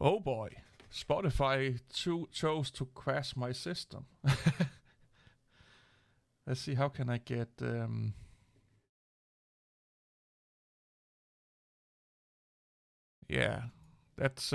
Oh boy, Spotify chose to crash my system. Let's see, how can I get... Yeah, that's...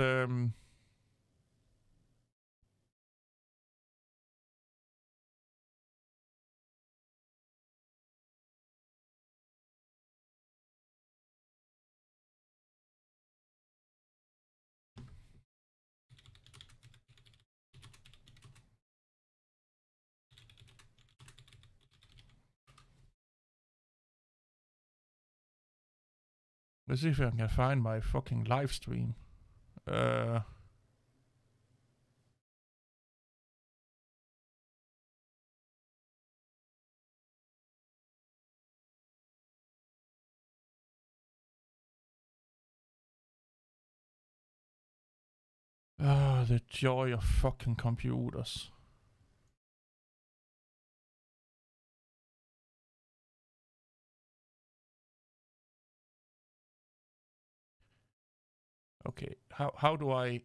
Let's see if I can find my fucking live stream. The joy of fucking computers. Okay, how do I...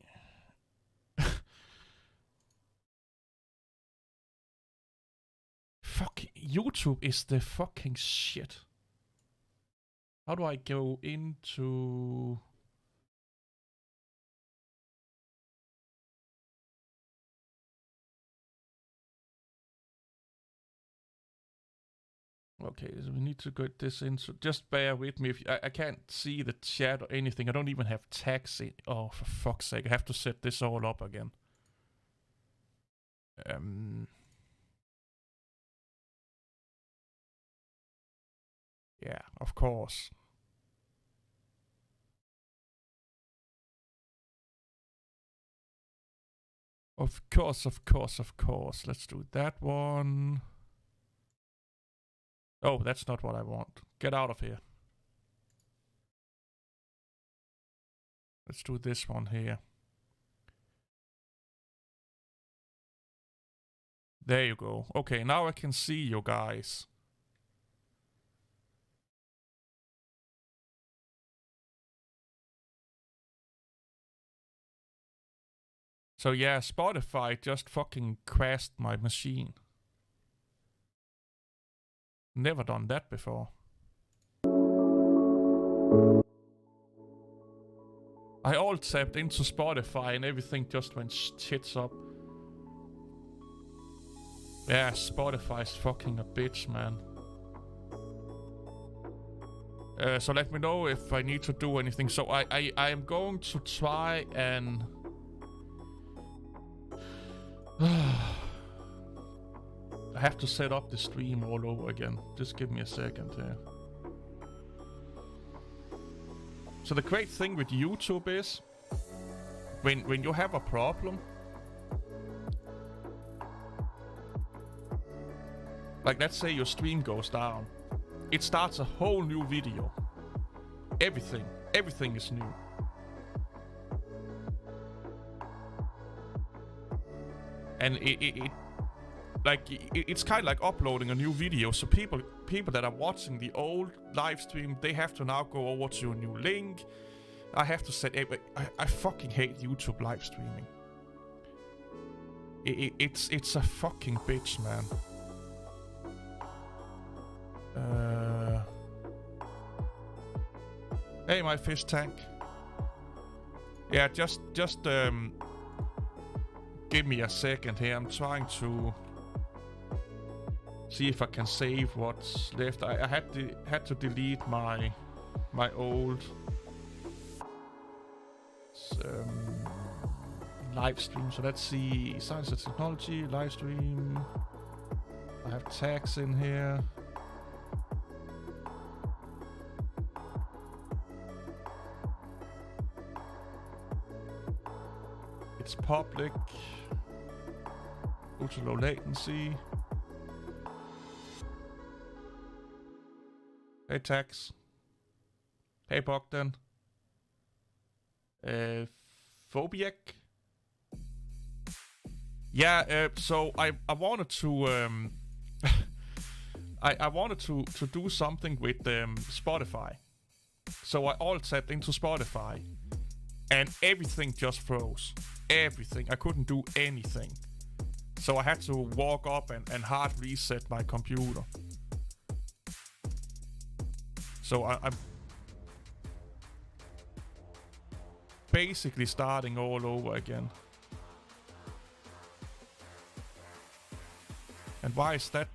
Fuck, YouTube is the fucking shit. How do I go into... Okay, so we need to get this into... Just bear with me. If I can't see the chat or anything. I don't even have tags in... Oh, for fuck's sake. I have to set this all up again. Yeah, of course. Of course, of course, of course. Let's do that one. Oh, that's not what I want. Get out of here. Let's do this one here. There you go. Okay, now I can see you guys. So yeah, Spotify just fucking crashed my machine. Never done that before. I alt tapped into Spotify and everything just went tits up. Yeah, Spotify's fucking a bitch, man. So let me know if I need to do anything. So I am going to try and... I have to set up the stream all over again. Just give me a second here. So the great thing with YouTube is when you have a problem, like let's say your stream goes down, it starts a whole new video. Everything is new. And it's kind of like uploading a new video. So people that are watching the old live stream, they have to now go over to a new link. I have to set... I fucking hate YouTube live streaming. It's a fucking bitch, man. Hey, my fish tank. Yeah, just give me a second here. I'm trying to see if I can save what's left. I had to delete my old live stream. So let's see, science and technology live stream. I have tags in here. It's public. Ultra low latency. Hey Tax. Hey Bogdan. Phobiac. Yeah, so I wanted to I wanted to do something with Spotify. So I alt tapped into Spotify. And everything just froze. Everything. I couldn't do anything. So I had to walk up and hard reset my computer. So I'm basically starting all over again. And why is that?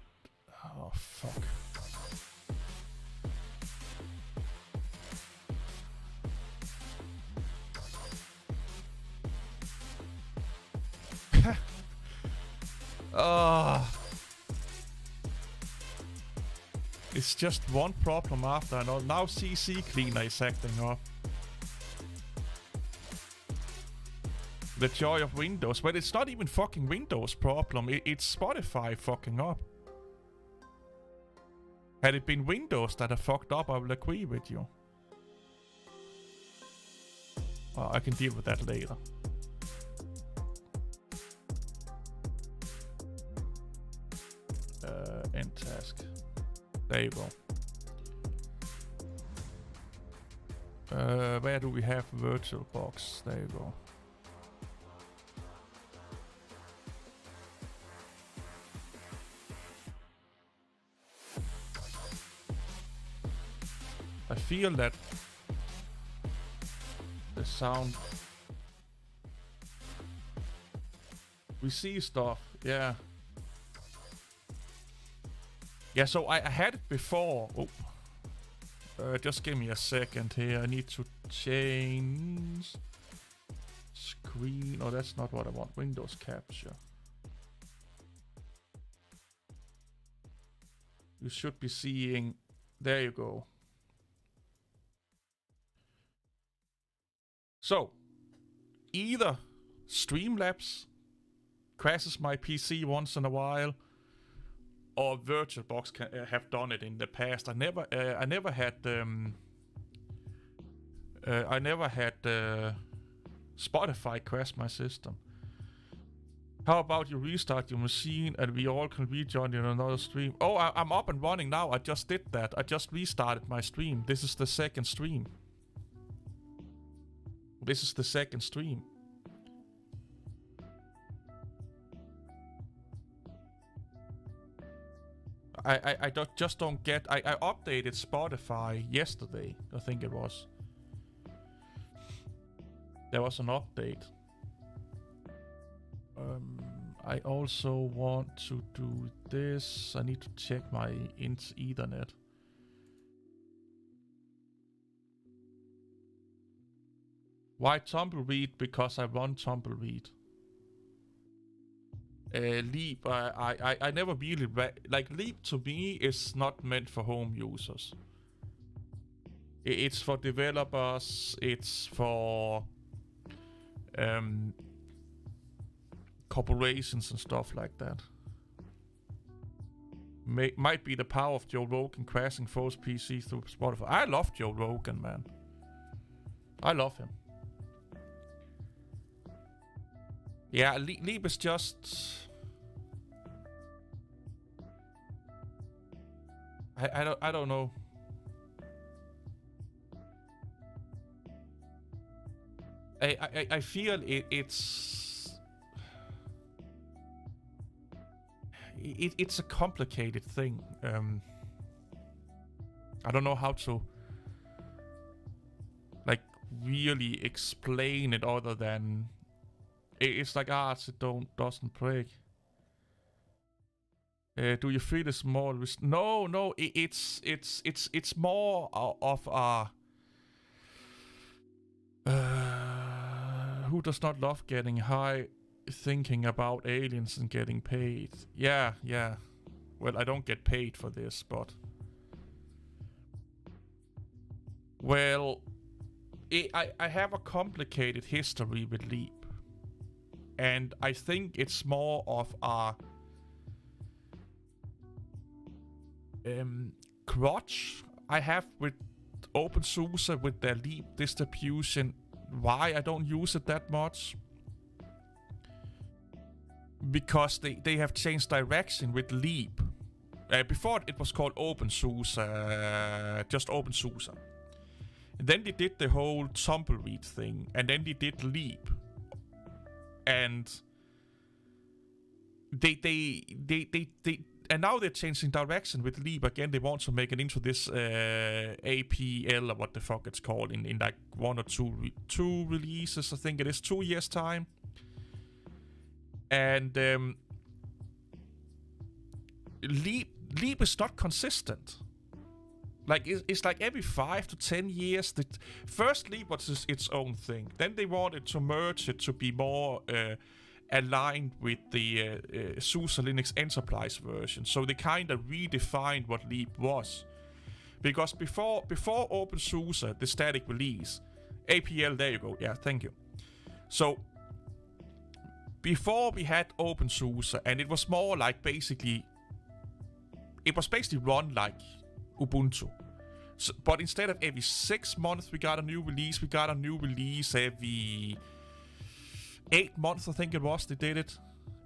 Oh, fuck. It's just one problem after another. Now CC Cleaner is acting up. The joy of Windows. But it's not even fucking Windows problem. It's Spotify fucking up. Had it been Windows that have fucked up, I will agree with you. Well, I can deal with that later. End task. There you go. Where do we have VirtualBox? There you go. I feel that the sound. We see stuff, yeah. Yeah, so I had it before. Oh. Just give me a second here. I need to change screen. Oh, that's not what I want. Windows capture. You should be seeing. There you go. So, either Streamlabs crashes my PC once in a while, or VirtualBox can have done it in the past. I never had Spotify crash my system. How about you restart your machine and we all can rejoin in another stream? Oh, I'm up and running now. I just did that. I just restarted my stream. This is the second stream. This is the second stream. I just don't get. I updated Spotify yesterday. I think it was. There was an update. I also want to do this. I need to check my Ethernet. Why Tumbleweed? Because I run Tumbleweed. Leap, I never really like Leap. To me is not meant for home users. It's for developers. It's for corporations and stuff like that. Might be the power of Joe Rogan crashing Fo's PC through Spotify. I love Joe Rogan, man. I love him. Yeah, Leap is just. I don't know. I feel it's a complicated thing. I don't know how to like really explain it other than it's like it doesn't break. Do you feel a small risk? No. It's more of a who does not love getting high, thinking about aliens and getting paid? Yeah. Well, I don't get paid for this, but well, I have a complicated history with Leap, and I think it's more of a crutch I have with openSUSE with their Leap distribution. Why I don't use it that much? Because they have changed direction with Leap. Before it was called openSUSE, just openSUSE. Then they did the whole tumbleweed thing, and then they did Leap, and and now they're changing direction with Leap again. They want to make it into this APL or what the fuck it's called in like 1 or 2 releases. I think it is 2 years time. And Leap is not consistent. Like it's like every 5 to 10 years. The first Leap was its own thing. Then they wanted to merge it to be more aligned with the SUSE Linux Enterprise version. So they kind of redefined what Leap was. Because before openSUSE, the static release, APL, there you go. Yeah, thank you. So before we had openSUSE, and it was more like basically run like Ubuntu. So, but instead of every 6 months we got a new release, every 8 months, I think it was, they did it.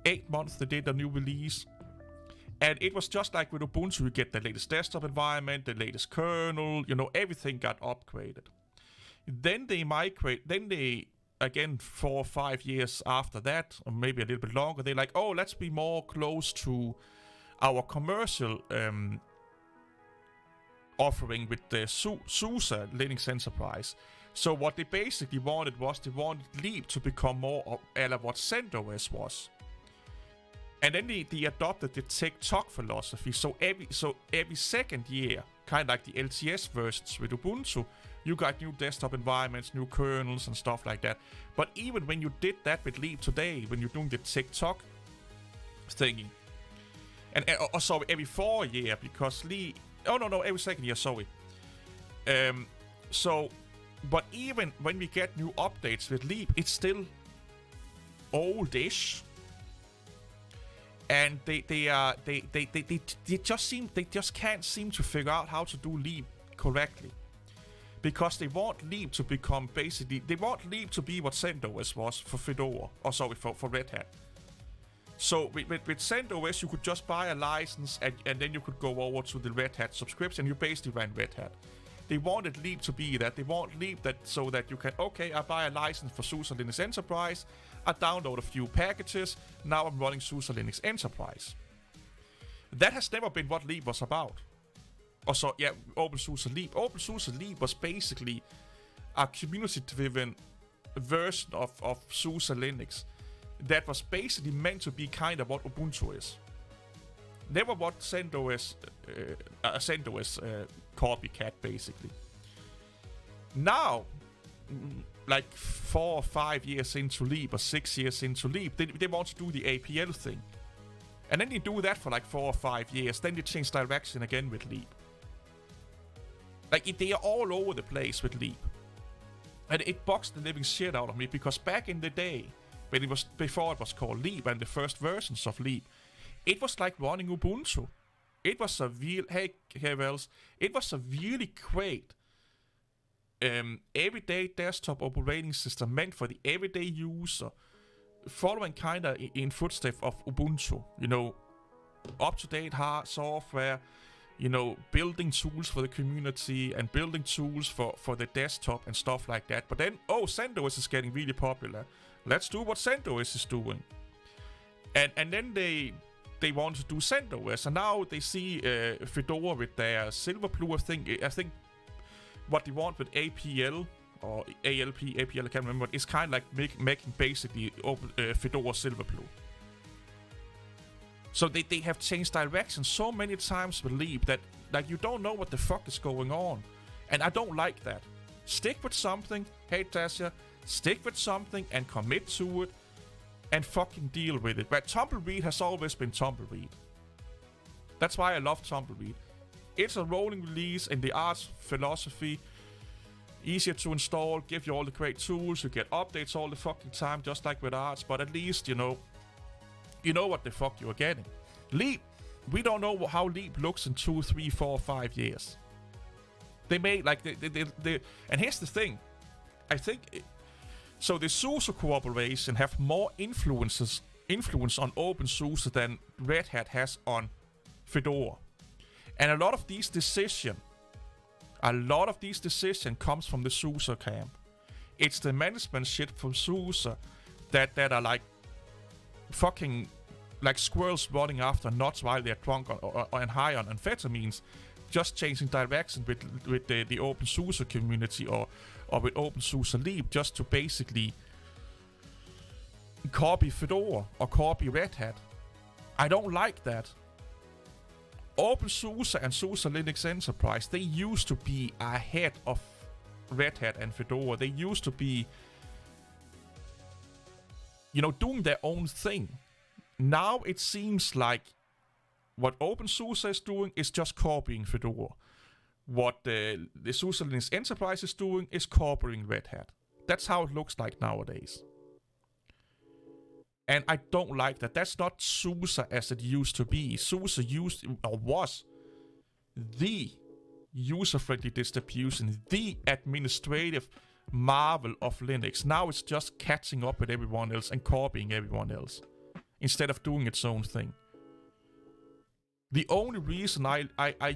8 months they did a new release. And it was just like with Ubuntu, you get the latest desktop environment, the latest kernel, everything got upgraded. Then they again 4 or 5 years after that, or maybe a little bit longer, they're like, oh, let's be more close to our commercial offering with the SUSE Linux Enterprise. So what they basically wanted was they wanted Leap to become more of what CentOS was. And then they adopted the TikTok philosophy. So every second year, kind of like the LTS versions with Ubuntu, you got new desktop environments, new kernels and stuff like that. But even when you did that with Leap today, when you're doing the TikTok thingy, and sorry, every 4 year, because Leap, every second year, sorry. But even when we get new updates with Leap, it's still oldish, and they just can't seem to figure out how to do Leap correctly, because they want Leap to become they want Leap to be what CentOS was for Fedora, for Red Hat. So with CentOS, you could just buy a license and then you could go over to the Red Hat subscription. You basically ran Red Hat. They wanted Leap to be that. They want Leap so that you can, okay, I buy a license for SUSE Linux Enterprise. I download a few packages. Now I'm running SUSE Linux Enterprise. That has never been what Leap was about. openSUSE Leap. openSUSE Leap was basically a community-driven version of SUSE Linux that was basically meant to be kind of what Ubuntu is. Never what CentOS copycat, basically. Now, like 4 or 5 years into Leap, or 6 years into Leap, they want to do the APL thing. And then they do that for like 4 or 5 years, then they change direction again with Leap. Like, they are all over the place with Leap. And it bugs the living shit out of me, because back in the day, before it was called Leap, and the first versions of Leap, it was like running Ubuntu. It was a it was a really great everyday desktop operating system meant for the everyday user, following kind of in footsteps of Ubuntu. Up-to-date hard software, building tools for the community and building tools for the desktop and stuff like that. But then, CentOS is getting really popular. Let's do what CentOS is doing. And then they want to do CentOS, and now they see Fedora with their Silverblue. I think what they want with APL or ALP, APL, I can't remember. It's kind of like making basically Fedora Silverblue. So they have changed direction so many times with Leap that like you don't know what the fuck is going on, and I don't like that. Stick with something, hey Tasha, stick with something and commit to it. And fucking deal with it. But Tumbleweed has always been Tumbleweed. That's why I love Tumbleweed. It's a rolling release in the Arch philosophy. Easier to install, give you all the great tools. You get updates all the fucking time, just like with Arch. But at least, you know what the fuck you're getting. Leap, we don't know how Leap looks in 2, 3, 4, 5 years. They made, like, and here's the thing. I think... So the SUSE cooperation have more influence on openSUSE than Red Hat has on Fedora. And a lot of these decisions A lot of these decisions comes from the SUSE camp. It's the management shit from SUSE that are like fucking like squirrels running after nuts while they're drunk and high on amphetamines, just changing direction with the openSUSE community or with openSUSE Leap, just to basically copy Fedora or copy Red Hat. I don't like that. openSUSE and SUSE Linux Enterprise, they used to be ahead of Red Hat and Fedora. They used to be, you know, doing their own thing. Now it seems like what openSUSE is doing is just copying Fedora. What the SUSE Linux Enterprise is doing is copying Red Hat. That's how it looks like nowadays. And I don't like that. That's not SUSE as it used to be. SUSE was the user-friendly distribution, the administrative marvel of Linux. Now it's just catching up with everyone else and copying everyone else, instead of doing its own thing. The only reason I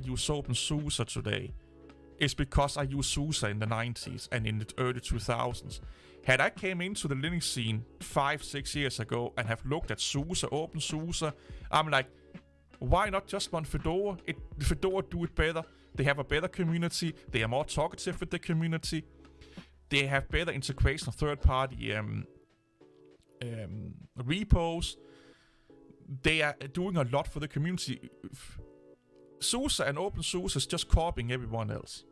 use openSUSE today is because I used SUSE in the 90s and in the early 2000s. Had I came into the Linux scene 5-6 years ago and have looked at SUSE, openSUSE, I'm like, why not just run Fedora? Fedora do it better. They have a better community. They are more talkative with the community. They have better integration of third-party repos. They are doing a lot for the community. SUSE and openSUSE is just copying everyone else.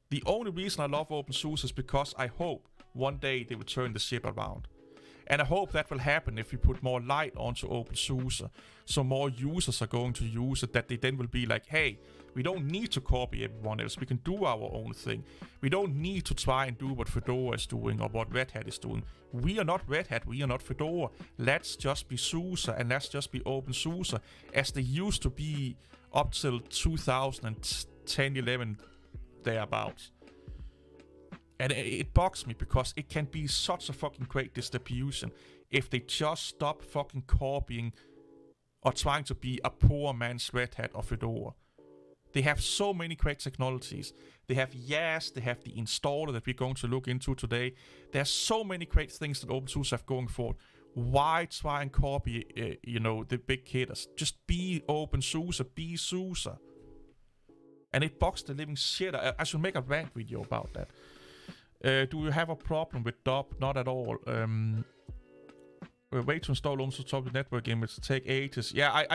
The only reason I love openSUSE is because I hope one day they will turn the ship around. And I hope that will happen if we put more light onto openSUSE, so more users are going to use it, that they then will be like, hey, we don't need to copy everyone else, we can do our own thing. We don't need to try and do what Fedora is doing or what Red Hat is doing. We are not Red Hat, we are not Fedora. Let's just be SUSE and let's just be openSUSE, as they used to be up till 2010-11, thereabouts. And it bugs me because it can be such a fucking great distribution if they just stop fucking copying or trying to be a poor man's Red Hat or Fedora. They have so many great technologies. They have YAS, they have the installer that we're going to look into today. There's so many great things that openSUSE have going forward. Why try and copy, the big hitters? Just be openSUSE, be SUSE. And it bugs the living shit. I should make a rant video about that. Do you have a problem with DOP? Not at all. Way to install almost top of the network image to take ages. Yeah,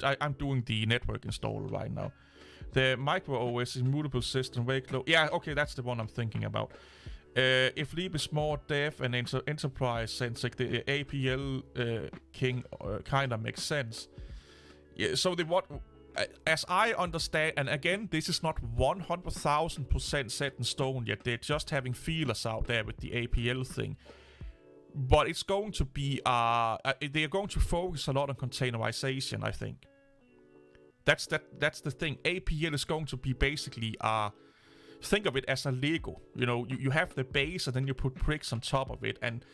I'm doing the network installer right now. The micro-OS immutable system, Wake-Low. Yeah, okay, that's the one I'm thinking about. If Leap is more dev and enterprise-centric, the APL king kind of makes sense. Yeah, so as I understand, and again, this is not 100,000% set in stone yet. They're just having feelers out there with the APL thing. But it's going to be, they are going to focus a lot on containerization, I think. That's the thing. APL is going to be basically, think of it as a Lego. You know, you have the base and then you put bricks on top of it. And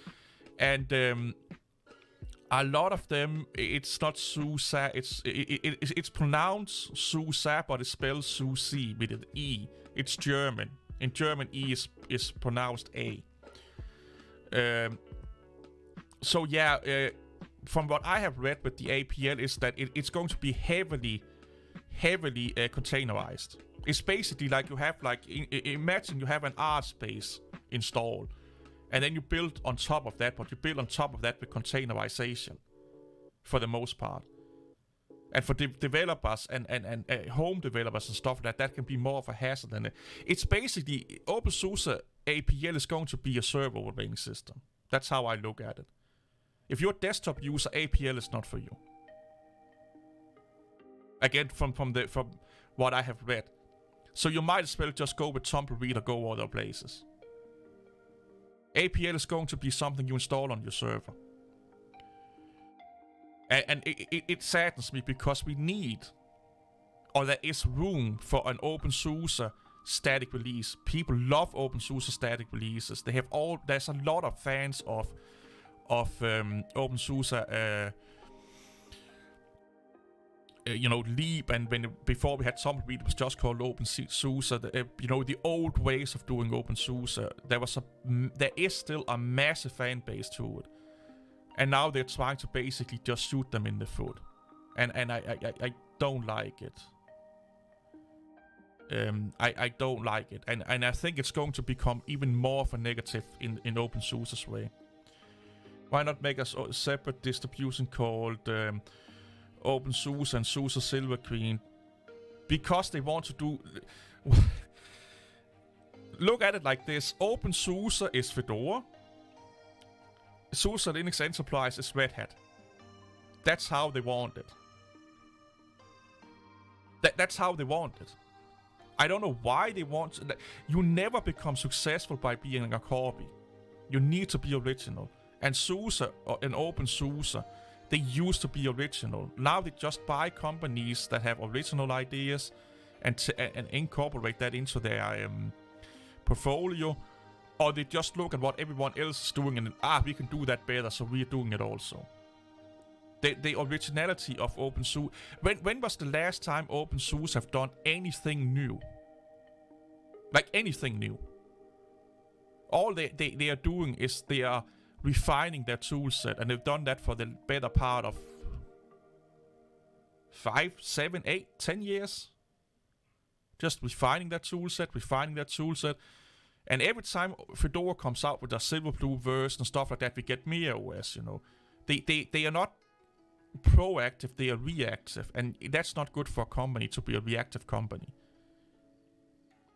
a lot of them, it's not SUSE, it's pronounced SUSE, but it's spelled SUSE with an E. It's German. In German, E is pronounced A. So yeah, from what I have read with the APL is that it's going to be heavily containerized. It's basically like you have imagine you have an art space installed. And then you build on top of that, but you build on top of that with containerization, for the most part. And for developers and home developers and stuff like that, that can be more of a hassle than it. It's basically, openSUSE APL is going to be a server operating system. That's how I look at it. If you're a desktop user, APL is not for you. Again, from what I have read. So you might as well just go with Tumbleweed or go other places. APL is going to be something you install on your server. And it saddens me because we need, or there is room for an openSUSE static release. People love openSUSE static releases. There's a lot of fans of openSUSE Leap, and before we had Tumbleweed, it was just called openSUSE. The old ways of doing openSUSE, there is still a massive fan base to it, and now they're trying to basically just shoot them in the foot, and I don't like it. I don't like it, and I think it's going to become even more of a negative in openSUSE's way. Why not make a separate distribution called openSUSE and SUSE Silver Queen? Because they want to do... Look at it like this. openSUSE is Fedora. SUSE Linux Enterprise is Red Hat. That's how they want it. That's how they want it. I don't know why they want... You never become successful by being a copy. You need to be original. And SUSE and openSUSE, they used to be original. Now they just buy companies that have original ideas and incorporate that into their portfolio. Or they just look at what everyone else is doing and we can do that better, so we're doing it also. The originality of openSUSE. When was the last time openSUSE have done anything new? Like anything new. All they are doing is they are refining their tool set, and they've done that for the better part of 5, 7, 8, 10 years. Just refining that tool set. And every time Fedora comes out with a silver blue version and stuff like that, we get EndeavourOS, They are not proactive, they are reactive, and that's not good for a company to be a reactive company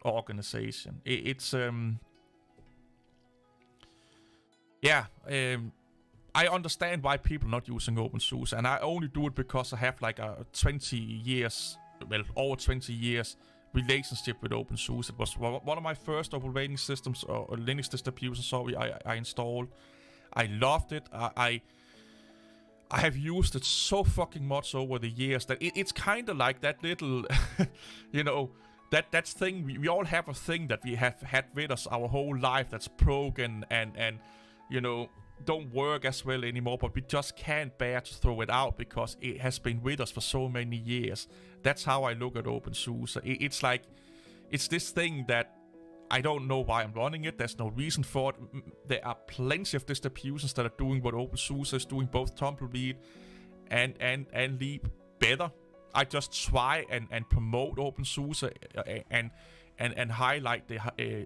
or organization. I understand why people are not using openSUSE, and I only do it because I have like a 20 years relationship with openSUSE. It was one of my first operating systems or Linux distributions I installed. I loved it. I have used it so fucking much over the years that it's kind of like that little, that thing. We all have a thing that we have had with us our whole life that's broken and don't work as well anymore, but we just can't bear to throw it out because it has been with us for so many years. That's how I look at openSUSE. It's like, it's this thing that I don't know why I'm running it. There's no reason for it. There are plenty of distributions that are doing what openSUSE is doing, both Tumbleweed and Leap better. I just try and promote openSUSE and highlight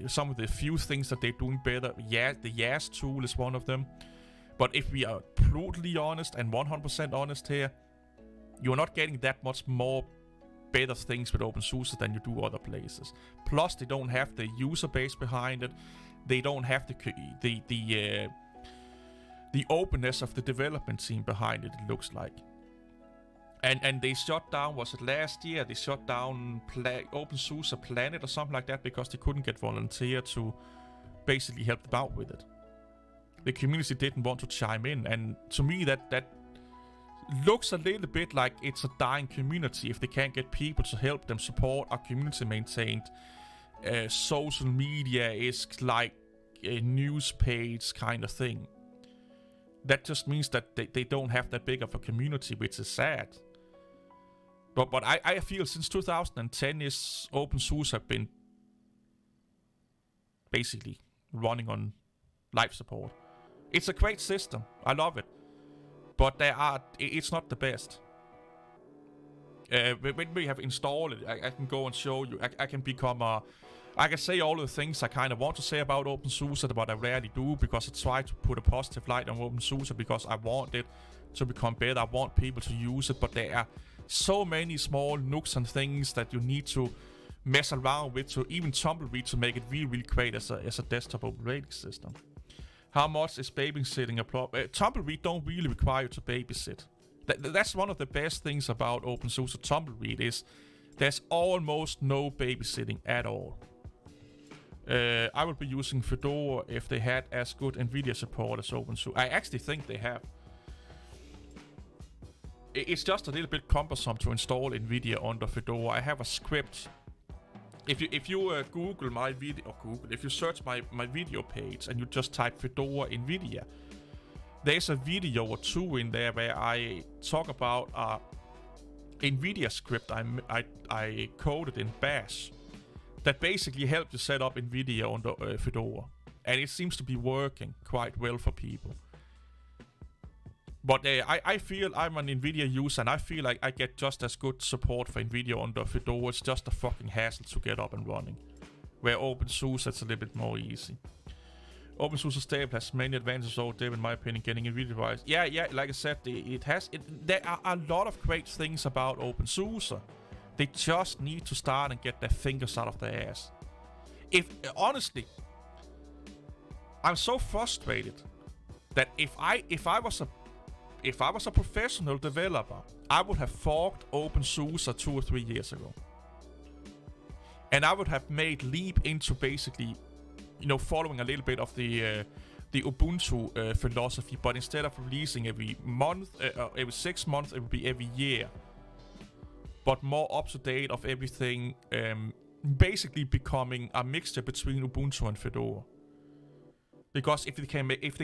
some of the few things that they're doing better. Yeah, the YAS tool is one of them. But if we are brutally honest and 100% honest here, you're not getting that much more better things with openSUSE than you do other places. Plus, they don't have the user base behind it. They don't have the openness of the development team behind it. It looks like. And they shut down, was it last year? They shut down openSUSE Planet or something like that because they couldn't get volunteers to basically help them out with it. The community didn't want to chime in, and to me that looks a little bit like it's a dying community if they can't get people to help them support a community maintained social media is like a news page kind of thing. That just means that they don't have that big of a community, which is sad. But I feel since 2010 is openSUSE have been basically running on life support. It's a great system. I love it. But it's not the best. When we have installed it, I can go and show you. I can I can say all the things I kind of want to say about openSUSE, but I rarely do because I try to put a positive light on openSUSE because I want it to become better. I want people to use it, but there are so many small nooks and things that you need to mess around with to even Tumbleweed to make it really great as a desktop operating system. How much is babysitting a problem? Tumbleweed don't really require you to babysit. That's one of the best things about openSUSE Tumbleweed is there's almost no babysitting at all. I would be using Fedora if they had as good Nvidia support as openSUSE. I actually think they have. It's just a little bit cumbersome to install Nvidia under Fedora. I have a script. If you Google my video, or Google, if you search my video page and you just type Fedora Nvidia, there's a video or two in there where I talk about Nvidia script I coded in Bash that basically helped you set up Nvidia on Fedora. And it seems to be working quite well for people. But I feel I'm an Nvidia user, and I feel like I get just as good support for Nvidia under Fedora. It's just a fucking hassle to get up and running. Where openSUSE, it's a little bit more easy. openSUSE stable has many advantages over Dev, in my opinion, getting Nvidia device. Yeah, like I said, there are a lot of great things about openSUSE. They just need to start and get their fingers out of their ass. Honestly, I'm so frustrated that if I was a professional developer, I would have forked openSUSE 2 or 3 years ago. And I would have made Leap into basically, following a little bit of the Ubuntu philosophy, but instead of releasing every month, every 6 months, it would be every year. But more up to date of everything, basically becoming a mixture between Ubuntu and Fedora. Because if they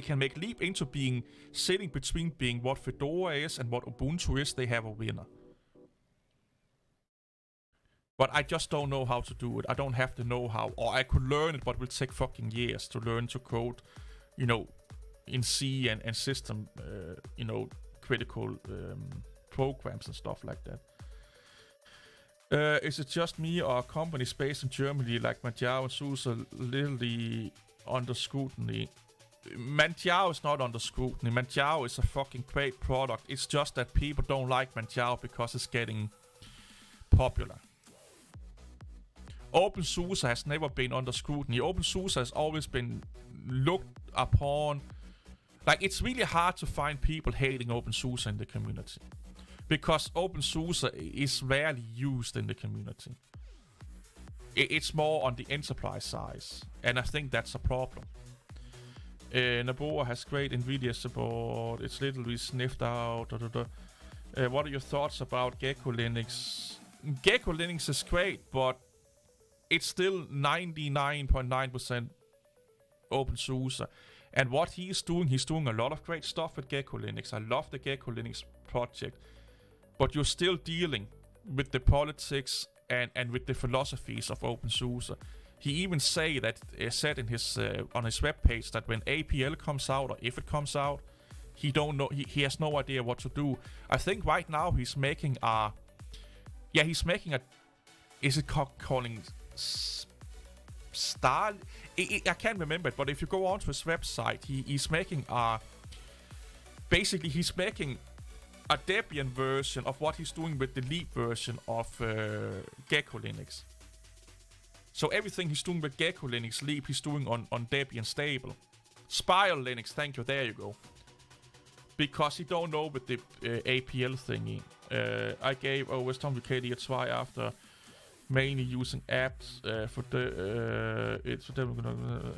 can make Leap into being sitting between being what Fedora is and what Ubuntu is, they have a winner. But I just don't know how to do it. I don't have the know-how, or I could learn it, but it will take fucking years to learn to code, in C and system, critical programs and stuff like that. Is it just me or companies based in Germany like Manjaro and SUSE literally under scrutiny? Manjaro is not under scrutiny. Manjaro is a fucking great product. It's just that people don't like Manjaro because it's getting popular. openSUSE has never been under scrutiny. openSUSE has always been looked upon. Like, it's really hard to find people hating openSUSE in the community, because openSUSE is rarely used in the community. It's more on the enterprise size, and I think that's a problem. EndeavourOS has great Nvidia support. It's literally sniffed out. What are your thoughts about GeckoLinux? GeckoLinux is great, but it's still 99.9% openSUSE. And what he's doing a lot of great stuff with GeckoLinux. I love the GeckoLinux project. But you're still dealing with the politics and with the philosophies of openSUSE. He even said in his on his webpage that when APL comes out, or if it comes out, he don't know. He has no idea what to do. I think right now he's making a. Is it calling Star? I can't remember it, but if you go onto his website, he's making a. Basically, he's making a Debian version of what he's doing with the Leap version of GeckoLinux. So everything he's doing with GeckoLinux Leap, he's doing on Debian stable. SpiralLinux, thank you, there you go. Because he don't know with the APL thingy. I gave OS Tom KD a try after mainly using apps for the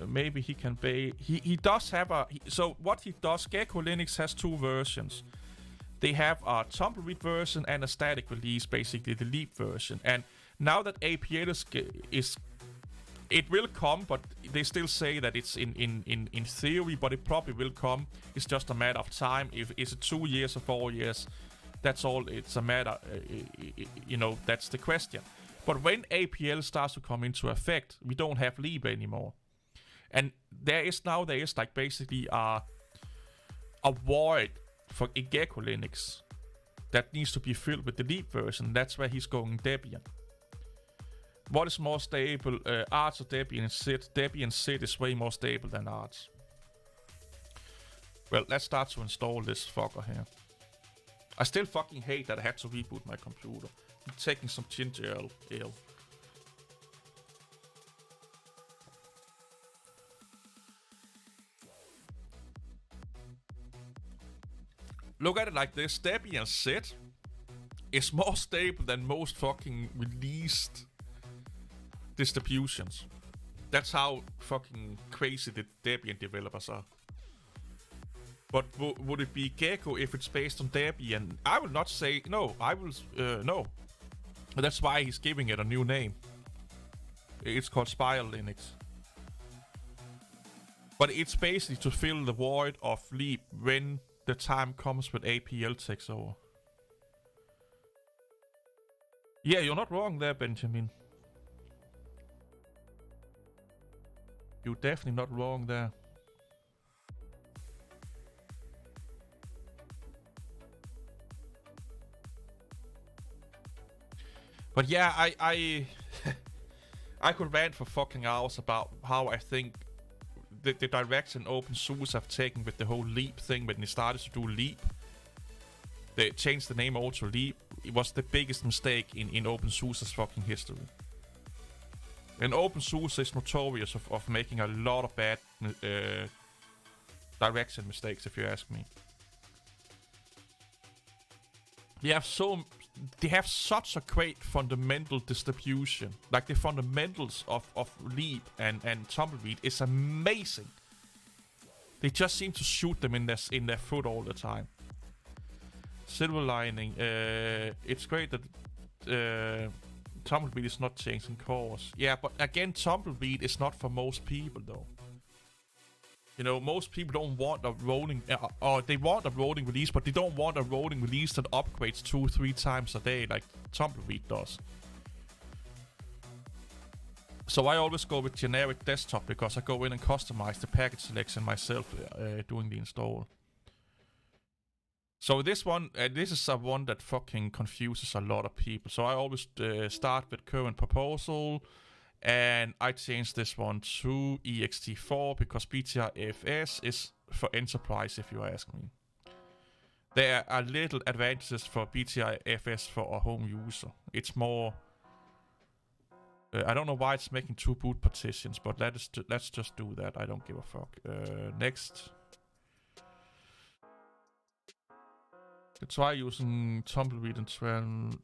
maybe he can he does have a so what he does, GeckoLinux has 2 versions. They have a tumbleweed version and a static release, basically the Leap version. And now that APL is it will come, but they still say that it's in theory, but it probably will come. It's just a matter of time. Is it 2 years or 4 years? That's all. It's a matter, that's the question. But when APL starts to come into effect, we don't have Leap anymore. And there is like basically a void for GeckoLinux that needs to be filled with the Leap version. That's where he's going Debian. What is more stable, Arch or Debian SID? Debian SID is way more stable than Arch. Well, let's start to install this fucker here. I still fucking hate that I had to reboot my computer. I'm taking some ginger ale. Look at it like this. Debian SID is more stable than most fucking released distributions. That's how fucking crazy the Debian developers are. But would it be Gecko if it's based on Debian? I will not say no. I will no. That's why he's giving it a new name. It's called SpiralLinux. But it's basically to fill the void of Leap when the time comes when APL takes over. Yeah, you're not wrong there, Benjamin. You're definitely not wrong there. But yeah, I I could rant for fucking hours about how I think the direction openSUSE have taken with the whole Leap thing when they started to do Leap. They changed the name over to Leap. It was the biggest mistake in openSUSE's fucking history. And openSUSE is notorious of making a lot of bad direction mistakes, if you ask me. They have such a great fundamental distribution. Like the fundamentals of Leap and Tumbleweed is amazing. They just seem to shoot them in their foot all the time. Silver lining, it's great that Tumbleweed is not changing course. Yeah, but again, Tumbleweed is not for most people though. You know, most people don't want a rolling, or they want a rolling release, but they don't want a rolling release that upgrades 2-3 times a day like Tumbleweed does. So I always go with generic desktop because I go in and customize the package selection myself doing the install. So this one, this is one that fucking confuses a lot of people. So I always start with current proposal. And I changed this one to ext4 because BTRFS is for enterprise, if you ask me. There are little advantages for BTRFS for a home user. It's more... I don't know why it's making 2 boot partitions, but let's just do that. I don't give a fuck. Next. Let's try using Tumbleweed and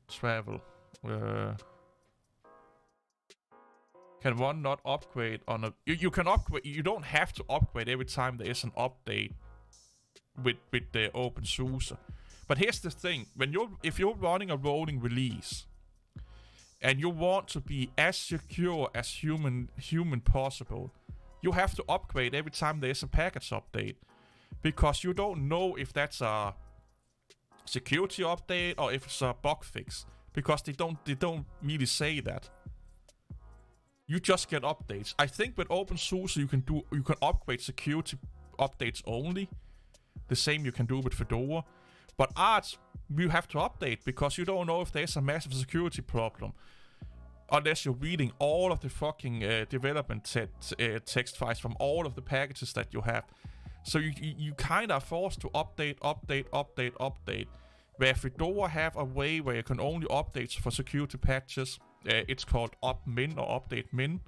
Travel. Can one not upgrade on a... You can upgrade... You don't have to upgrade every time there is an update with the openSUSE. But here's the thing. If you're running a rolling release and you want to be as secure as human possible, you have to upgrade every time there is a package update. Because you don't know if that's a security update or if it's a bug fix. Because they don't really say that. You just get updates. I think with openSUSE you can upgrade security updates only. The same you can do with Fedora. But Arch, you have to update because you don't know if there's a massive security problem. Unless you're reading all of the fucking development text files from all of the packages that you have. So you kind of are forced to update. Where Fedora have a way where you can only update for security patches. It's called upmin or update min.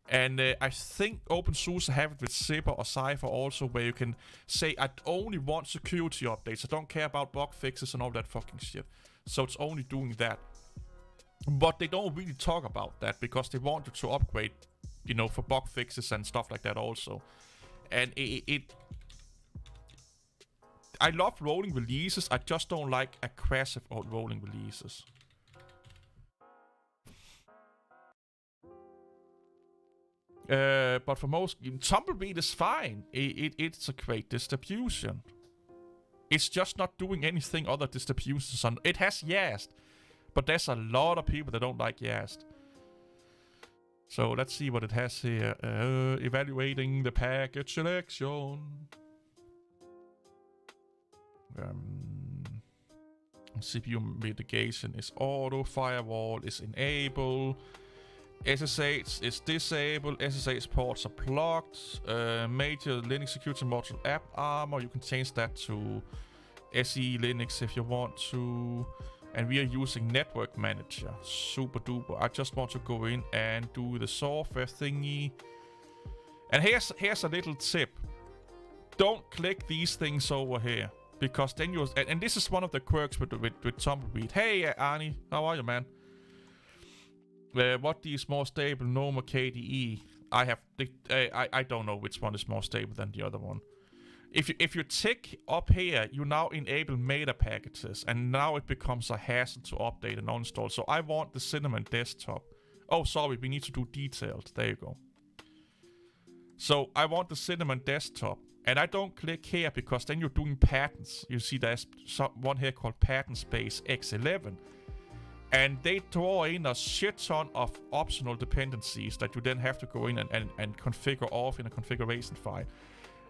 And I think openSUSE have it with Zipper or Cypher also, where you can say, I only want security updates. I don't care about bug fixes and all that fucking shit. So it's only doing that. But they don't really talk about that because they want you to upgrade, you know, for bug fixes and stuff like that also. And I love rolling releases. I just don't like aggressive rolling releases. But for most, Tumbleweed is fine. It's a great distribution. It's just not doing anything other distributions on. It has Yast, but there's a lot of people that don't like Yast. So let's see what it has here. Evaluating the package selection. CPU mitigation is auto. Firewall is enable. SSH is disabled. SSH ports are plugged. Major Linux security module app armor. You can change that to SE Linux if you want to. And we are using network manager. Super duper. I just want to go in and do the software thingy. And here's a little tip. Don't click these things over here. Because then you're... And this is one of the quirks with Tumbleweed. Hey Arnie, how are you, man? What is more stable, GNOME or KDE? I don't know which one is more stable than the other one. If you tick up here, you now enable meta packages, and now it becomes a hassle to update and uninstall. So I want the Cinnamon desktop. Oh, sorry, we need to do detailed. There you go. So I want the Cinnamon desktop, and I don't click here because then you're doing patents. You see there's one here called patent space X11. And they throw in a shit ton of optional dependencies that you then have to go in and configure off in a configuration file.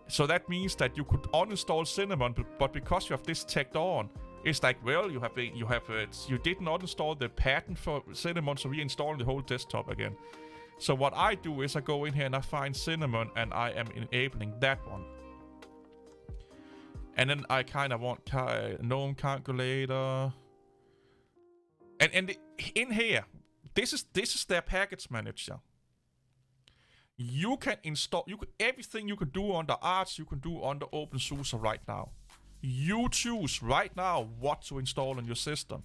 So that means that you could uninstall Cinnamon, but because you have this tagged on, it's like, well, you didn't uninstall the pattern for Cinnamon, so we're installing the whole desktop again. So what I do is I go in here and I find Cinnamon and I am enabling that one. And then I kind of want GNOME calculator. And in here, this is their package manager. You can install everything you can do under Arch, you can do under openSUSE right now. You choose right now what to install on your system.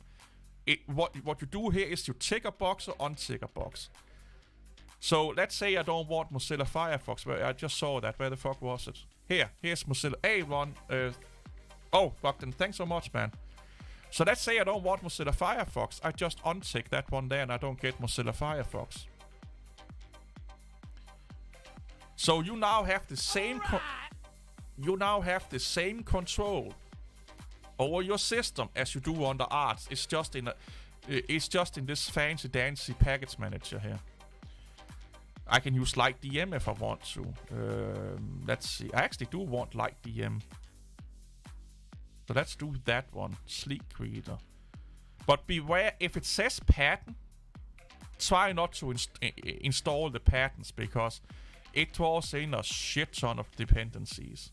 What you do here is you tick a box or untick a box. So let's say I don't want Mozilla Firefox. Where I just saw that. Where the fuck was it? Here's Mozilla. Hey, Ron. Oh, Bogdan, thanks so much, man. So let's say I don't want Mozilla Firefox. I just untick that one there and I don't get Mozilla Firefox. So you now have the same control over your system as you do under Arch. It's just in this fancy dancy package manager here. I can use LightDM if I want to. Let's see. I actually do want LightDM. So let's do that one. Sleek Reader. But beware, if it says pattern, try not to install the patterns because it throws in a shit ton of dependencies.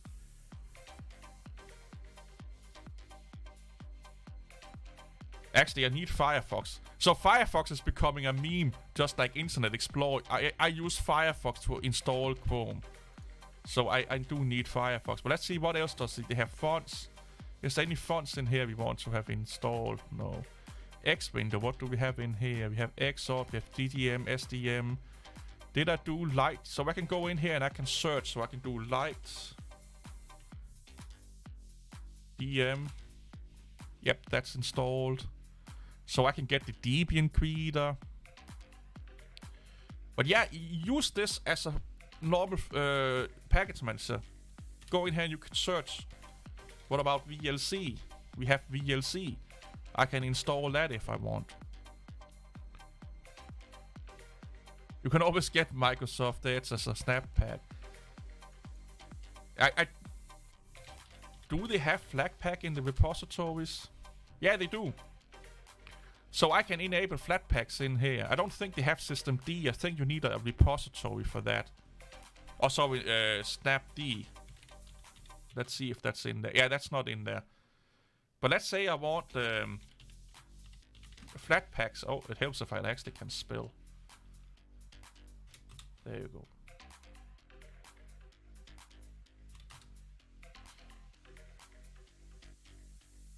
Actually, I need Firefox. So Firefox is becoming a meme, just like Internet Explorer. I use Firefox to install Chrome. So I do need Firefox. But let's see what else does it. They have fonts. Is there any fonts in here we want to have installed? No. Xwindow, what do we have in here? We have Xort, we have DDM, SDM. Did I do light? So I can go in here and I can search. So I can do light. DM. Yep, that's installed. So I can get the Debian Reader. But yeah, use this as a normal package manager. Go in here and you can search. What about VLC? We have VLC. I can install that if I want. You can always get Microsoft Edge as a snap pack. Do they have Flatpak in the repositories? Yeah, they do. So I can enable Flatpaks in here. I don't think they have systemd. I think you need a repository for that. Oh, sorry, snapd. Let's see if that's in there. Yeah, that's not in there. But let's say I want Flatpaks. Oh, it helps if I actually can spell. There you go.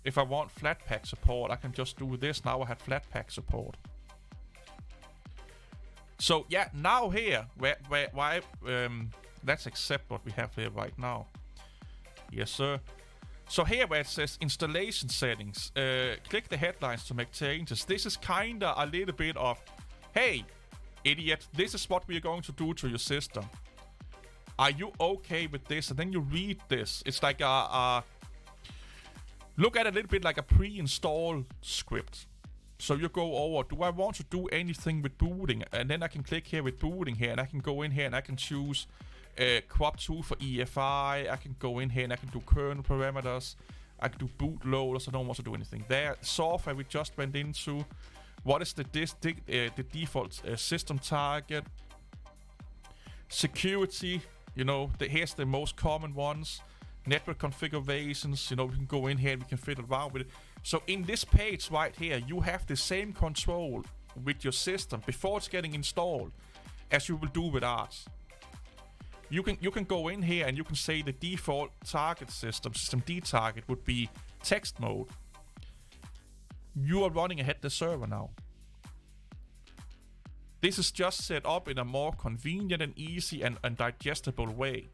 If I want Flatpak support, I can just do this. Now I have Flatpak support. So yeah, now here, let's accept what we have here right now. Yes, sir. So here where it says installation settings, click the headlines to make changes. This is kinda a little bit of, hey, idiot, this is what we are going to do to your system. Are you okay with this? And then you read this. It's like look at it a little bit like a pre-install script. So you go over, do I want to do anything with booting? And then I can click here with booting here, and I can go in here and I can choose Crop2 for EFI. I can go in here and I can do kernel parameters. I can do bootloaders. I don't want to do anything there. Software we just went into. What is the default system target? Security, you know, here's the most common ones. Network configurations, you know, we can go in here and we can fiddle around with it. So in this page right here, you have the same control with your system before it's getting installed as you will do with Arch. You can go in here and you can say the default target systemd target would be text mode. You are running ahead the server now. This is just set up in a more convenient and easy and digestible way.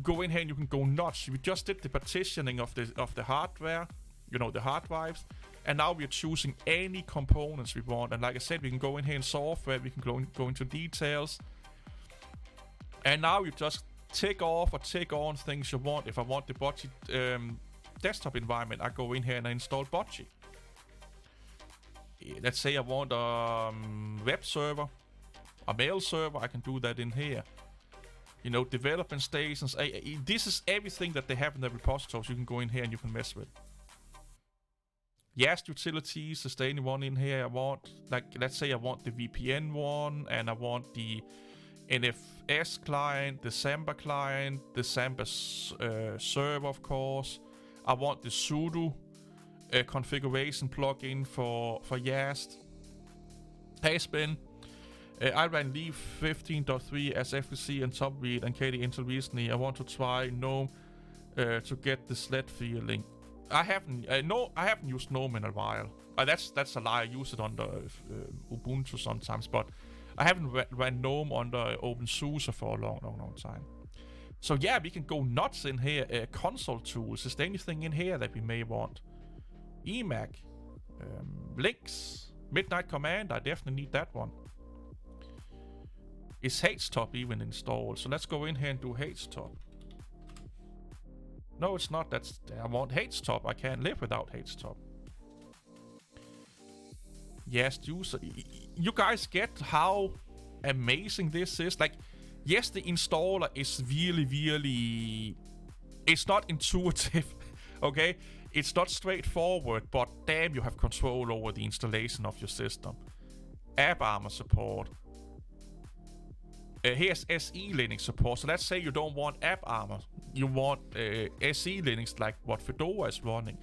Go in here and you can go nuts. We just did the partitioning of the hardware, you know, the hard drives, and now we're choosing any components we want. And like I said, we can go in here in software, we can go into details, and now you just tick off or tick on things you want. If I want the Bocce desktop environment, I go in here and I install Bocce. let's say I want a web server, a mail server, I can do that in here. You know, development stations. This is everything that they have in the repositories. You can go in here and you can mess with. Yes, utilities. Is there anyone in here I want? Like, let's say I want the VPN one, and I want the NFS client, the Samba client, the Samba server, of course. I want the sudo configuration plugin for Yast. Has been. I ran Leap 15.3 as FVC and top read and KD until recently. I want to try GNOME to get the sled feeling. I haven't used GNOME in a while. That's a lie. I use it under Ubuntu sometimes, but I haven't ran GNOME under openSUSE for a long time. So yeah, we can go nuts in here. Console tools. Is there anything in here that we may want? Emac, links, Midnight Command. I definitely need that one. Is HTOP even installed? So let's go in here and do HTOP. No, it's not. I want HTOP. I can't live without HTOP. Yes, user. You guys get how amazing this is? Like, yes, the installer is really... It's not intuitive, okay? It's not straightforward, but damn, you have control over the installation of your system. AppArmor support. Here's SE Linux support. So let's say you don't want AppArmor. You want SE Linux, like what Fedora is running.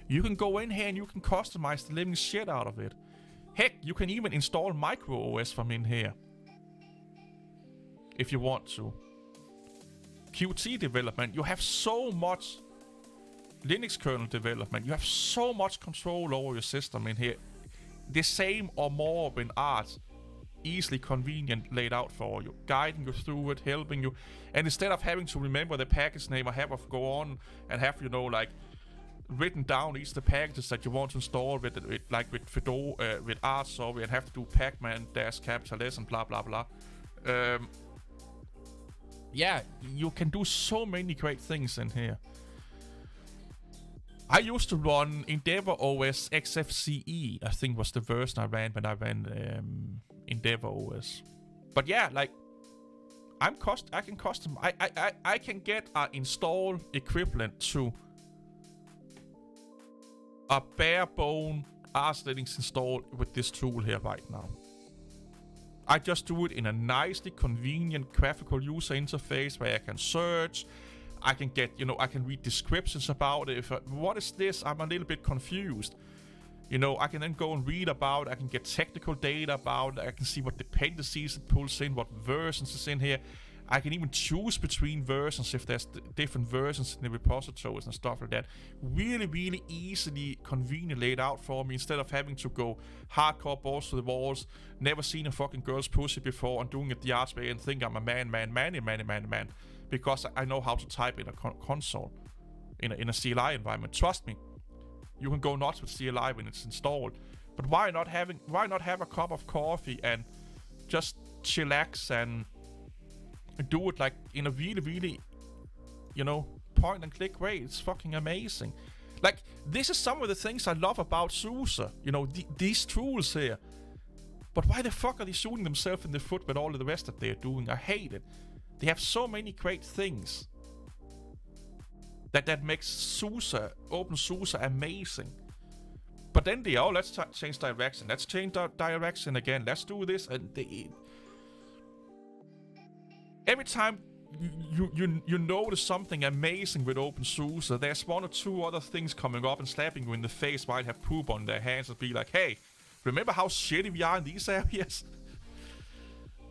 You can go in here and you can customize the living shit out of it. Heck, you can even install MicroOS from in here. If you want to. Qt development. You have so much Linux kernel development. You have so much control over your system in here. The same or more in Art. Easily convenient laid out for you, guiding you through it, helping you, and instead of having to remember the package name, I have to go on and have, you know, like written down each of the packages that you want to install with like with Fedora, with Art software, and have to do pacman -capital S and blah blah blah. Yeah, you can do so many great things in here. I used to run EndeavourOS XFCE, I think was the version I ran when I ran EndeavourOS. But yeah, like I can custom. I can get an install equivalent to a bare bone Ars Linux install with this tool here right now. I just do it in a nicely convenient graphical user interface where I can search. I can get, you know, I can read descriptions about it. What is this? I'm a little bit confused. You know, I can then go and read about it. I can get technical data about it. I can see what dependencies it pulls in, what versions is in here. I can even choose between versions if there's different versions in the repositories and stuff like that. Really easily, convenient laid out for me instead of having to go hardcore balls to the walls, never seen a fucking girl's pussy before and doing it the arts way and think I'm a man. Because I know how to type in a console, in a CLI environment. Trust me, you can go nuts with CLI when it's installed. But why not have a cup of coffee and just chillax and do it like in a really, you know, point and click way? It's fucking amazing. Like, this is some of the things I love about SUSE. You know, these tools here. But why the fuck are they shooting themselves in the foot with all of the rest that they're doing? I hate it. They have so many great things that makes SUSE, openSUSE amazing. But then they, let's change direction. Let's change direction again. Let's do this. And every time you notice something amazing with openSUSE, there's one or two other things coming up and slapping you in the face while they have poop on their hands and be like, hey, remember how shitty we are in these areas?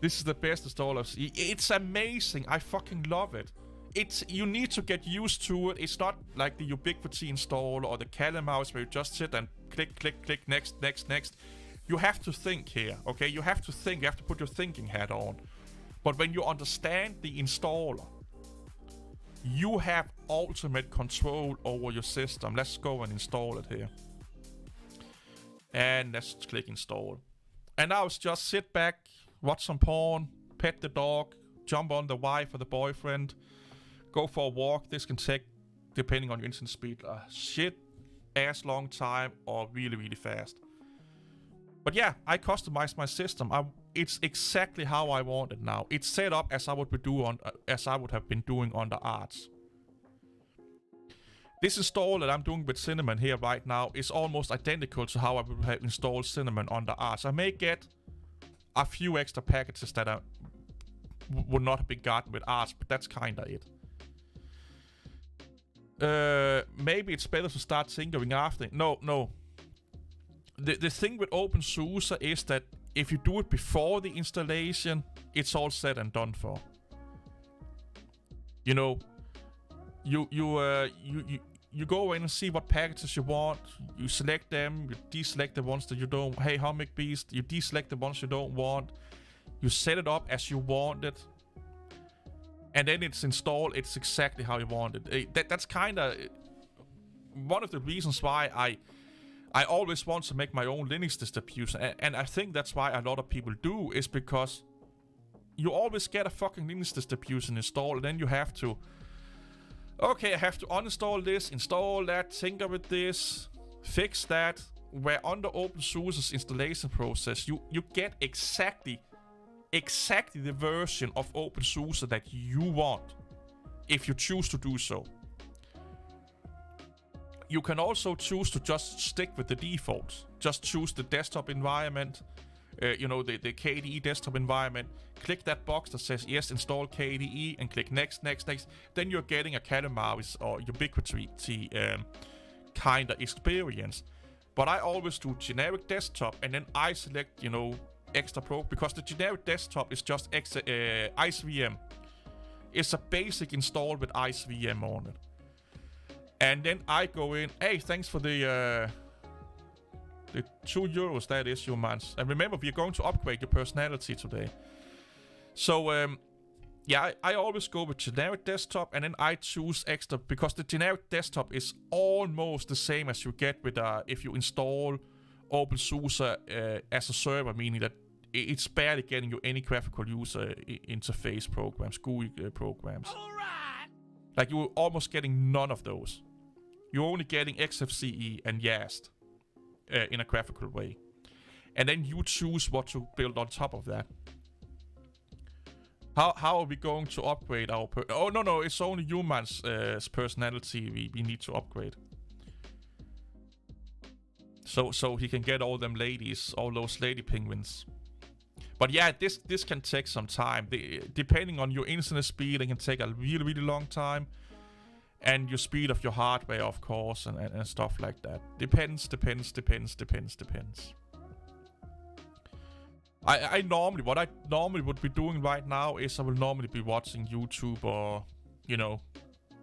This is the best installer. It's amazing. I fucking love it. You need to get used to it. It's not like the Ubiquity installer or the Kali mouse where you just sit and click, next. You have to think here, okay? You have to think. You have to put your thinking hat on. But when you understand the installer, you have ultimate control over your system. Let's go and install it here. And let's click install. And now it's just sit back, watch some porn, pet the dog, jump on the wife or the boyfriend, go for a walk. This can take, depending on your internet speed, a shit ass long time or really fast. But yeah, I customized my system. It's exactly how I want it now. It's set up as I would have been doing on the arts. This install that I'm doing with Cinnamon here right now is almost identical to how I would have installed Cinnamon on the arts. I may get a few extra packages that I would not have been gotten with arts, but that's kinda it. Maybe it's better to start tinkering after. No. The thing with openSUSE is that if you do it before the installation, it's all said and done for. You know, you go in and see what packages you want. You select them. You deselect the ones that you don't. Hey, Humming Beast. You deselect the ones you don't want. You set it up as you want it, and then it's installed. It's exactly how you want it. That's kind of one of the reasons why I always want to make my own Linux distribution, and I think that's why a lot of people do, is because you always get a fucking Linux distribution installed, and then you have to, okay, I have to uninstall this, install that, tinker with this, fix that, where under openSUSE's installation process, you get exactly the version of openSUSE that you want, if you choose to do so. You can also choose to just stick with the defaults. Just choose the desktop environment, the KDE desktop environment. Click that box that says yes, install KDE, and click next. Then you're getting a Calamari or Ubiquity kind of experience. But I always do generic desktop, and then I select, extra pro, because the generic desktop is just IceVM. It's a basic install with IceVM on it. And then I go in, hey, thanks for the €2 that is, humans. And remember, we're going to upgrade your personality today. So, yeah, I always go with generic desktop, and then I choose extra, because the generic desktop is almost the same as you get with if you install openSUSE as a server, meaning that it's barely getting you any graphical user interface programs, GUI programs. Like, you're almost getting none of those. You're only getting XFCE and YAST in a graphical way. And then you choose what to build on top of that. How are we going to upgrade our... Oh, no, it's only humans' personality we need to upgrade. So he can get all them ladies, all those lady penguins. But yeah, this can take some time. Depending on your internet speed, it can take a really, really long time. And your speed of your hardware, of course, and stuff like that. Depends. What I normally would be doing right now is I will normally be watching YouTube, or,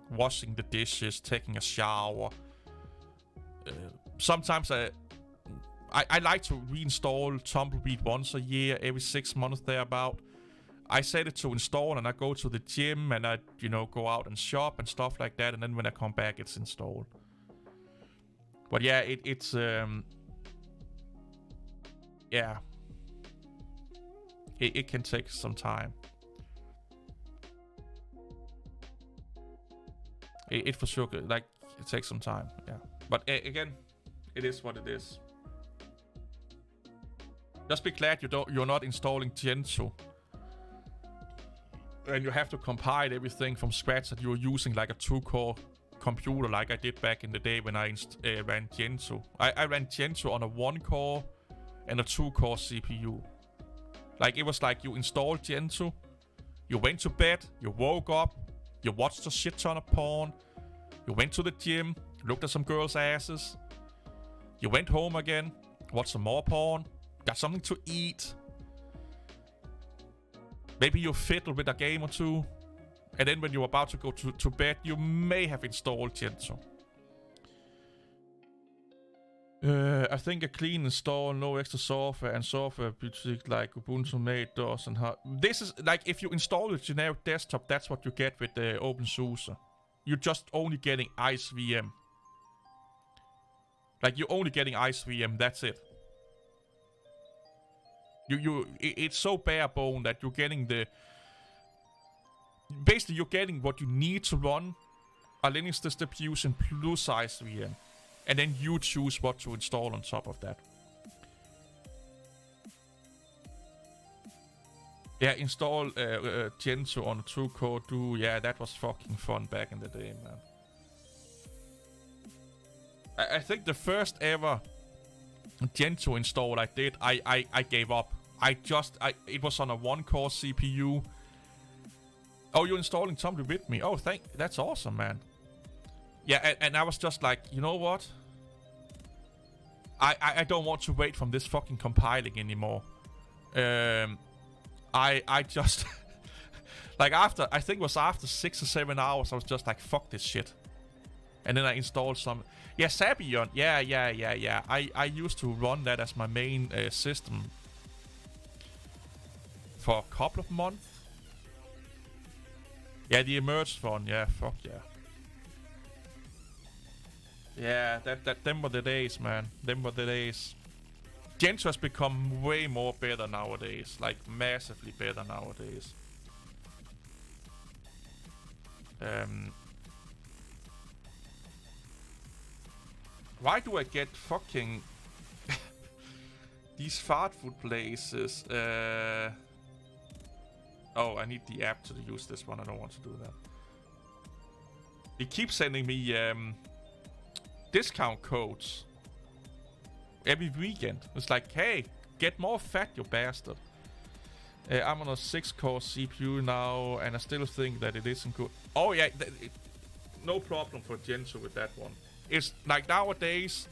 washing the dishes, taking a shower. Sometimes I like to reinstall Tumbleweed once a year, every 6 months thereabout. I set it to install, and I go to the gym, and I, go out and shop and stuff like that, and then when I come back, it's installed. But yeah, it's yeah. It can take some time. It for sure, it takes some time, yeah. But again, it is what it is. Just be glad you're not installing Gentoo. And you have to compile everything from scratch, that you're using like a 2-core computer, like I did back in the day when I ran Gentoo. I ran Gentoo on a 1-core and a 2-core CPU. Like, it was like you installed Gentoo, you went to bed, you woke up, you watched a shit ton of porn, you went to the gym, looked at some girls' asses, you went home again, watched some more porn, got something to eat. Maybe you fiddle with a game or two, and then when you're about to go to bed, you may have installed Gentoo. I think a clean install, no extra software, and software like Ubuntu made does and how. This is like, if you install the generic desktop, that's what you get with the openSUSE. You're just only getting IceVM. Like, you're only getting IceVM, that's it. It's so bare bone that you're getting basically you're getting what you need to run a Linux distribution plus IceVM, and then you choose what to install on top of that. Yeah, install Gentoo on a true code. Yeah, that was fucking fun back in the day, man. I think the first ever Gentoo install I did, I gave up. It was on a 1-core CPU. Oh, you're installing something with me? Oh, that's awesome, man. Yeah, and I was just like, you know what? I don't want to wait from this fucking compiling anymore. I just like I think it was after 6 or 7 hours, I was just like, fuck this shit. And then I installed some. Yeah, Sabian. Yeah. I used to run that as my main system for a couple of months. Yeah, the emerged one. Yeah, fuck yeah. Yeah, them were the days, man. Them were the days. Gentoo has become way more better nowadays. Like, massively better nowadays. Why do I get fucking these fart food places? Oh, I need the app to use this one. I don't want to do that. It keeps sending me discount codes every weekend. It's like, hey, get more fat, you bastard. I'm on a 6-core CPU now, and I still think that it isn't good. Oh yeah, no problem for Gentoo with that one. It's like nowadays,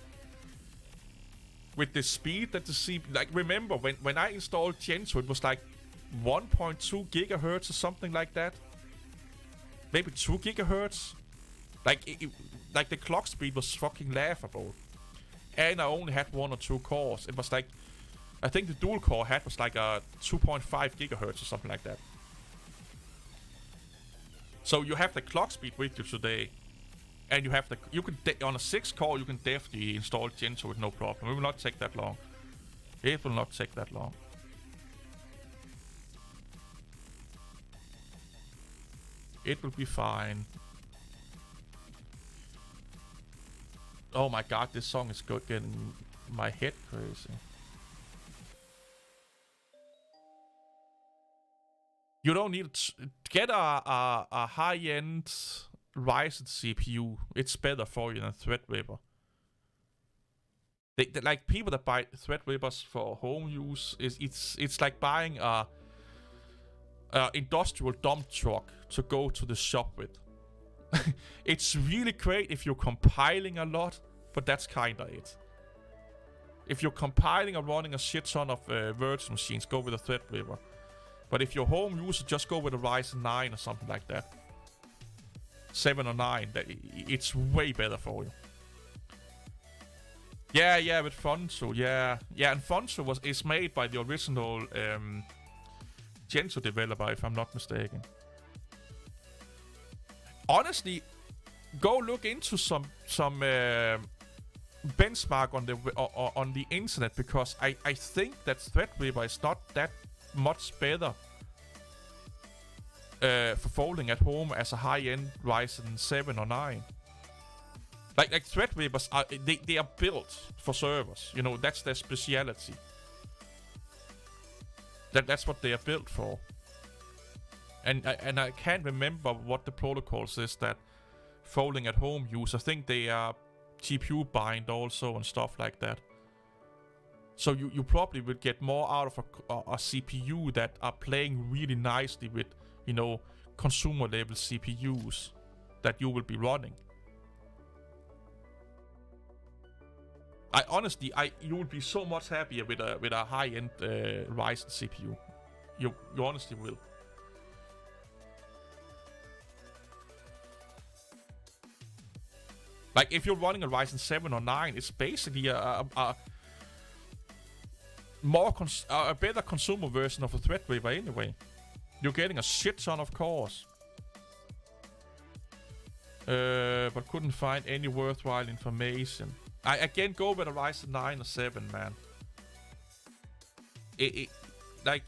with the speed that the CPU... Like, remember, when I installed Gentoo, it was like 1.2 gigahertz or something like that. Maybe 2 gigahertz. Like the clock speed was fucking laughable. And I only had 1 or 2 cores. It was like... I think the dual core had was like a 2.5 gigahertz or something like that. So you have the clock speed with you today. And you have the... You can on a 6-core, you can definitely install Gentoo with no problem. It will not take that long. It will not take that long. It will be fine. Oh my god, this song is getting my head crazy. You don't need to get a high-end Ryzen CPU. It's better for you than Threadripper. They like people that buy Threadrippers for home use. It's like buying a industrial dump truck to go to the shop with. It's really great if you're compiling a lot, but that's kinda it. If you're compiling or running a shit ton of virtual machines, go with a Threadripper. But if you're home user, just go with a Ryzen 9 or something like that. 7 or 9, it's way better for you. Yeah, with Fonso, yeah, and Fonso is made by the original Gentoo developer, if I'm not mistaken. Honestly, go look into some benchmark on the internet, because I think that Threadripper is not that much better for folding at home as a high-end Ryzen 7 or 9. Like Threadrippers they are built for servers. You know, that's their speciality. That's what they are built for. And I can't remember what the protocols is that folding at home use. I think they are GPU bind also and stuff like that. So you probably will get more out of a CPU that are playing really nicely with, you know, consumer level CPUs that you will be running. You will be so much happier with a high-end Ryzen CPU. You honestly will. Like, if you're running a Ryzen 7 or 9, it's basically a better consumer version of a Threadripper anyway. You're getting a shit ton of cores. But couldn't find any worthwhile information. I again go with a Ryzen 9 or 7, man. Like,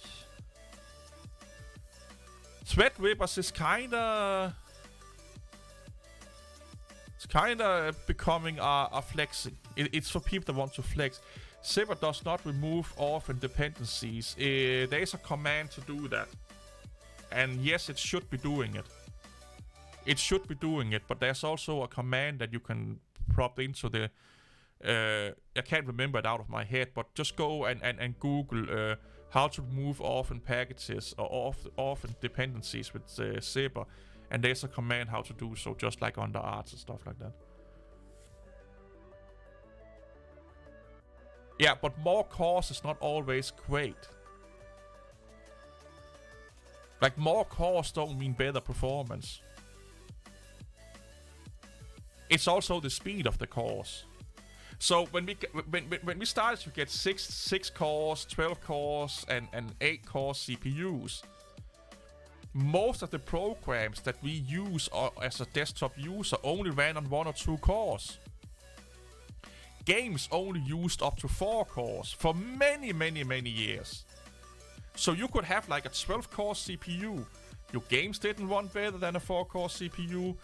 Threadrippers is kinda... It's kinda becoming a flexing. It's for people that want to flex. Zipper does not remove orphan dependencies. There is a command to do that. And yes, it should be doing it. It should be doing it, but there's also a command that you can prop into the... I can't remember it out of my head, but just go and Google how to remove orphan packages or orphan dependencies with Zipper. And there's a command how to do so, just like under arts and stuff like that. Yeah, but more cores is not always great. Like, more cores don't mean better performance. It's also the speed of the cores. So when we started to get 6 cores, 12 cores, and 8 core CPUs, most of the programs that we use as a desktop user only ran on 1 or 2 cores. Games only used up to 4 cores for many years. So you could have like a 12-core CPU. Your games didn't run better than a 4-core CPU.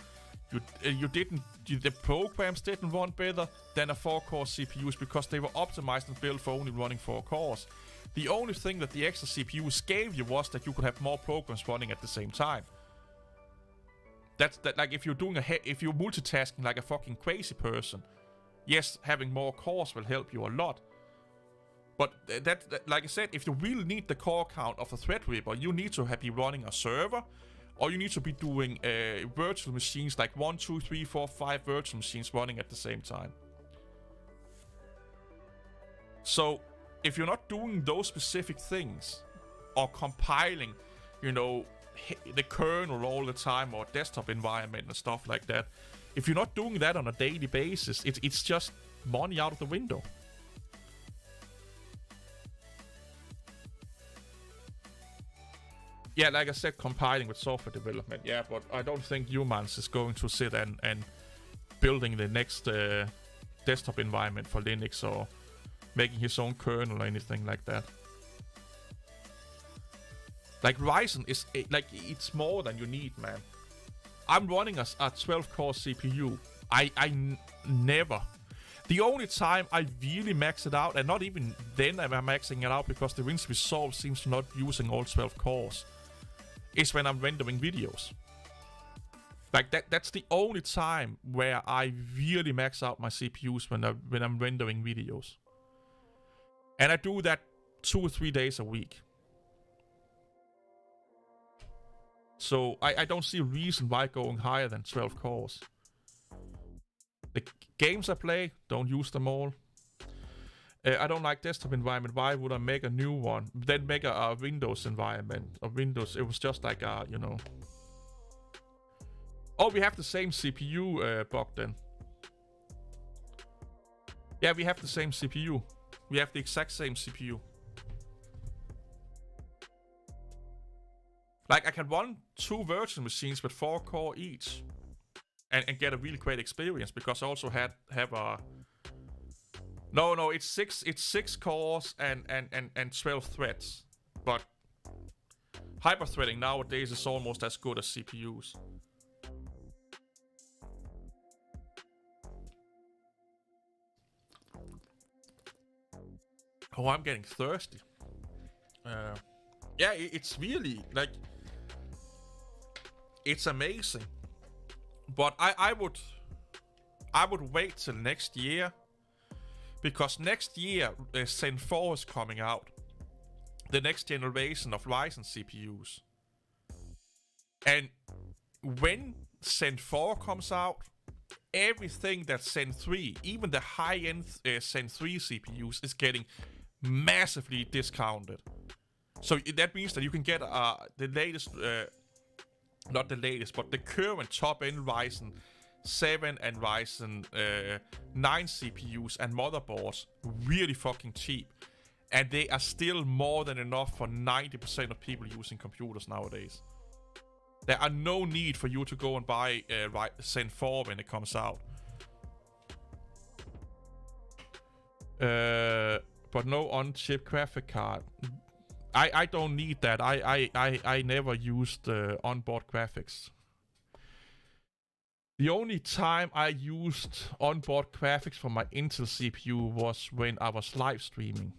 The programs didn't run better than a 4-core CPUs because they were optimized and built for only running 4 cores. The only thing that the extra CPUs gave you was that you could have more programs running at the same time. That like if you're multitasking like a fucking crazy person, yes, having more cores will help you a lot. But that like I said, if you really need the core count of the Threadripper, you need to be running a server, or you need to be doing virtual machines like 1, 2, 3, 4, 5 virtual machines running at the same time. So if you're not doing those specific things, or compiling, you know, the kernel all the time, or desktop environment and stuff like that, if you're not doing that on a daily basis, it's just money out of the window. Yeah, like I said, compiling with software development. Yeah, but I don't think humans is going to sit and building the next desktop environment for Linux or making his own kernel or anything like that. Like Ryzen is it's more than you need, man. I'm running a 12-core CPU. I never. The only time I really max it out, and not even then am I maxing it out because the Windows Resolve seems to not using all 12 cores, is when I'm rendering videos. Like that's the only time where I really max out my CPUs when I'm rendering videos. And I do that 2 or 3 days a week. So I don't see a reason why going higher than 12 cores. The games I play, don't use them all. I don't like desktop environment. Why would I make a new one? Then make a Windows environment. Or Windows, it was just like a, you know. Oh, we have the same CPU bug then. Yeah, we have the same CPU. We have the exact same CPU. Like, I can run 2 virtual machines with 4 core each. And get a really great experience, because I also have a... No, it's 6 cores and 12 threads. But hyper-threading nowadays is almost as good as CPUs. Oh, I'm getting thirsty. Yeah, it's really, like... It's amazing. But I would wait till next year. Because next year, Zen 4 is coming out. The next generation of Ryzen CPUs. And when Zen 4 comes out, everything that's Zen 3, even the high-end Zen 3 CPUs, is getting massively discounted. So that means that you can get the latest, not the latest, but the current top-end Ryzen 7 and Ryzen 9 CPUs and motherboards really fucking cheap. And they are still more than enough for 90% of people using computers nowadays. There are no need for you to go and buy Zen 4 when it comes out. But no on-chip graphic card. I don't need that. I never used onboard graphics. The only time I used onboard graphics for my Intel CPU was when I was live streaming.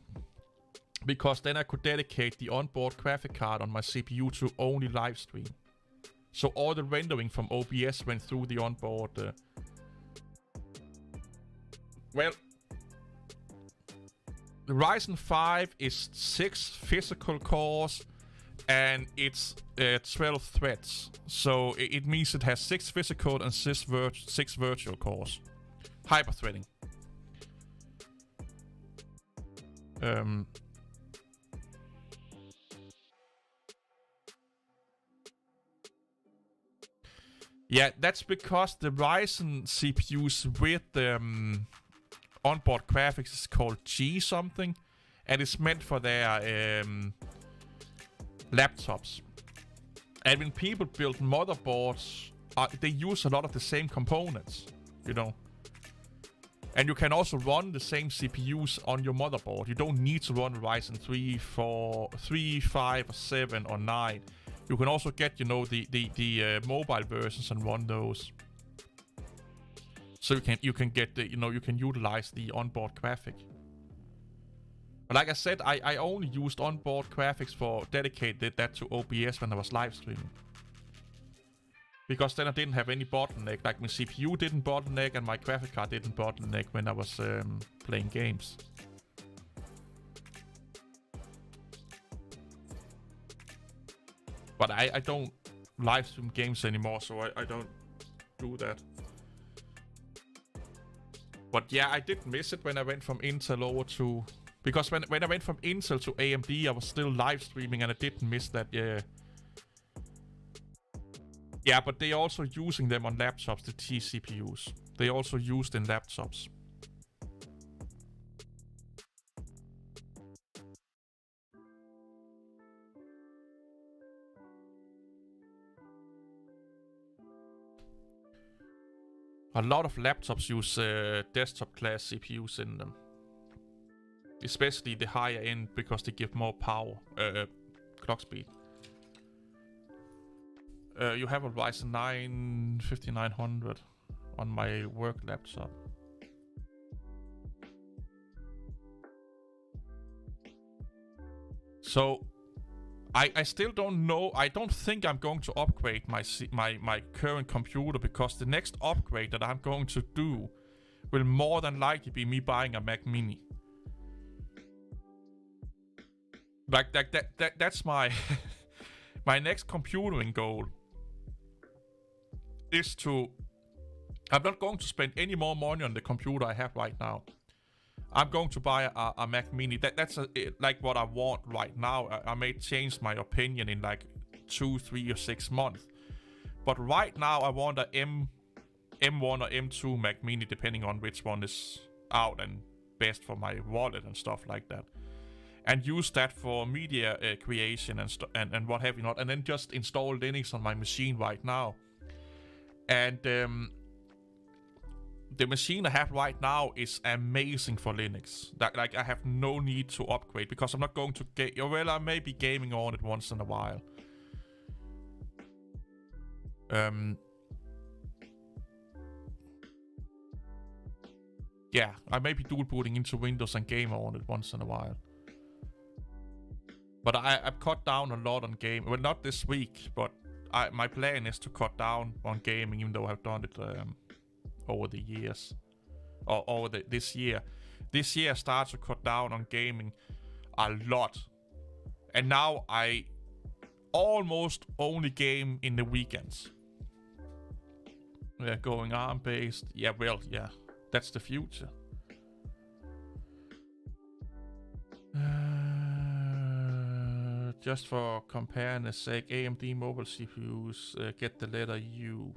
Because then I could dedicate the onboard graphic card on my CPU to only live stream. So all the rendering from OBS went through the onboard. Well, the Ryzen 5 is 6 physical cores and it's 12 threads. So it means it has 6 physical and 6 virtual cores. Hyper-threading. Yeah, that's because the Ryzen CPUs with onboard graphics is called G something, and it's meant for their laptops. And when people build motherboards, they use a lot of the same components, you know. And you can also run the same CPUs on your motherboard. You don't need to run Ryzen 3, 4, 3, 5, or 7, or 9. You can also get, you know, the mobile versions and run those. So you can get the, you know, you can utilize the onboard graphic. But like I said, I only used onboard graphics for dedicated that to OBS when I was live streaming. Because then I didn't have any bottleneck. Like my CPU didn't bottleneck and my graphic card didn't bottleneck when I was playing games. But I don't live stream games anymore, so I don't do that. But yeah, I did miss it when I went from Intel over to... Because when I went from Intel to AMD, I was still live streaming and I didn't miss that, yeah. Yeah, but they're also using them on laptops, the T CPUs. They also used in laptops. A lot of laptops use desktop class CPUs in them. Especially the higher end because they give more power, clock speed. You have a Ryzen 9 5900 on my work laptop. So I still don't know. I don't think I'm going to upgrade my current computer because the next upgrade that I'm going to do will more than likely be me buying a Mac Mini. Like that's my my next computing goal is to... I'm not going to spend any more money on the computer I have right now. I'm going to buy a Mac Mini. That's like what I want right now. I may change my opinion in like 2, 3, or 6 months. But right now I want a M1 or M2 Mac Mini, depending on which one is out and best for my wallet and stuff like that. And use that for media creation and what have you not. And then just install Linux on my machine right now. And the machine I have right now is amazing for Linux. Like I have no need to upgrade because I'm not going to get... Well, I may be gaming on it once in a while. Yeah, I may be dual booting into Windows and game on it once in a while. But I've cut down a lot on game. Well, not this week, but my plan is to cut down on gaming, even though I've done it over the years. Or over this year. This year I started to cut down on gaming a lot. And now I almost only game in the weekends. We're going ARM-based. Yeah, well, yeah. That's the future. Just for comparing sake, AMD mobile CPUs get the letter U.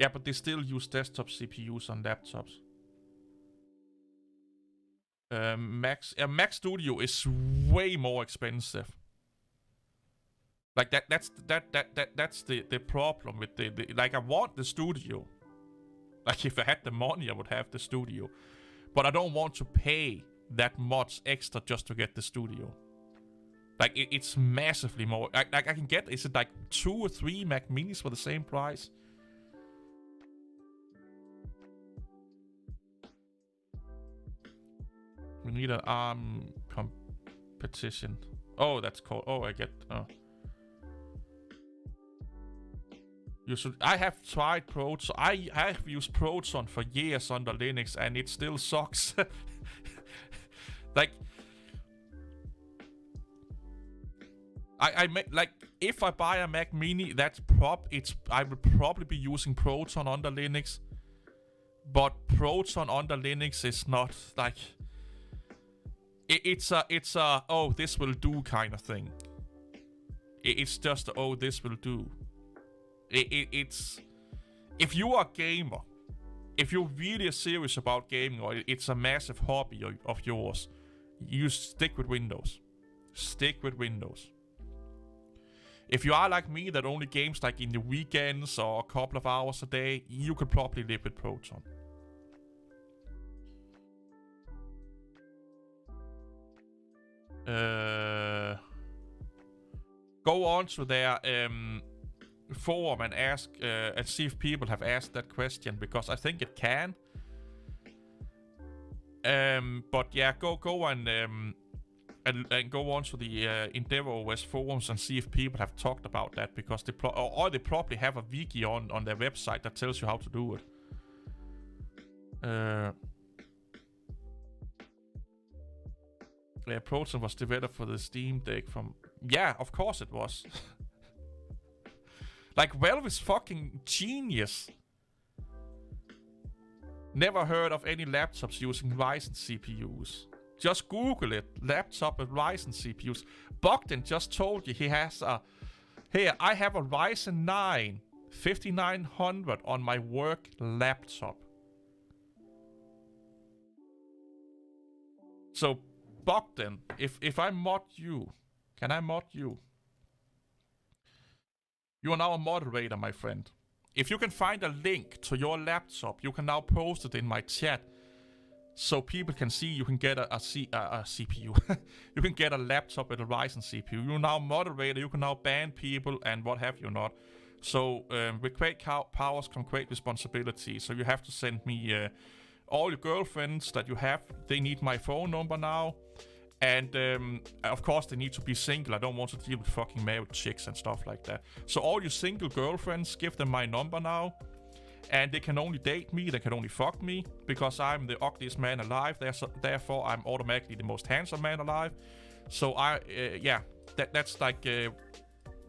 Yeah, but they still use desktop CPUs on laptops. Mac Studio is way more expensive. Like that's the problem with the like I want the studio. Like if I had the money, I would have the studio, but I don't want to pay that much extra just to get the studio. Like it's massively more. Like I can get, is it like 2 or 3 Mac Minis for the same price? We need an ARM competition. Oh, that's called. Oh, I get. You should. I have tried Proton. I have used Proton for years under Linux, and it still sucks. Like, like if I buy a Mac Mini, I will probably be using Proton under Linux, but Proton under Linux is not like. It's a oh, this will do kind of thing. It's just oh, this will do. It's if you are a gamer, if you're really serious about gaming, or it's a massive hobby of yours, you stick with Windows. Stick with Windows. If you are like me that only games like in the weekends or a couple of hours a day, you could probably live with Proton. Go on to their forum and ask and see if people have asked that question, because I think it can. But yeah, go and go on to the EndeavourOS forums and see if people have talked about that, because they probably have a wiki on their website that tells you how to do it. Yeah, Proton was developed for the Steam Deck from... Yeah, of course it was. Like, Valve is fucking genius. Never heard of any laptops using Ryzen CPUs. Just Google it. Laptop with Ryzen CPUs. Bogdan just told you he has a... Here, I have a Ryzen 9 5900 on my work laptop. So... Bogdan, if I mod you, can I mod you? You are now a moderator, my friend. If you can find a link to your laptop, you can now post it in my chat, so people can see you can get a CPU. You can get a laptop with a Ryzen CPU. You're now a moderator. You can now ban people and what have you not. So with great powers come great responsibility. So you have to send me all your girlfriends that you have. They need my phone number now. And of course they need to be single. I don't want to deal with fucking married chicks and stuff like that. So all you single girlfriends, give them my number now. And they can only date me, they can only fuck me, because I'm the ugliest man alive. Therefore I'm automatically the most handsome man alive. So yeah, that's like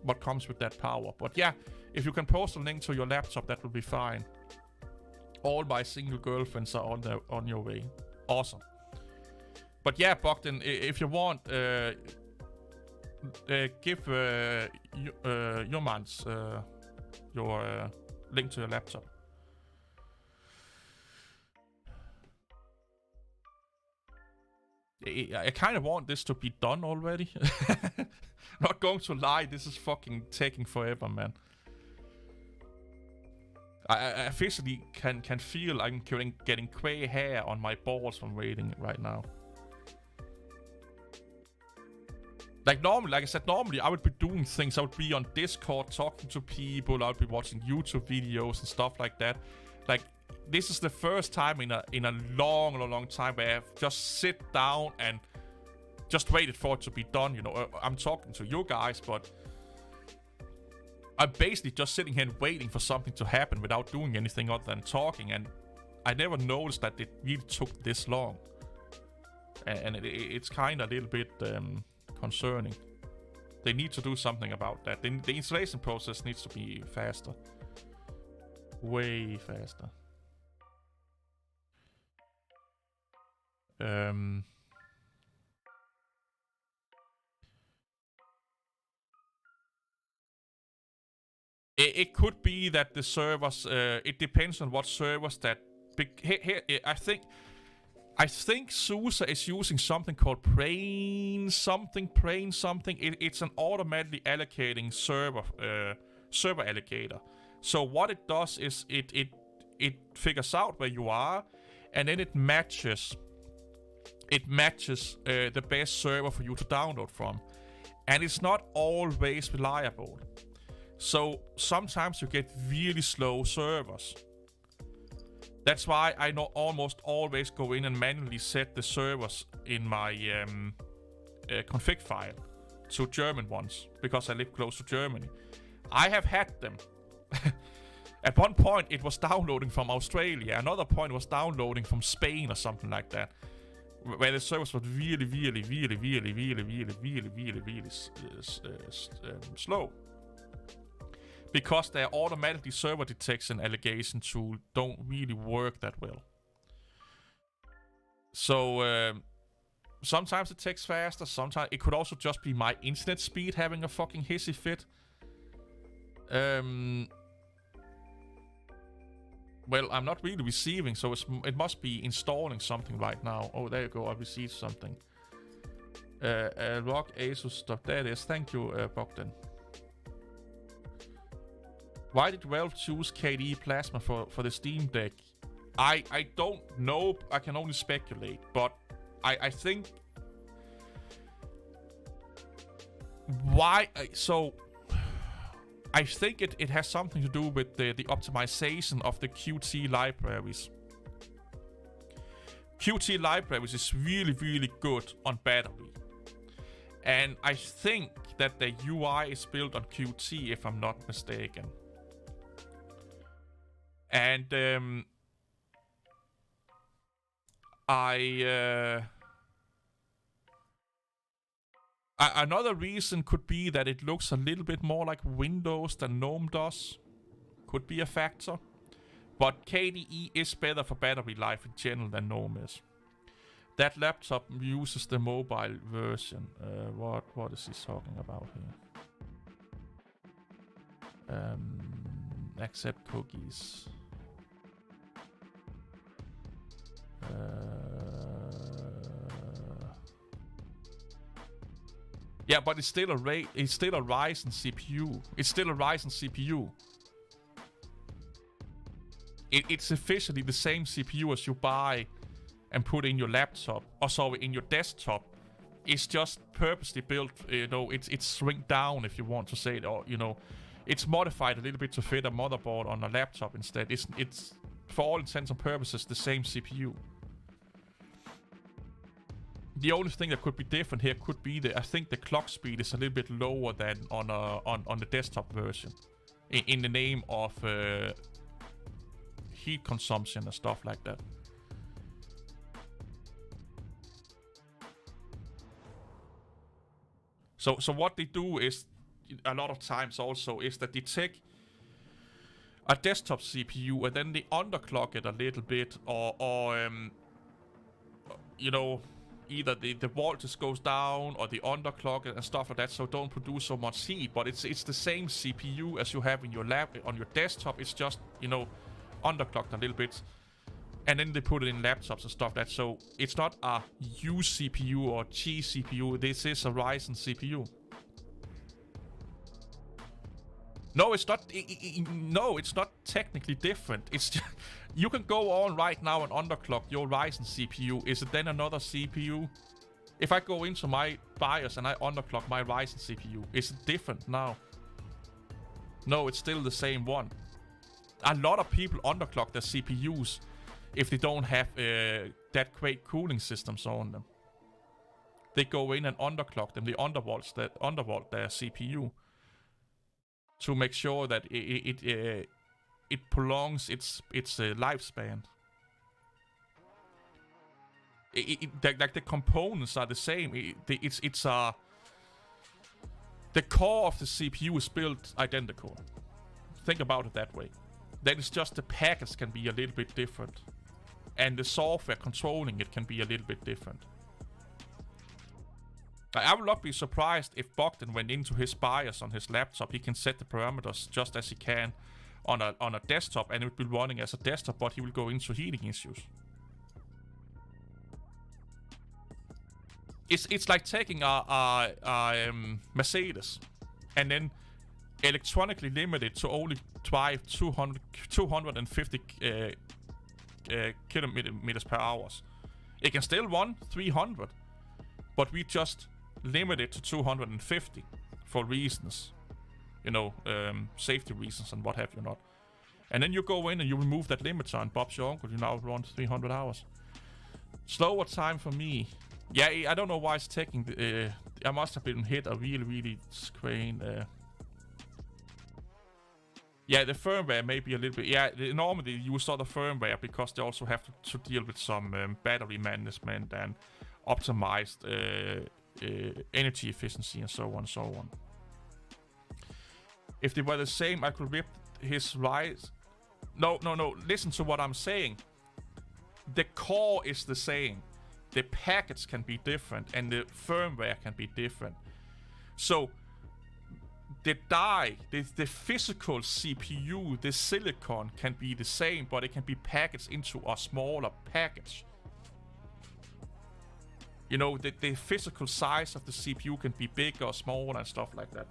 what comes with that power. But yeah, if you can post a link to your laptop, that will be fine. All my single girlfriends are on your way. Awesome. But yeah, Bogdan, if you want, give Jomans your link to your laptop. I kind of want this to be done already. Not going to lie, this is fucking taking forever, man. I officially can feel I'm getting gray hair on my balls from waiting right now. Like I said, normally I would be doing things. I would be on Discord talking to people. I would be watching YouTube videos and stuff like that. Like, this is the first time in a long time where I've just sit down and just waited for it to be done. You know, I'm talking to you guys, but I'm basically just sitting here and waiting for something to happen without doing anything other than talking. And I never noticed that it really took this long. And it's kind of a little bit concerning. They need to do something about that. The installation process needs to be faster. Way faster. It could be that the servers, it depends on what servers that... Here, I think SUSE is using something called Brain something. It's an automatically allocating server allocator. So what it does is it figures out where you are, and then it matches the best server for you to download from. And it's not always reliable. So sometimes you get really slow servers. That's why I almost always go in and manually set the servers in my config file to German ones, because I live close to Germany. I have had them. At one point it was downloading from Australia, another point was downloading from Spain or something like that, where the servers were really slow. Because their automatically server detection allegation tool don't really work that well. So sometimes it takes faster, sometimes it could also just be my internet speed having a fucking hissy fit. Well, I'm not really receiving, so it must be installing something right now. Oh, there you go, I received something. Rock ASUS stuff, there it is. Thank you, Bogdan. Why did Valve choose KDE Plasma for the Steam Deck? I don't know, I can only speculate, but I think... Why? So... I think it has something to do with the optimization of the Qt libraries. Qt libraries is really good on battery. And I think that the UI is built on Qt, if I'm not mistaken. And another reason could be that it looks a little bit more like Windows than GNOME does. Could be a factor. But KDE is better for battery life in general than GNOME is. That laptop uses the mobile version. What is he talking about here? Accept cookies. Yeah, but it's still a Ryzen CPU. It's still a Ryzen CPU. It's officially the same CPU as you buy and put in your laptop, or sorry, in your desktop. It's just purposely built, you know, it's shrink down, if you want to say it, or, you know, it's modified a little bit to fit a motherboard on a laptop instead. It's for all intents and purposes the same CPU. The only thing that could be different here could be I think the clock speed is a little bit lower than on the desktop version, in the name of heat consumption and stuff like that. So what they do is, a lot of times also, is that they take a desktop CPU and then they underclock it a little bit, or you know, either the voltage goes down or the underclock and stuff like that, so don't produce so much heat. But it's the same CPU as you have in your lab on your desktop. It's just, you know, underclocked a little bit, and then they put it in laptops and stuff like that. So it's not a U CPU or G CPU. This is a Ryzen CPU. No, it's not. No, it's not technically different. It's just, you can go on right now and underclock your Ryzen CPU. Is it then another CPU? If I go into my BIOS and I underclock my Ryzen CPU, is it different now? No, it's still the same one. A lot of people underclock their CPUs if they don't have that great cooling systems on them. They go in and underclock them. They undervolt their CPU to make sure that it prolongs its lifespan. Like the components are the same. The core of the CPU is built identical. Think about it that way. Then it's just the package can be a little bit different, and the software controlling it can be a little bit different. I will not be surprised if Bogdan went into his BIOS on his laptop. He can set the parameters just as he can on a desktop, and it will be running as a desktop, but he will go into heating issues. It's like taking a Mercedes and then electronically limit it to only drive 250 kilometers per hour. It can still run 300, but we just limit it to 250 for reasons, you know, safety reasons and what have you not. And then you go in and you remove that limiter and Bob's your uncle. You now run 300 hours. Slower time for me. Yeah, I don't know why it's taking the... I must have been hit a really screen. Yeah, the firmware may be a little bit... Yeah, normally you use other firmware because they also have to deal with some battery management and optimized energy efficiency and so on and so on. If they were the same, I could rip his rise. No. Listen to what I'm saying. The core is the same. The package can be different and the firmware can be different. So the die, the physical CPU, the silicon can be the same, but it can be packaged into a smaller package. You know, the physical size of the CPU can be bigger or smaller and stuff like that.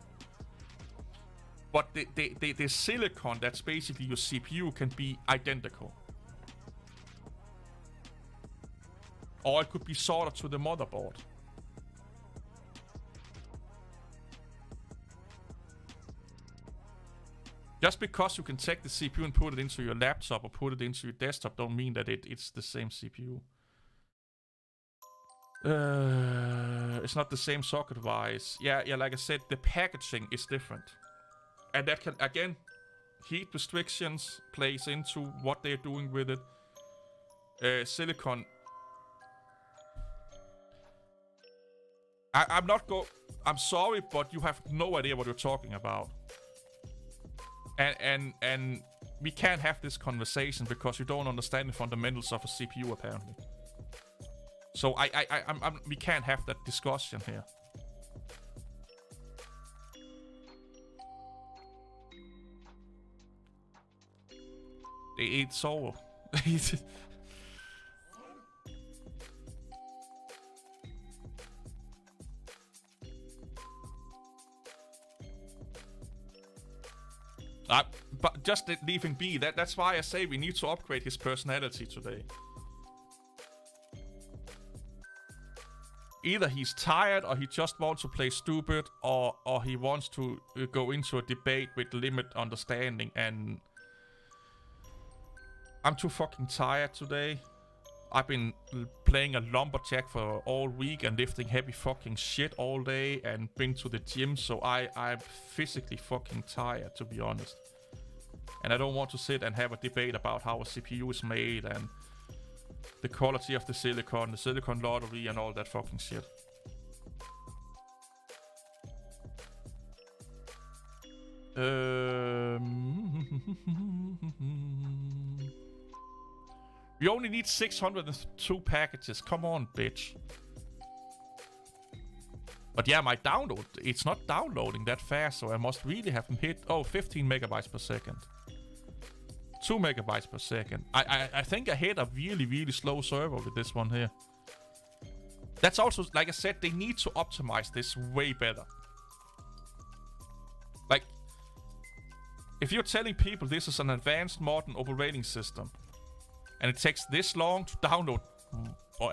But the silicon that's basically your CPU can be identical. Or it could be soldered to the motherboard. Just because you can take the CPU and put it into your laptop or put it into your desktop don't mean that it's the same CPU. It's not the same socket-wise. Yeah, like I said, the packaging is different. And that can, again, heat restrictions plays into what they're doing with it. Silicon... I'm sorry, but you have no idea what you're talking about. And we can't have this conversation because you don't understand the fundamentals of a CPU apparently. So we can't have that discussion here. It's over. But just leaving be, that's why I say we need to upgrade his personality today. Either he's tired, or he just wants to play stupid, or he wants to go into a debate with limit understanding, and... I'm too fucking tired today. I've been playing a lumberjack for all week and lifting heavy fucking shit all day and been to the gym, so I'm physically fucking tired, to be honest. And I don't want to sit and have a debate about how a CPU is made and the quality of the silicon lottery and all that fucking shit. We only need 602 packages. Come on, bitch. But yeah, my download, it's not downloading that fast, so I must really have him hit... Oh, 15 megabytes per second. 2 megabytes per second. I think I hit a really slow server with this one here. That's also, like I said, they need to optimize this way better. Like, if you're telling people this is an advanced modern operating system, and it takes this long to download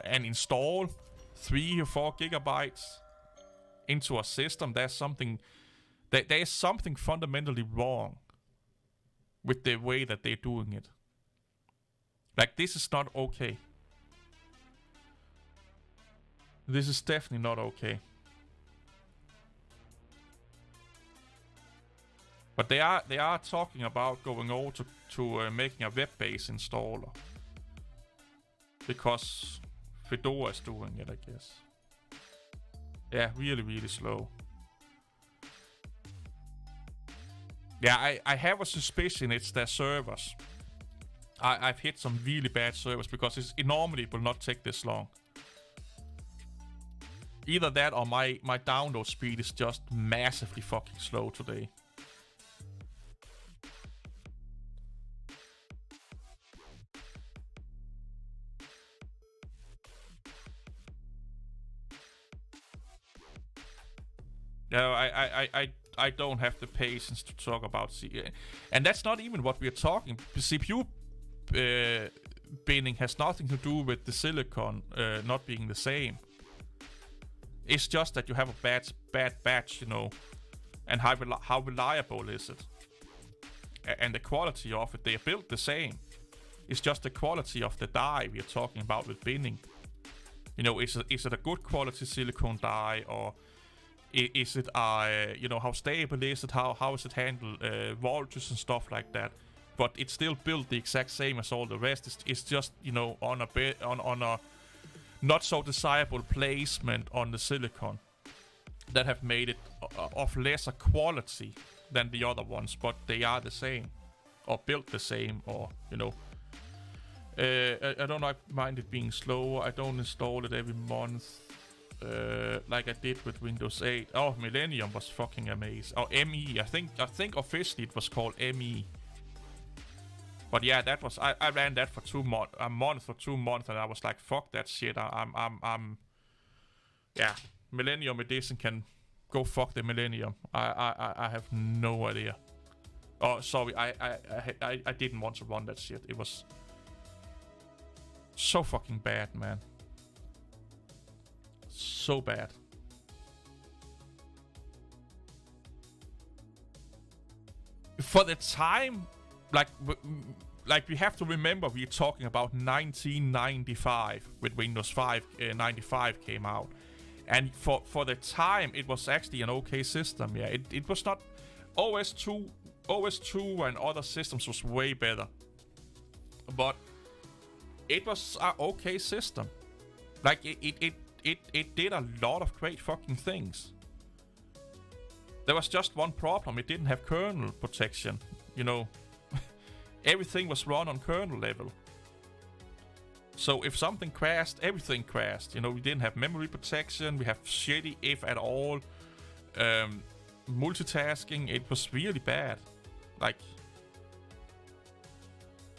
and install 3 or 4 gigabytes into a system, there is something fundamentally wrong with the way that they're doing it. Like, this is not okay. This is definitely not okay. But they are talking about going over to making a web-based installer. Because Fedora is doing it, I guess. Yeah, really slow. Yeah, I have a suspicion it's their servers. I've hit some really bad servers because it normally will not take this long. Either that or my download speed is just massively fucking slow today. No, I don't have the patience to talk about CPU. And that's not even what we're talking. CPU binning has nothing to do with the silicon not being the same. It's just that you have a bad batch, you know. And how reliable is it? and the quality of it, they are built the same. It's just the quality of the die we are talking about with binning. You know, is it a good quality silicon die, or is it you know, how stable is it? How is it handled? Voltages and stuff like that. But it's still built the exact same as all the rest. It's just, you know, on a not so desirable placement on the silicon that have made it of lesser quality than the other ones, but they are the same, or built the same, or, you know. I don't mind it being slower. I don't install it every month like I did with Windows 8. Oh, Millennium was fucking amazing. Or ME. I think officially it was called ME. But yeah, that was I ran that for a month or 2 months, and I was like, fuck that shit. I'm yeah. Millennium Edition can go fuck the Millennium. I have no idea. Oh, sorry. I didn't want to run that shit. It was so fucking bad, man. So bad. For the time, like we have to remember, we're talking about 1995 with Windows 5. 95 came out, and for the time, it was actually an okay system. Yeah, it was not. OS 2 and other systems was way better, but it was an okay system. Like it did a lot of great fucking things. There was just one problem: it didn't have kernel protection. You know, everything was run on kernel level. So if something crashed, everything crashed. You know, we didn't have memory protection. We have shitty, if at all, multitasking. It was really bad. Like,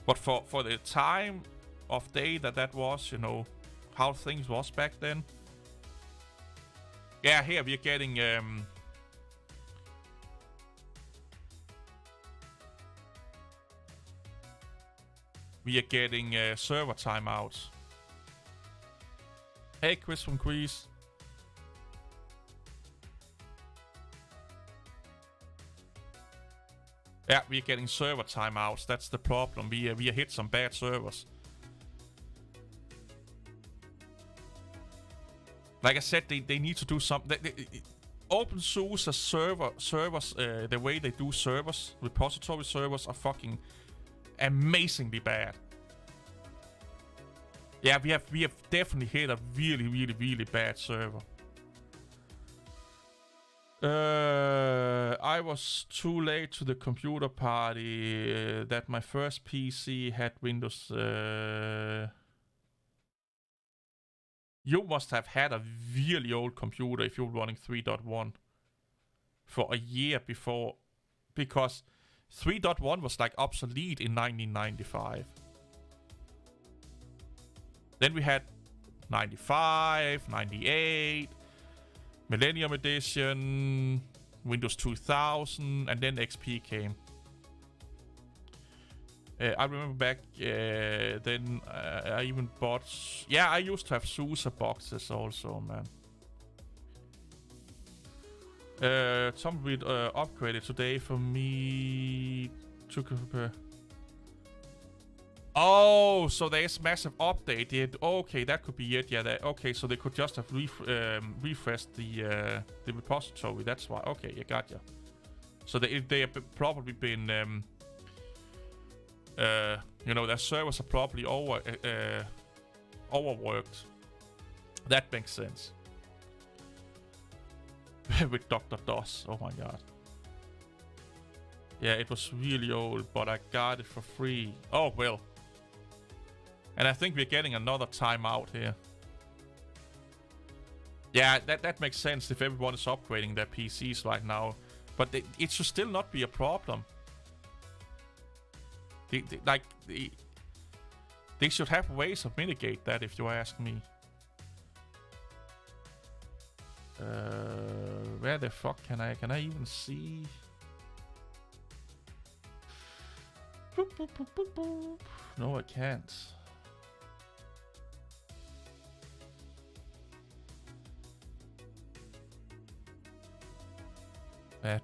but for the time of day that was, you know, how things was back then. Yeah, here we're getting server timeouts. Hey, Chris from Greece. Yeah, we're getting server timeouts. That's the problem. We hit some bad servers. Like I said, they need to do something. openSUSE servers, the way they do servers, repository servers, are fucking amazingly bad. Yeah, we have definitely hit a really bad server. I was too late to the computer party that my first PC had Windows. You must have had a really old computer if you're running 3.1 for a year before, because 3.1 was like obsolete in 1995. Then we had 95, 98, Millennium Edition, Windows 2000, and then XP came. I remember back then I even bought... Yeah, I used to have SUSE boxes also, man. Tom will upgraded today for me to... Oh, so there's massive update. Okay, that could be it. Yeah, okay, so they could just have refreshed the repository. That's why. Okay, I got you. So they have probably been... you know, their servers are probably overworked. That makes sense. With Dr. DOS. Oh my god. Yeah, it was really old, but I got it for free. Oh, well. And I think we're getting another timeout here. Yeah, that makes sense if everyone is upgrading their PCs right now. But it should still not be a problem. They should have ways of mitigate that, if you ask me. Where the fuck can I even see? Boop, boop, boop, boop, boop. No, I can't.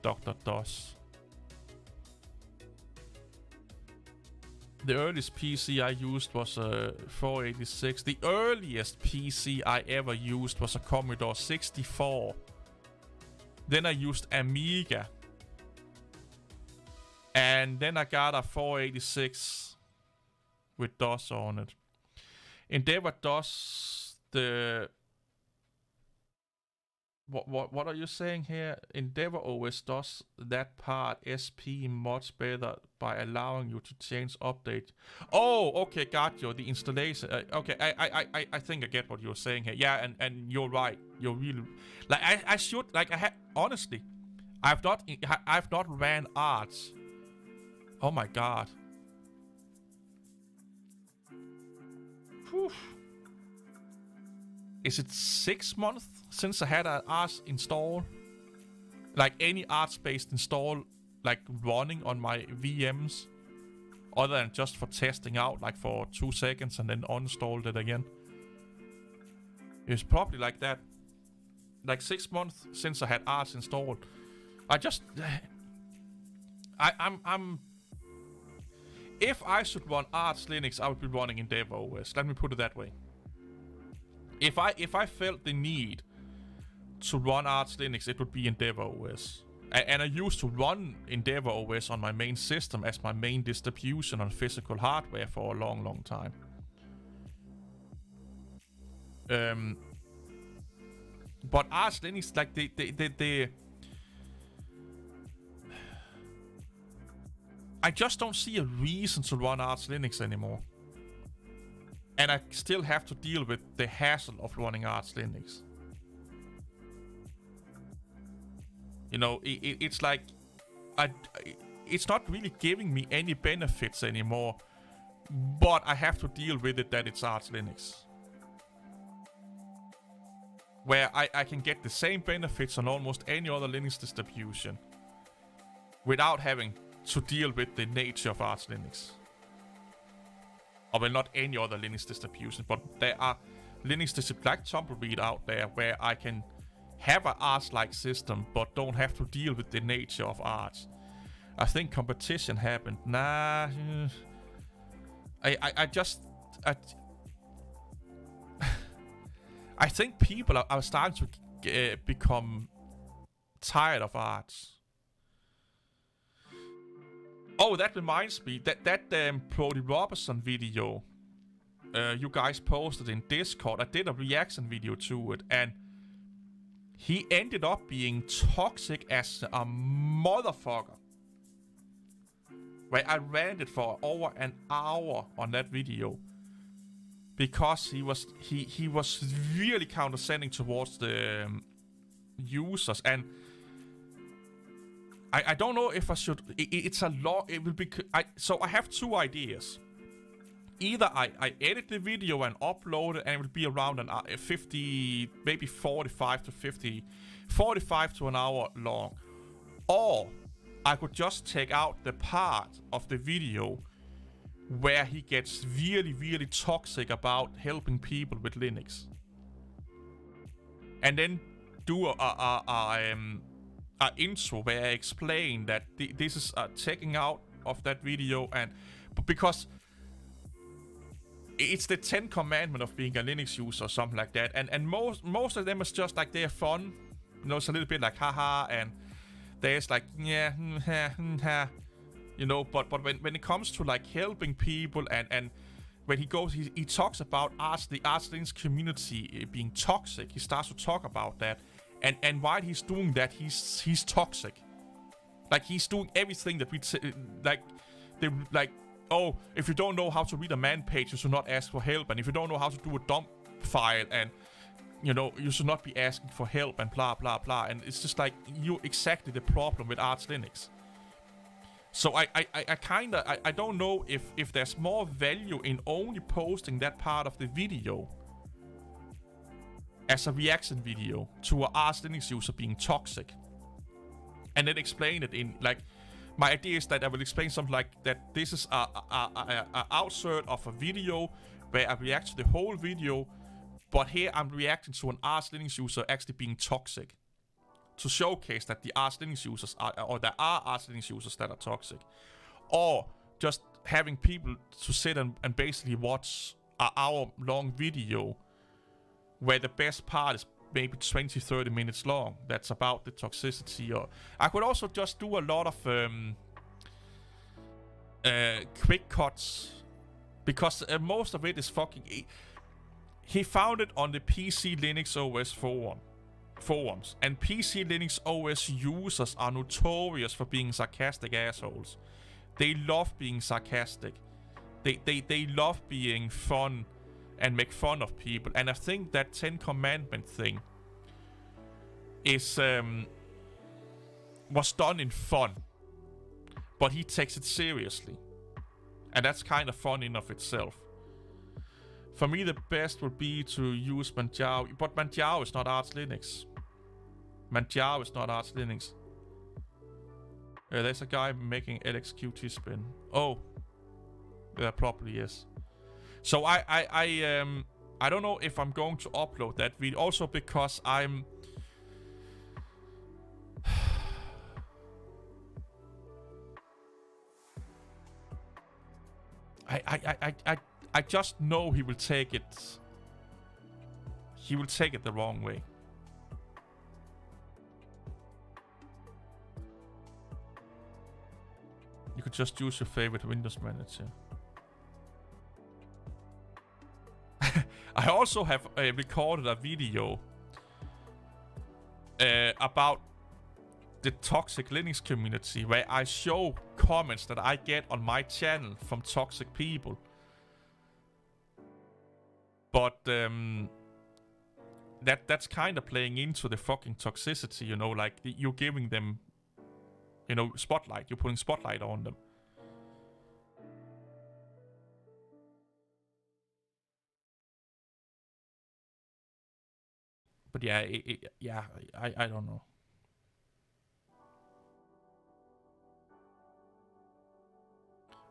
Dr. DOS. The earliest PC I used was a 486. The earliest PC I ever used was a Commodore 64. Then I used Amiga. And then I got a 486 with DOS on it. EndeavourOS, the... What are you saying here? EndeavourOS does that part SP much better by allowing you to change update. Oh, okay, got you. The installation. Okay, I think I get what you're saying here. Yeah, and you're right. You're really like I should like I had honestly, I've not ran arts. Oh my god. Whew. Is it 6 months since I had an Arch install? Like any Arch-based install, like running on my VMs, other than just for testing out, like for 2 seconds and then uninstalled it again. It's probably like that. Like 6 months since I had Arch installed. I'm. If I should run Arch Linux, I would be running EndeavourOS. Let me put it that way. If I felt the need to run Arch Linux, it would be EndeavourOS. And I used to run EndeavourOS on my main system as my main distribution on physical hardware for a long time. But Arch Linux, like I just don't see a reason to run Arch Linux anymore. And I still have to deal with the hassle of running Arch Linux. You know, it's like... it's not really giving me any benefits anymore. But I have to deal with it that it's Arch Linux. Where I can get the same benefits on almost any other Linux distribution. Without having to deal with the nature of Arch Linux. Or well, not any other Linux distribution, but there are Linux distributions like Tumbleweed out there where I can have an Arch-like system, but don't have to deal with the nature of Arch. I think competition happened. Nah, I think people are starting to become tired of Arch. Oh, that reminds me, that Brody Robertson video you guys posted in Discord, I did a reaction video to it, and he ended up being toxic as a motherfucker. Where I ranted for over an hour on that video. Because he was really condescending towards the users, and I don't know if I should. It's a law. It will be. So I have two ideas. Either I edit the video and upload it, and it will be around an 50, maybe 45 to 50, 45 to an hour long, or I could just take out the part of the video where he gets really toxic about helping people with Linux, and then do a intro where I explain that this is taking out of that video, and because it's the 10 commandment of being a Linux user or something like that, and most of them is just like they're fun, you know, it's a little bit like haha, and there's like yeah, you know, but when it comes to like helping people and when he talks about the Arch Linux community being toxic, he starts to talk about that. And while he's doing that, he's toxic. Like, he's doing everything that we oh, if you don't know how to read a man page, you should not ask for help. And if you don't know how to do a dump file, and you know, you should not be asking for help, and blah blah blah. And it's just like, you're exactly the problem with Arch Linux. So I don't know if there's more value in only posting that part of the video as a reaction video to an Arch Linux user being toxic, and then explain it in, like, my idea is that I will explain something like that this is a outsert of a video where I react to the whole video, but here I'm reacting to an Arch Linux user actually being toxic, to showcase that the Arch Linux users are, or there are Arch Linux users that are toxic, or just having people to sit and basically watch an hour-long video where the best part is maybe 20-30 minutes long. That's about the toxicity. Or I could also just do a lot of quick cuts, because most of it is fucking... He found it on the PC Linux OS forums, and PC Linux OS users are notorious for being sarcastic assholes. They love being sarcastic. They love being fun and make fun of people. And I think that 10 Commandment thing is was done in fun, but he takes it seriously, and that's kind of fun in of itself. For me, the best would be to use Manjaro, but Manjaro is not Arch Linux. Manjaro is not Arch Linux. There's a guy making LXQT spin. Oh, there probably is. So I don't know if I'm going to upload that video, also because I'm... I just know he will take it. He will take it the wrong way. You could just use your favorite Windows manager. I also have recorded a video about the toxic Linux community, where I show comments that I get on my channel from toxic people. But that's kind of playing into the fucking toxicity, you know, like you're giving them, you know, spotlight. You're putting spotlight on them. But yeah, I don't know.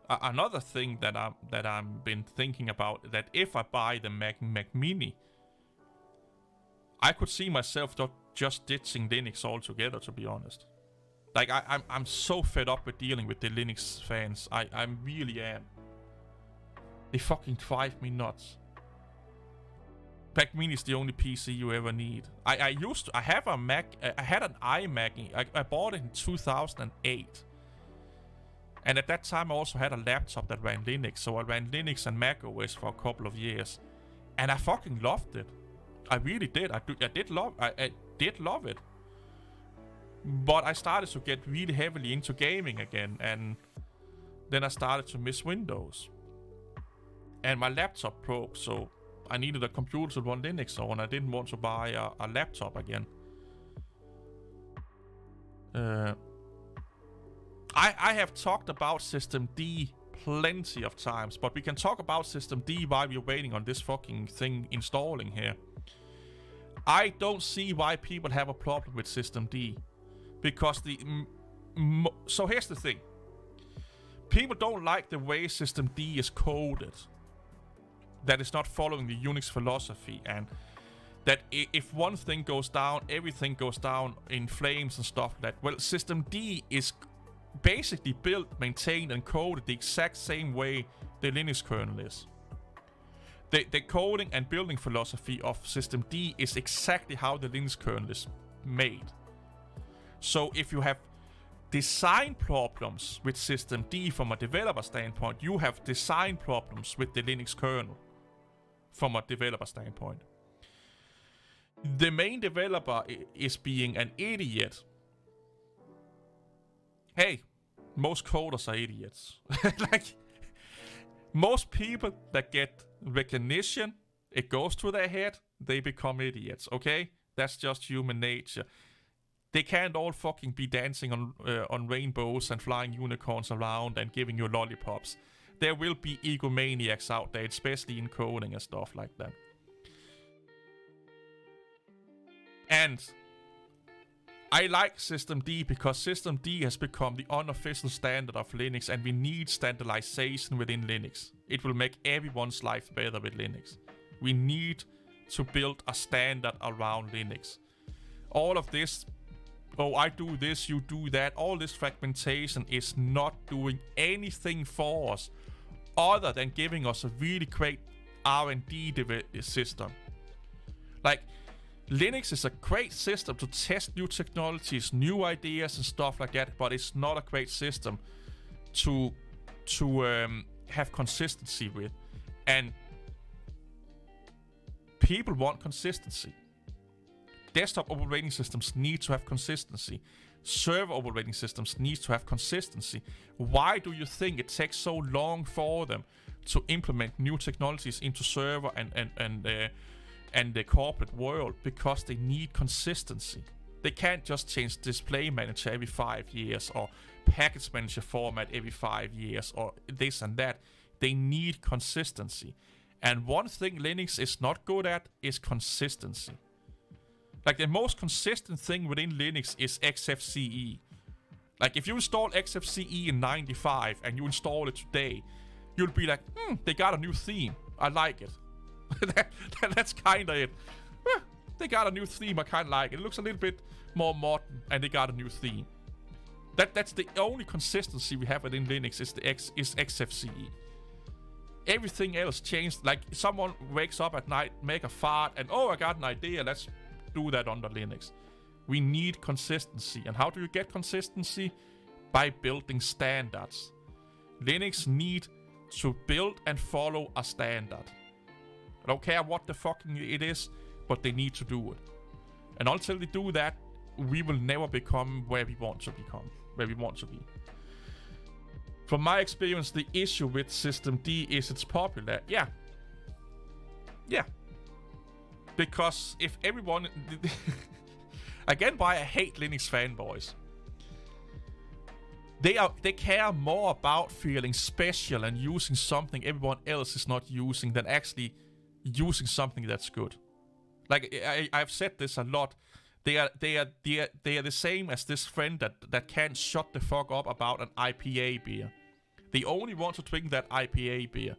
Another thing that I'm been thinking about, that if I buy the Mac Mini, I could see myself just ditching Linux altogether, to be honest. Like I'm so fed up with dealing with the Linux fans. I really am. They fucking drive me nuts. Mac Mini is the only PC you ever need. I have a Mac. I had an iMac. I bought it in 2008. And at that time I also had a laptop that ran Linux. So I ran Linux and Mac OS for a couple of years. And I fucking loved it. I really did. I did love it. But I started to get really heavily into gaming again. And then I started to miss Windows. And my laptop broke, so I needed a computer to run Linux on. I didn't want to buy a laptop again. I have talked about systemd plenty of times, but we can talk about systemd while we're waiting on this fucking thing installing here. I don't see why people have a problem with systemd, because so here's the thing. People don't like the way systemd is coded. That is not following the Unix philosophy, and that if one thing goes down, everything goes down in flames and stuff like that. Well, systemd is basically built, maintained, and coded the exact same way the Linux kernel is. The coding and building philosophy of systemd is exactly how the Linux kernel is made. So if you have design problems with systemd from a developer standpoint, you have design problems with the Linux kernel from a developer standpoint. The main developer is being an idiot. Hey, most coders are idiots. Like, most people that get recognition, it goes to their head, they become idiots, okay? That's just human nature. They can't all fucking be dancing on rainbows and flying unicorns around and giving you lollipops. There will be egomaniacs out there, especially in coding and stuff like that. And I like systemd because systemd has become the unofficial standard of Linux, and we need standardization within Linux. It will make everyone's life better with Linux. We need to build a standard around Linux. All of this oh, I do this, you do that. All this fragmentation is not doing anything for us other than giving us a really great R&D system. Like, Linux is a great system to test new technologies, new ideas and stuff like that, but it's not a great system to have consistency with. And people want consistency. Desktop operating systems need to have consistency. Server operating systems need to have consistency. Why do you think it takes so long for them to implement new technologies into server and the corporate world? Because they need consistency. They can't just change display manager every 5 years or package manager format every 5 years or this and that. They need consistency. And one thing Linux is not good at is consistency. Like, the most consistent thing within Linux is XFCE. Like, if you install XFCE in 95 and you install it today, you'll be like, they got a new theme. I like it. That's kind of it. They got a new theme. I kind of like it. It looks a little bit more modern, and they got a new theme. That's the only consistency we have within Linux is XFCE. Everything else changed. Like, someone wakes up at night, make a fart, and oh, I got an idea. Let's do that under Linux. We need consistency. And how do you get consistency? By building standards. Linux need to build and follow a standard. I don't care what the fucking it is, but they need to do it. And until they do that, we will never become where we want to become, where we want to be. From my experience, the issue with systemd is it's popular. Yeah. Because if everyone... Again, why I hate Linux fanboys. They care more about feeling special and using something everyone else is not using than actually using something that's good. Like, I've said this a lot. They are the same as this friend that can't shut the fuck up about an IPA beer. They only want to drink that IPA beer.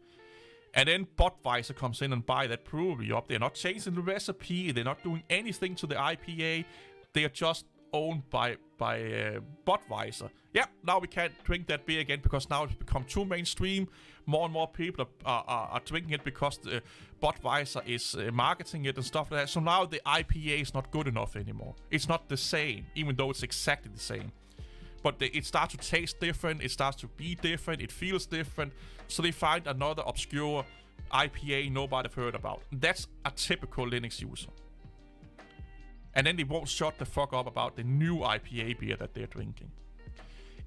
And then Budweiser comes in and buy that brewery up. They're not changing the recipe. They're not doing anything to the IPA. They are just owned by Budweiser. Yeah, now we can't drink that beer again because now it's become too mainstream. More and more people are drinking it because Budweiser is marketing it and stuff like that. So now the IPA is not good enough anymore. It's not the same, even though it's exactly the same. But it starts to taste different, it starts to be different, it feels different. So they find another obscure IPA nobody's heard about. That's a typical Linux user. And then they won't shut the fuck up about the new IPA beer that they're drinking.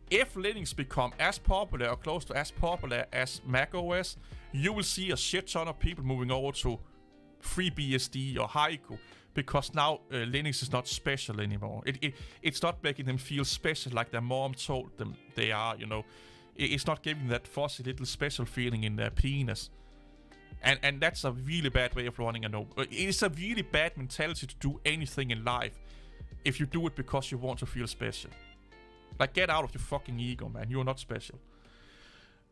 If Linux become as popular or close to as popular as macOS, you will see a shit ton of people moving over to FreeBSD or Haiku. Because now Linux is not special anymore. It's not making them feel special like their mom told them they are, you know. It's not giving that fuzzy little special feeling in their penis. And that's a really bad way of running an open. It's a really bad mentality to do anything in life if you do it because you want to feel special. Like, get out of your fucking ego, man. You're not special.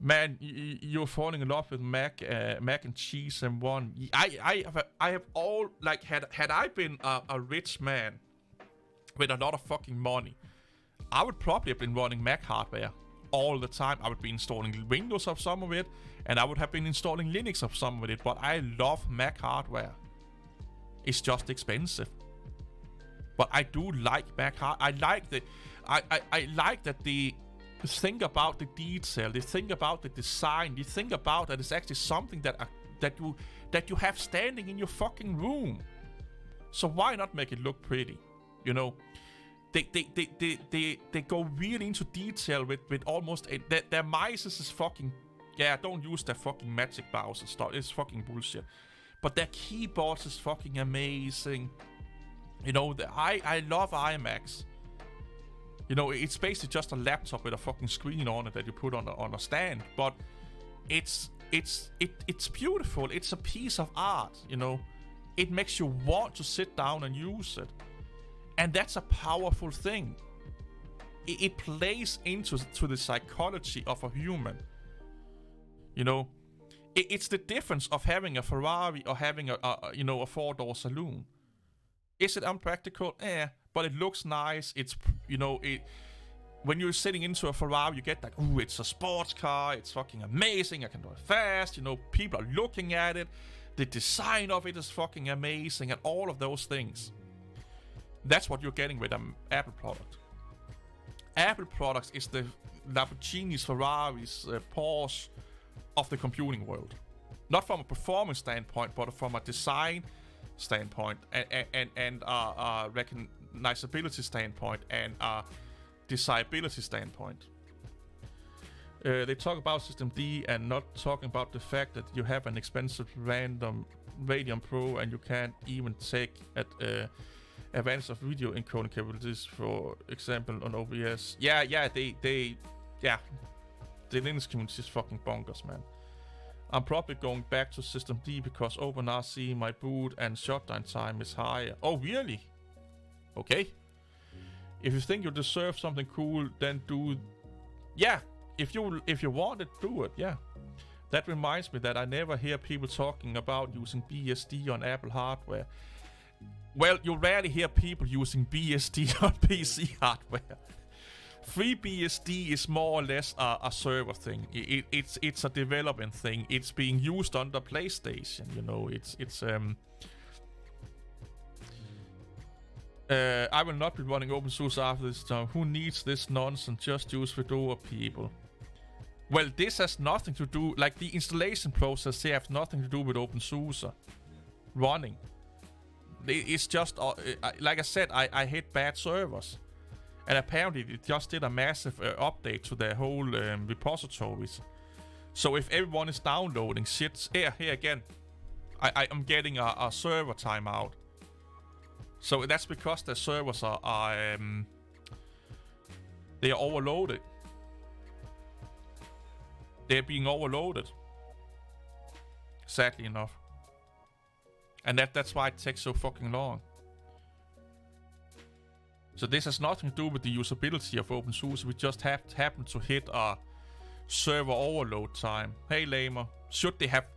Man, you're falling in love with mac and cheese and one. I have all, like, had I been a rich man with a lot of fucking money, I would probably have been running Mac hardware all the time. I would be installing Windows of some of it, and I would have been installing Linux of some of it. But I love Mac hardware. It's just expensive. But I do like Mac hardware. I like that the think about the detail, they think about the design, they think about that it's actually something that you have standing in your fucking room. So why not make it look pretty? You know, they go really into detail with almost their mice is fucking, yeah, don't use their fucking magic mouse and stuff. It's fucking bullshit. But their keyboards is fucking amazing. You know, I love iMacs. You know, it's basically just a laptop with a fucking screen on it that you put on a stand. But it's beautiful. It's a piece of art, you know. It makes you want to sit down and use it. And that's a powerful thing. It plays into the psychology of a human. You know, it's the difference of having a Ferrari or having a 4-door saloon. Is it unpractical? but it looks nice. It's, you know, when you're sitting into a Ferrari, you get like, ooh, it's a sports car, it's fucking amazing, I can drive fast, you know, people are looking at it, the design of it is fucking amazing, and all of those things. That's what you're getting with an Apple product. Apple products is the Lamborghinis, Ferraris, Porsche of the computing world. Not from a performance standpoint, but from a design standpoint, and recognizability standpoint, and desirability standpoint. They talk about System D and not talking about the fact that you have an expensive random Radeon Pro and you can't even take advantage of video encoding capabilities, for example, on OBS. The Linux community is fucking bonkers, man. I'm probably going back to System D because OpenRC, my boot and shutdown time is higher. Oh, really? Okay. If you think you deserve something cool, then do... Yeah, if you want it, do it, yeah. That reminds me that I never hear people talking about using BSD on Apple hardware. Well, you rarely hear people using BSD on PC hardware. FreeBSD is more or less a server thing. It's a development thing. It's being used on the PlayStation, you know. I will not be running openSUSE after this time. Who needs this nonsense? Just use Fedora, people. Well, this has nothing to do... Like, the installation process here has nothing to do with openSUSE running. It's just... like I said, I hate bad servers. And apparently, it just did a massive update to their whole repositories. So if everyone is downloading shit... Here again. I'm getting a server timeout. So that's because the servers are they are overloaded. They're being overloaded. Sadly enough. And that's why it takes so fucking long. So this has nothing to do with the usability of openSUSE. We just happen to hit a server overload time. Hey Lamer, should they have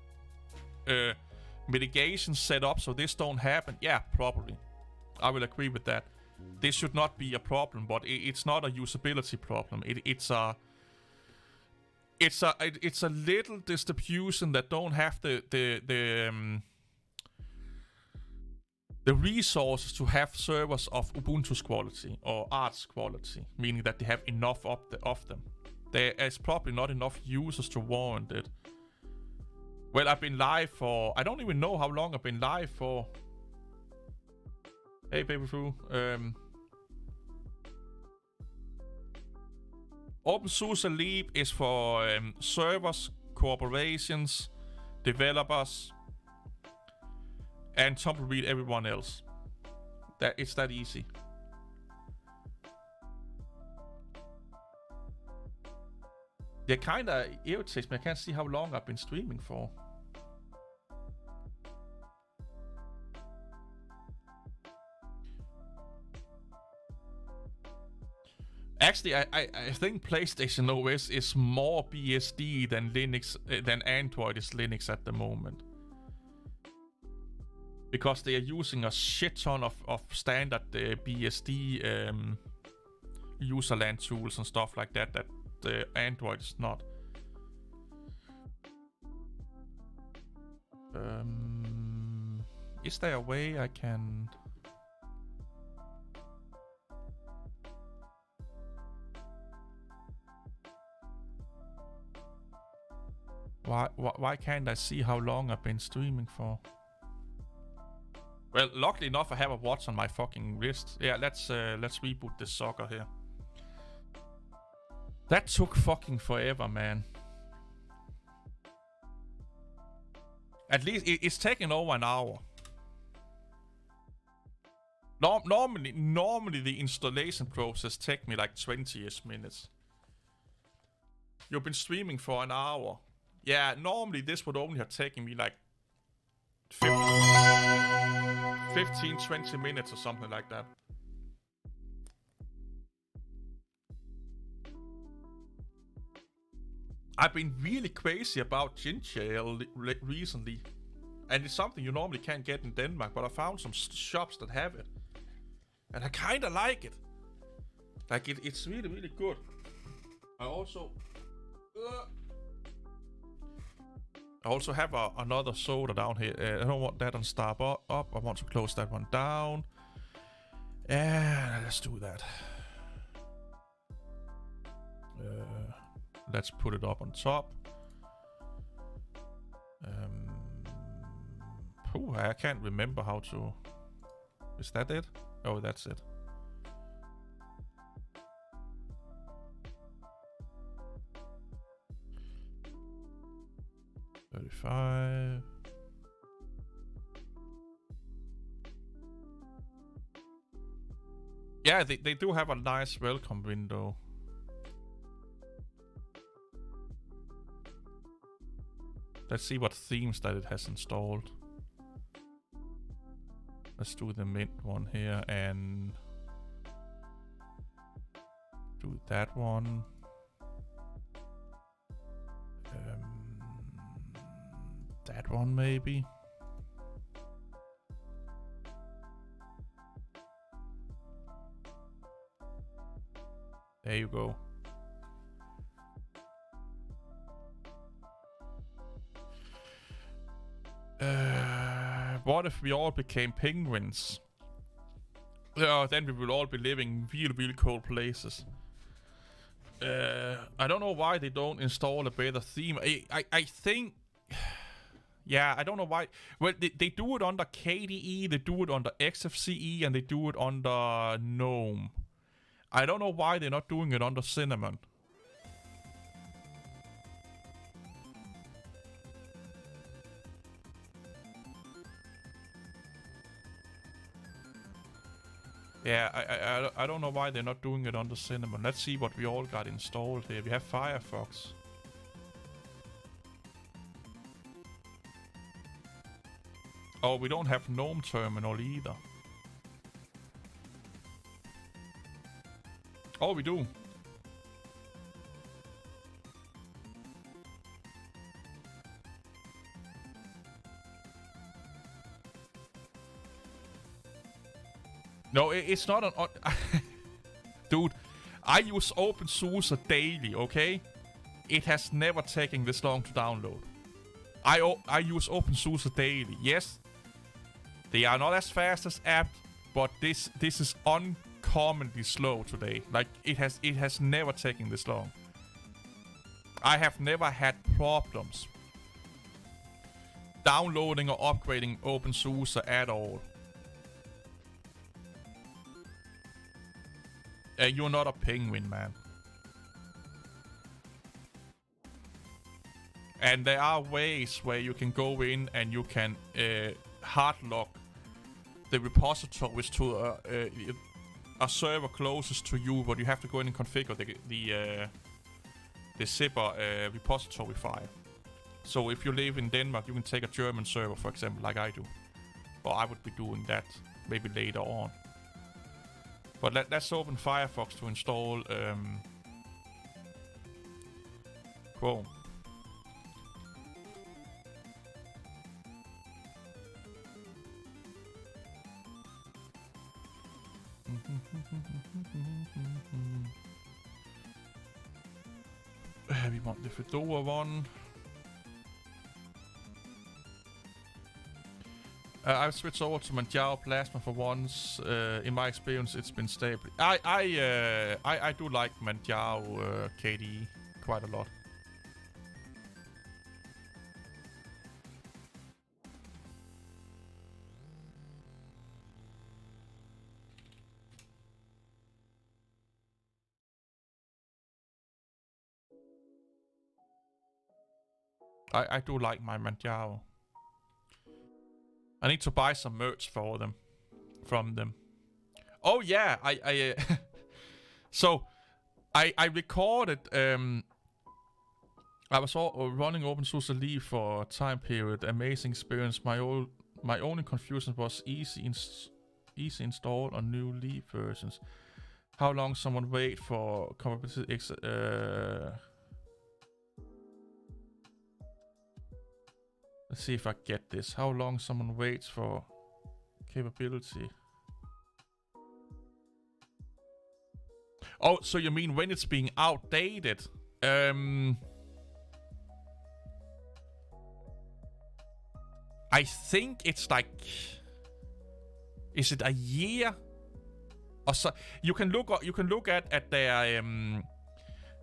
mitigation set up so this don't happen? Yeah, probably. I will agree with that. This should not be a problem, but it's not a usability problem. It's a little distribution that don't have the resources to have servers of Ubuntu's quality or Arch's quality, meaning that they have enough of them. There is probably not enough users to warrant it. Well, I've been live for... I don't even know how long I've been live for. Hey, Baby Foo. openSUSE Leap is for servers, corporations, developers, and tumbleweed everyone else. It's that easy. It kinda irritates me. I can't see how long I've been streaming for. Actually, I think PlayStation OS is more BSD than Linux, than Android is Linux at the moment. Because they are using a shit ton of standard BSD userland tools and stuff like that Android is not. Is there a way I can... Why can't I see how long I've been streaming for? Well, luckily enough, I have a watch on my fucking wrist. Yeah, let's reboot this sucker here. That took fucking forever, man. At least it's taken over an hour. Normally the installation process take me like 20-ish minutes. You've been streaming for an hour. Yeah, normally this would only have taken me like 15-20 minutes or something like that. I've been really crazy about Gentoo recently. And it's something you normally can't get in Denmark, but I found some shops that have it. And I kinda like it. Like it's really, really good. I also have another soda down here. I don't want that on start up. I want to close that one down. And let's do that. Let's put it up on top. I can't remember how to. Is that it? Oh, that's it. $35. Yeah, they do have a nice welcome window. Let's see what themes that it has installed. Let's do the mint one here and do that one. That one maybe. There you go. What if we all became penguins? Then we will all be living in really, really cold places. I don't know why they don't install a better theme. I think... Yeah, I don't know why. Well, they do it under KDE, they do it under XFCE, and they do it under GNOME. I don't know why they're not doing it under Cinnamon. Yeah, I don't know why they're not doing it under Cinnamon. Let's see what we all got installed here. We have Firefox. Oh, we don't have GNOME Terminal either. Oh, we do. No, it's not an... Dude, I use openSUSE daily, okay? It has never taken this long to download. I use openSUSE daily. Yes, they are not as fast as apt, but this is uncommonly slow today. Like, it has never taken this long. I have never had problems downloading or upgrading openSUSE at all. You're not a penguin, man. And there are ways where you can go in and you can hard lock the repositories to a server closest to you, but you have to go in and configure the zipper repository file. So if you live in Denmark, you can take a German server, for example, like I do. Or I would be doing that maybe later on. But let's open Firefox to install Chrome. We want the Fedora one. I've switched over to Manjaro Plasma for once. In my experience, it's been stable. I do like Manjaro KDE quite a lot. I do like my Manjaro. I need to buy some merch for them, from them. Oh yeah, so I recorded. I was running openSUSE Leap for a time period. Amazing experience. My only confusion was easy install on new Leap versions. How long someone wait for compatibility? Let's see if I get this. How long someone waits for capability? Oh, so you mean when it's being outdated? I think it's like, is it a year? Or so you can look at their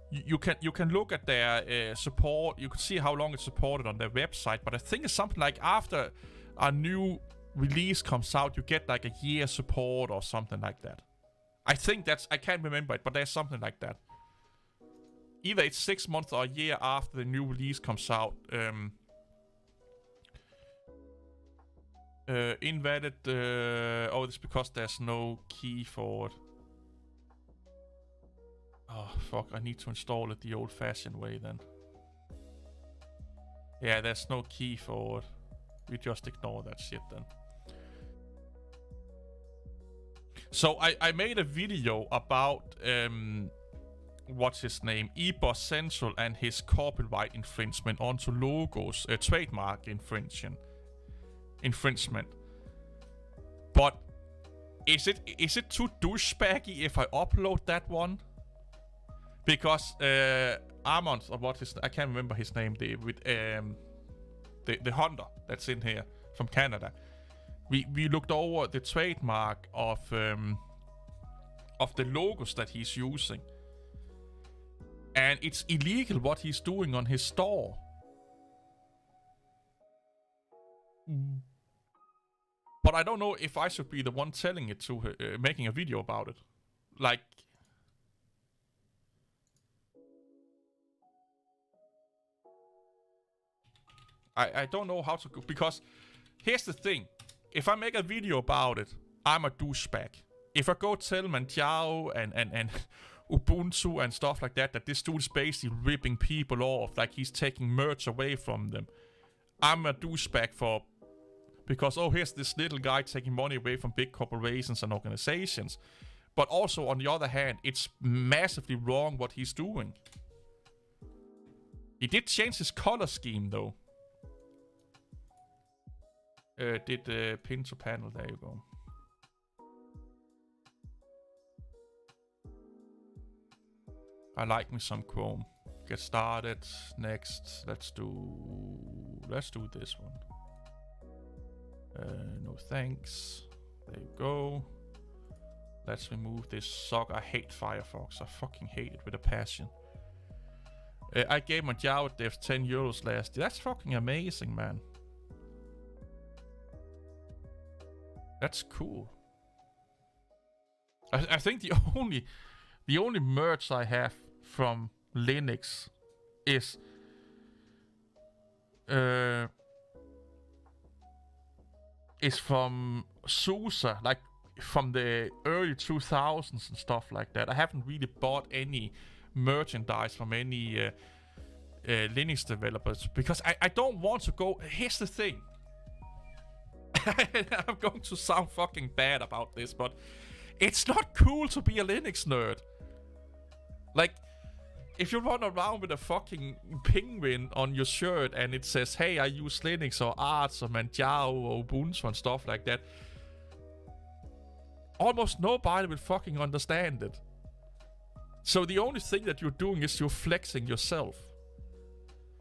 you can look at their support. You can see how long it's supported on their website. But I think it's something like after a new release comes out, you get like a year support or something like that. I think that's, I can't remember it, but there's something like that. Either it's 6 months or a year after the new release comes out. Invalid. Oh, it's because there's no key for it. Oh, fuck. I need to install it the old-fashioned way then. Yeah, there's no key for it. We just ignore that shit then. So I made a video about what's his name, eBoss Central and his copyright infringement onto logos, trademark infringement. But is it too douchebaggy if I upload that one? Because Armand, or what is, I can't remember his name, the hunter that's in here from Canada. We looked over the trademark of the logos that he's using, and it's illegal what he's doing on his store. But I don't know if I should be the one telling it to her, making a video about it. Like, I don't know how to go, because here's the thing. If I make a video about it, I'm a douchebag. If I go tell Manjaro and Ubuntu and stuff like that this dude's basically ripping people off, like he's taking merch away from them, I'm a douchebag for, because, oh, here's this little guy taking money away from big corporations and organizations. But also, on the other hand, it's massively wrong what he's doing. He did change his color scheme, though. Did pin to panel, there you go. I like me some Chrome. Get started. Next, let's do this one. No thanks. There you go. Let's remove this sock. I hate Firefox. I fucking hate it with a passion. I gave my Java dev 10 euros last year. That's fucking amazing, man. That's cool. I think the only merch I have from Linux is from SUSE, like from the early 2000s and stuff like that. I haven't really bought any merchandise from any Linux developers because I don't want to go. Here's the thing. I'm going to sound fucking bad about this, but it's not cool to be a Linux nerd. Like, if you run around with a fucking penguin on your shirt and it says, hey, I use Linux or Arch or Manjaro or Ubuntu and stuff like that, almost nobody will fucking understand it. So the only thing that you're doing is you're flexing yourself.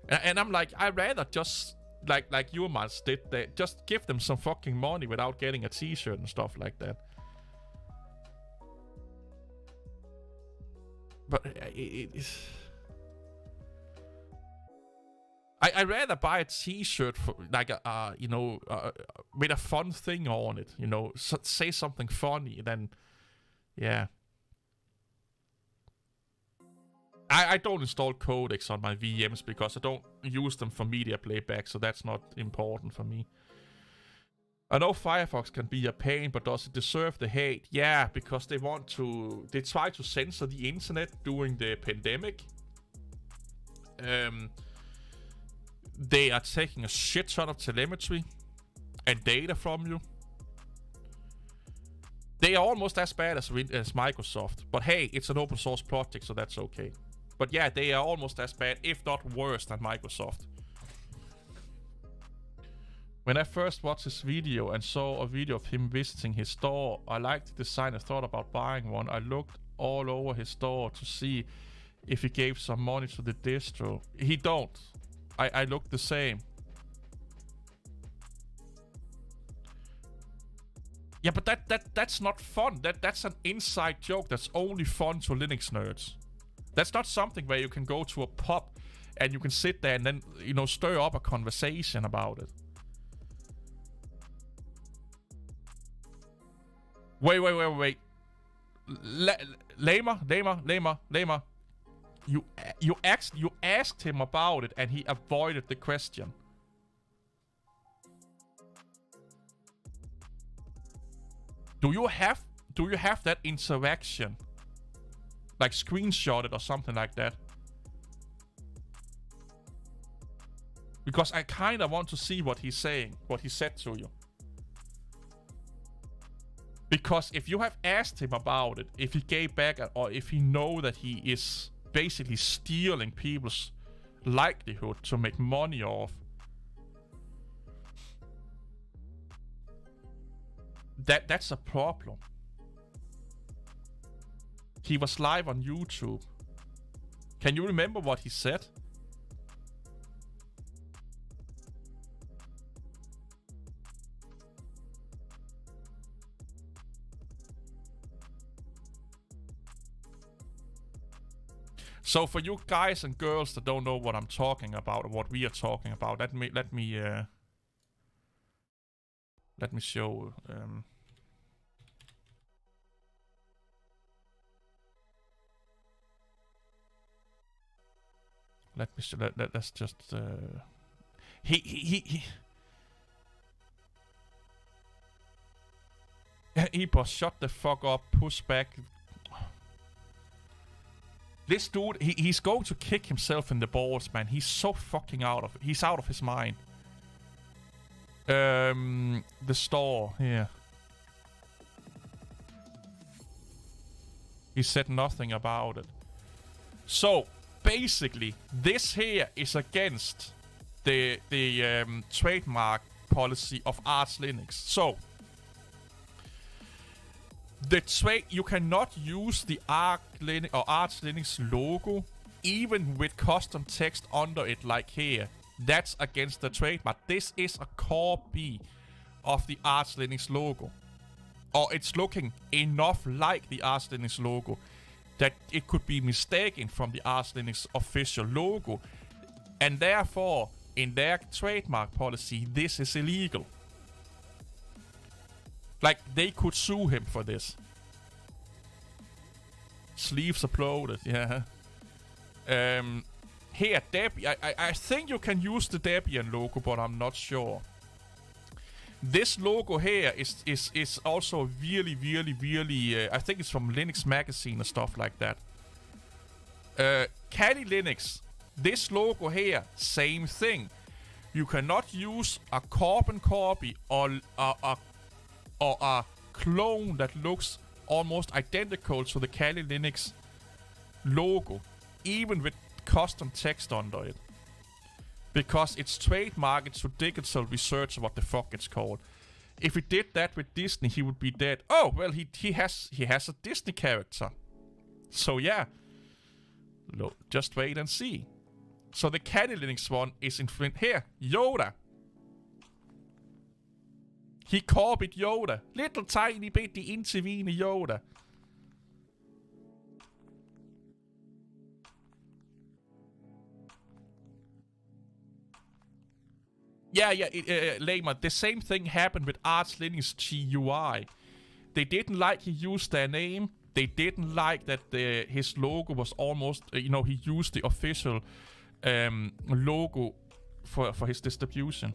And I'm like, I'd rather just, like you must did, just give them some fucking money without getting a t-shirt and stuff like that. But I'd rather buy a t-shirt for, like, with a fun thing on it, you know, say something funny, then, yeah. I don't install codecs on my VMs because I don't use them for media playback, so that's not important for me. I know Firefox can be a pain, but does it deserve the hate? Yeah, because they try to censor the internet during the pandemic. They are taking a shit ton of telemetry and data from you. They are almost as bad as Microsoft, but hey, it's an open source project, so that's okay. But yeah, they are almost as bad, if not worse, than Microsoft. When I first watched this video and saw a video of him visiting his store, I liked the design and thought about buying one. I looked all over his store to see if he gave some money to the distro. He don't. I look the same. Yeah, but that's not fun. That's an inside joke that's only fun to Linux nerds. That's not something where you can go to a pub and you can sit there and then, you know, stir up a conversation about it. Wait. Lamer. You asked him about it and he avoided the question. Do you have that interaction? Like screenshot it or something like that? Because I kinda want to see what he's saying, what he said to you. Because if you have asked him about it, if he gave back, or if he know that he is basically stealing people's livelihood to make money off, that's a problem. He was live on YouTube. Can you remember what he said? So for you guys and girls that don't know what I'm talking about, or what we are talking about, let me show. Let's just. He boss, shut the fuck up, push back. This dude, he's going to kick himself in the balls, man. He's so fucking he's out of his mind. The store, here. He said nothing about it. So, basically, this here is against the trademark policy of Arch Linux. So, you cannot use the Arch Linux logo even with custom text under it, like here. That's against the trademark. This is a copy of the Arch Linux logo. Or it's looking enough like the Arch Linux logo that it could be mistaken from the Arch Linux official logo. And therefore, in their trademark policy, this is illegal. Like, they could sue him for this. Sleeves uploaded, yeah. Here, Debian. I think you can use the Debian logo, but I'm not sure. This logo here is also really, I think it's from Linux Magazine and stuff like that. Kali Linux. This logo here, same thing. You cannot use a carbon copy or a clone that looks almost identical to the Kali Linux logo, even with custom text under it. Because it's trademarked to digital research, what the fuck it's called. If he did that with Disney, he would be dead. Oh, well, he has a Disney character. So yeah. Look, just wait and see. So the Kali Linux one is infringed. Here, Yoda. He copied Yoda. Little tiny bitty intervene Yoda. Yeah, Lama, the same thing happened with Arch Linux GUI. They didn't like he used their name. They didn't like that his logo was almost, he used the official logo for his distribution.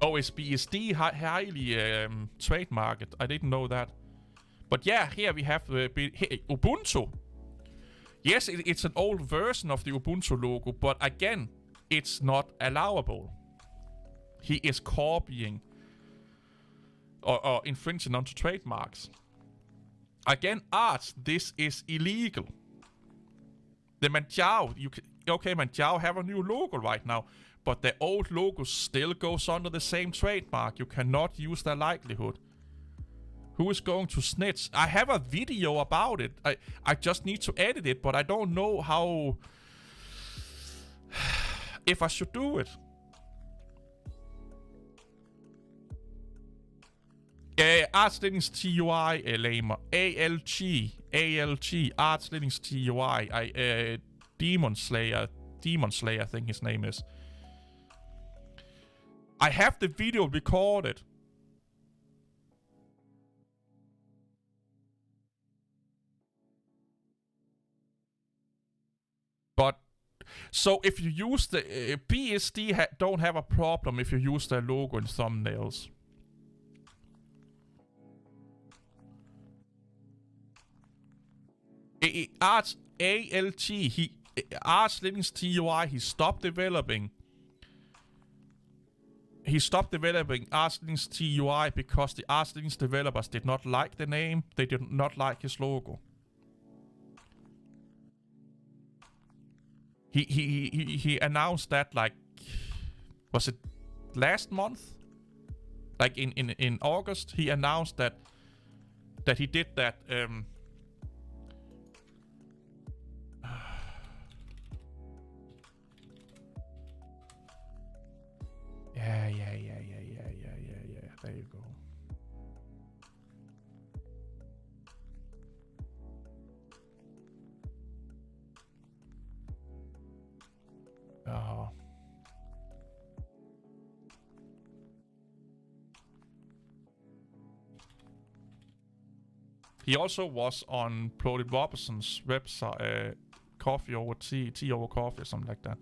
Oh, is BSD highly trademarked? I didn't know that. But yeah, here we have Ubuntu. Yes, it's an old version of the Ubuntu logo, but again, it's not allowable. He is copying or infringing onto trademarks. Again, Arch, this is illegal. The Manjaro, okay, Manjaro have a new logo right now, but the old logo still goes under the same trademark. You cannot use their likelihood. Who is going to snitch? I have a video about it. I just need to edit it, but I don't know how... if I should do it. Arch Linux TUI lamer. ALG. Arch Linux TUI. Demon Slayer, I think his name is. I have the video recorded. But so if you use the BSD don't have a problem if you use their logo in thumbnails. Arch ALG, Arch Linux TUI, he stopped developing Arch Linux TUI because the Arch Linux developers did not like the name. They did not like his logo. He announced that, like, was it last month? Like in August, he announced that he did that. Yeah. There you go. Oh. He also was on Plody Robertson's website, Coffee Over Tea, Tea Over Coffee, or something like that.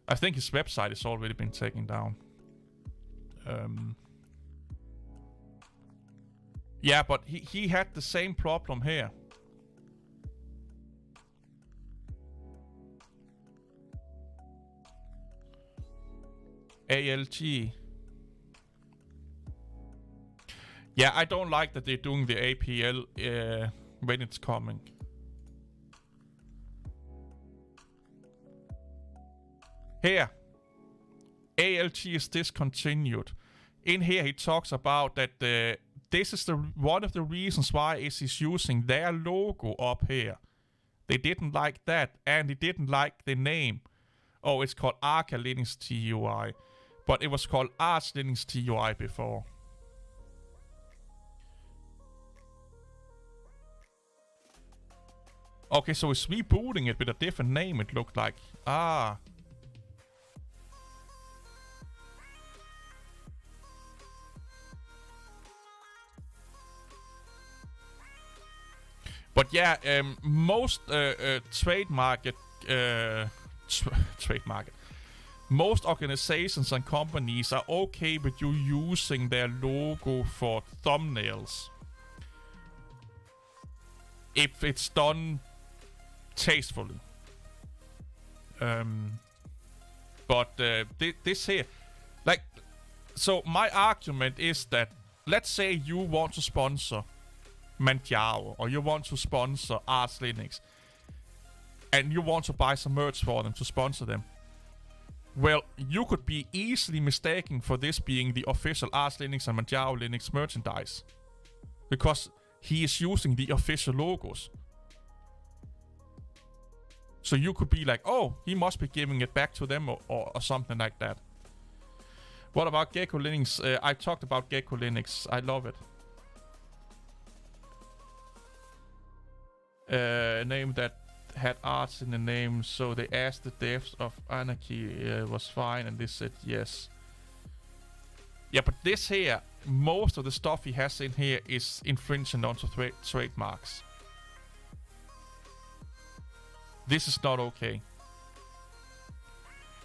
I think his website has already been taken down. Yeah, but he had the same problem here. ALG. Yeah, I don't like that they're doing the APL when it's coming. Here, ALG is discontinued. In here, he talks about that this is one of the reasons why he's using their logo up here. They didn't like that, and they didn't like the name. Oh, it's called Arca Linux TUI, but it was called Arch Linux TUI before. Okay, so it's rebooting it with a different name, it looked like. Ah. But yeah, most trademark, most organizations and companies are okay with you using their logo for thumbnails if it's done tastefully. But this here, like, so my argument is that, let's say you want to sponsor Manjaro, or you want to sponsor Arch Linux, and you want to buy some merch for them to sponsor them. Well, you could be easily mistaken for this being the official Arch Linux and Manjaro Linux merchandise, because he is using the official logos. So you could be like, oh, he must be giving it back to them, or something like that. What about GeckoLinux? I talked about GeckoLinux. I love it. Name that had arts in the name, so they asked the devs of Anarchy was fine, and they said yes. Yeah, but this here, most of the stuff he has in here is infringement onto trademarks. This is not okay.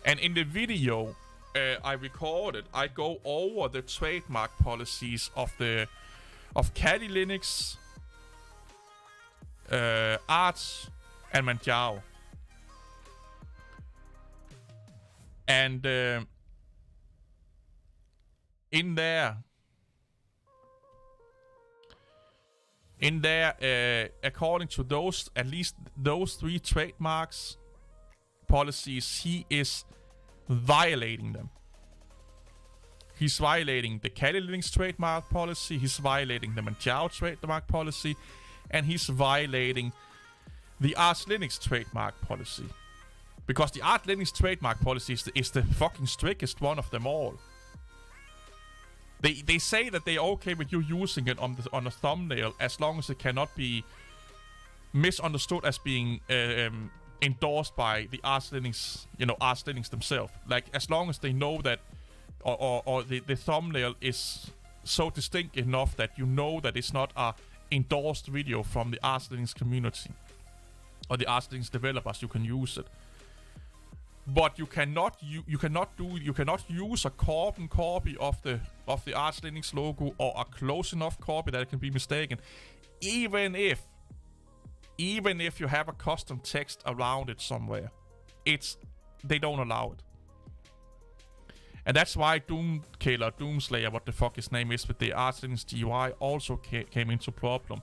And in the video I recorded, I go over the trademark policies of Kali Linux, Arch, and Manjaro. And in there, according to those, at least those 3 trademarks policies, he is violating them. He's violating the GeckoLinux trademark policy, he's violating the Manjaro trademark policy, and he's violating the Arch Linux trademark policy. Because the Arch Linux trademark policy is the fucking strictest one of them all. They say that they're okay with you using it on a thumbnail as long as it cannot be misunderstood as being endorsed by the Arch Linux, Arch Linux themselves. Like, as long as they know that, or the thumbnail is so distinct enough that you know that it's not a endorsed video from the Arch Linux community or the Arch Linux developers, you can use it. But you cannot use a carbon copy of the Arch Linux logo or a close enough copy that it can be mistaken, even if you have a custom text around it somewhere. They don't allow it. And that's why Doomslayer, what the fuck his name is, with the Arch Linux GUI also came into problem.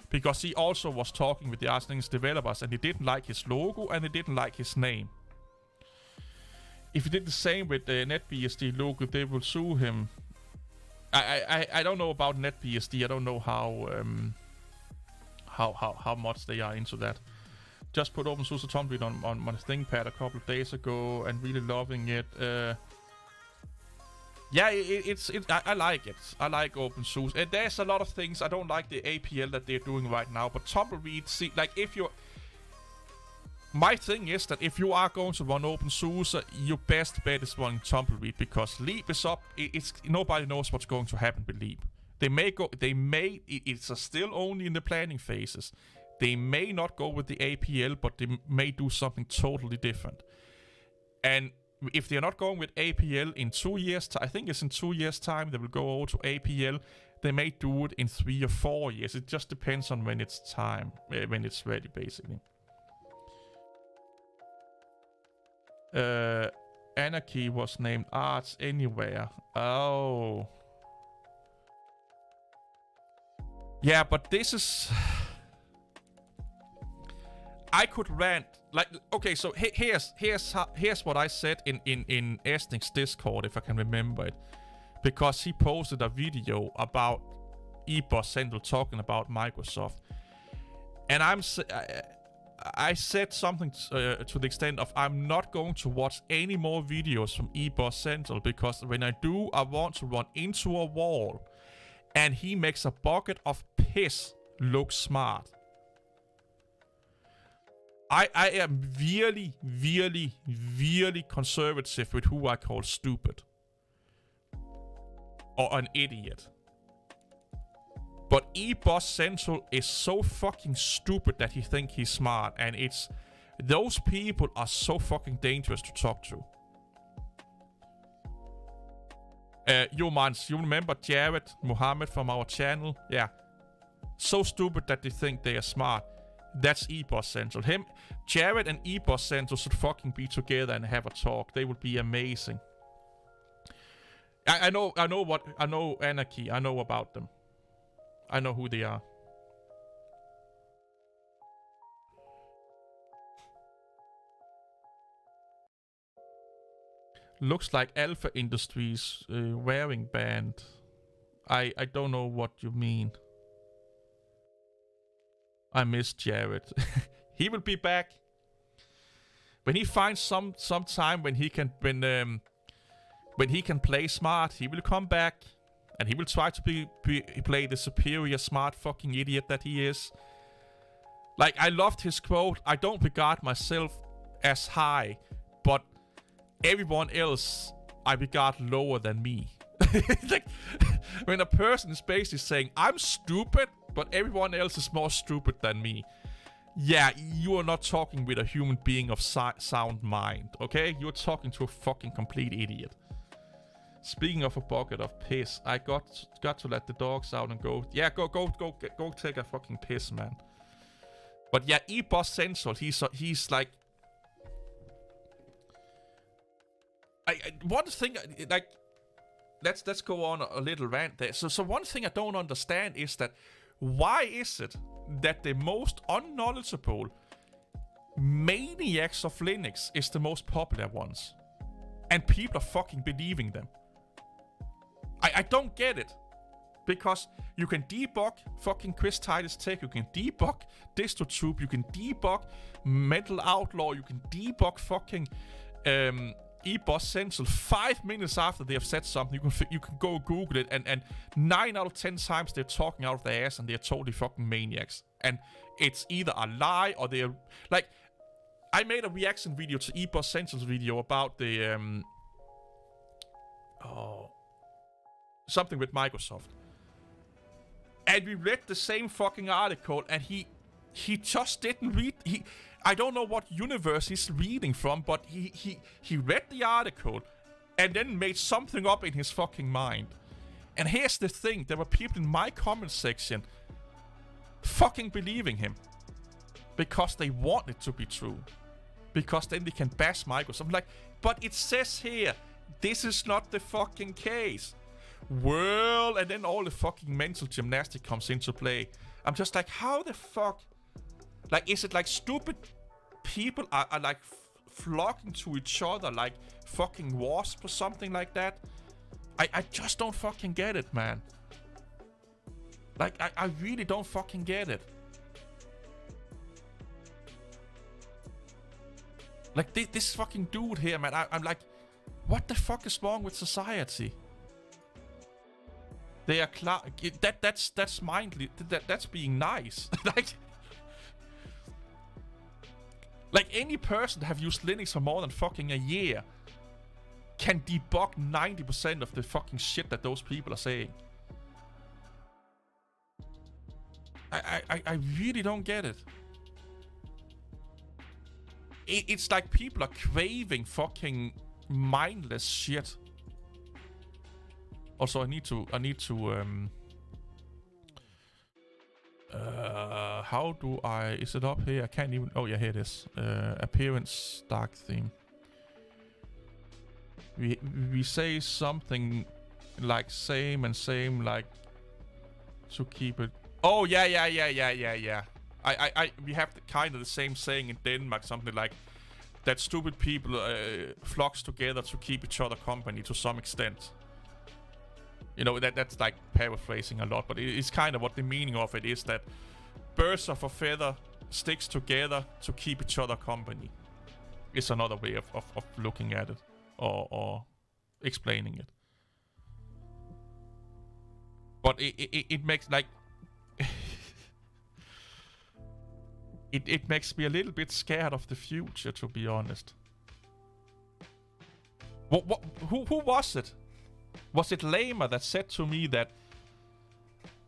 Because he also was talking with the Arch Linux developers and they didn't like his logo and they didn't like his name. If he did the same with the NetBSD logo, they will sue him. I don't know about NetBSD. I don't know how much they are into that. Just put openSUSE Tumbleweed on my ThinkPad a couple of days ago and really loving it. Yeah, I like it. I like openSUSE. There's a lot of things I don't like the APL that they're doing right now, but Tumbleweed, see, like if you're. My thing is that if you are going to run openSUSE, your best bet is running Tumbleweed, because Leap is up. Nobody knows what's going to happen with Leap. It's still only in the planning phases. They may not go with the APL, but they may do something totally different. And if they're not going with APL in 2 years, I think it's in 2 years' time they will go over to APL. They may do it in 3 or 4 years. It just depends on when it's time, when it's ready, basically. Anarchy was named Arts Anywhere. Oh. Yeah, but this is... I could rant. Like, okay, so here's what I said in Esnick's Discord, if I can remember it. Because he posted a video about eBoss Central talking about Microsoft. And I said something to the extent of I'm not going to watch any more videos from eBoss Central, because when I do, I want to run into a wall and he makes a bucket of piss look smart. I am really, really, really conservative with who I call stupid or an idiot. But eBoss Central is so fucking stupid that he thinks he's smart, and those people are so fucking dangerous to talk to. You remember Jared Mohammed from our channel? Yeah. So stupid that they think they are smart. That's eBoss Central. Jared and eBoss Central should fucking be together and have a talk. They would be amazing. I know Anarchy. I know about them. I know who they are. Looks like Alpha Industries wearing band. I don't know what you mean. I miss Jared. He will be back when he finds some time when he can play smart. He will come back. And he will try to play the superior, smart fucking idiot that he is. Like, I loved his quote. I don't regard myself as high, but everyone else I regard lower than me. Like, when a person is basically saying, I'm stupid, but everyone else is more stupid than me. Yeah, you are not talking with a human being of sound mind, okay? You're talking to a fucking complete idiot. Speaking of a bucket of piss, I got to let the dogs out and go. Yeah, go take a fucking piss, man. But yeah, eBoss Central, he's like... one thing, like... Let's go on a little rant there. So one thing I don't understand is that... Why is it that the most unknowledgeable maniacs of Linux is the most popular ones? And people are fucking believing them. I don't get it. Because you can debug fucking Chris Titus Tech, you can debug DistroTube, you can debug Mental Outlaw, you can debug fucking eBoss Central 5 minutes after they have said something. You can go Google it, and 9 out of 10 times they're talking out of their ass and they're totally fucking maniacs. And it's either a lie or they're like, I made a reaction video to eBoss Central's video about the something with Microsoft. And we read the same fucking article, and he just didn't read. I don't know what universe he's reading from, but he read the article and then made something up in his fucking mind. And here's the thing: there were people in my comment section fucking believing him because they want it to be true, because then they can bash Microsoft. I'm like, but it says here, this is not the fucking case. Well, and then all the fucking mental gymnastics comes into play. I'm just like, how the fuck? Like, is it like stupid people are like flocking to each other like fucking wasps or something like that? I just don't fucking get it, man. Like, I really don't fucking get it. Like, this fucking dude here, man, I'm like, what the fuck is wrong with society? They are that's mindly. That's being nice. like any person that have used Linux for more than fucking a year can debug 90% of the fucking shit that those people are saying. I really don't get it. It's like people are craving fucking mindless shit. Also, I need to how do I, is it up here? I can't even, oh yeah, here it is. Appearance dark theme. We say something like same, like to keep it. Oh yeah. We have kind of the same saying in Denmark, something like that stupid people flocks together to keep each other company to some extent. You know, that's like paraphrasing a lot, but it's kind of what the meaning of it is, that birds of a feather sticks together to keep each other company. It's another way of looking at it or explaining it. But it makes like it makes me a little bit scared of the future, to be honest. Who was it? Was it Lamer that said to me that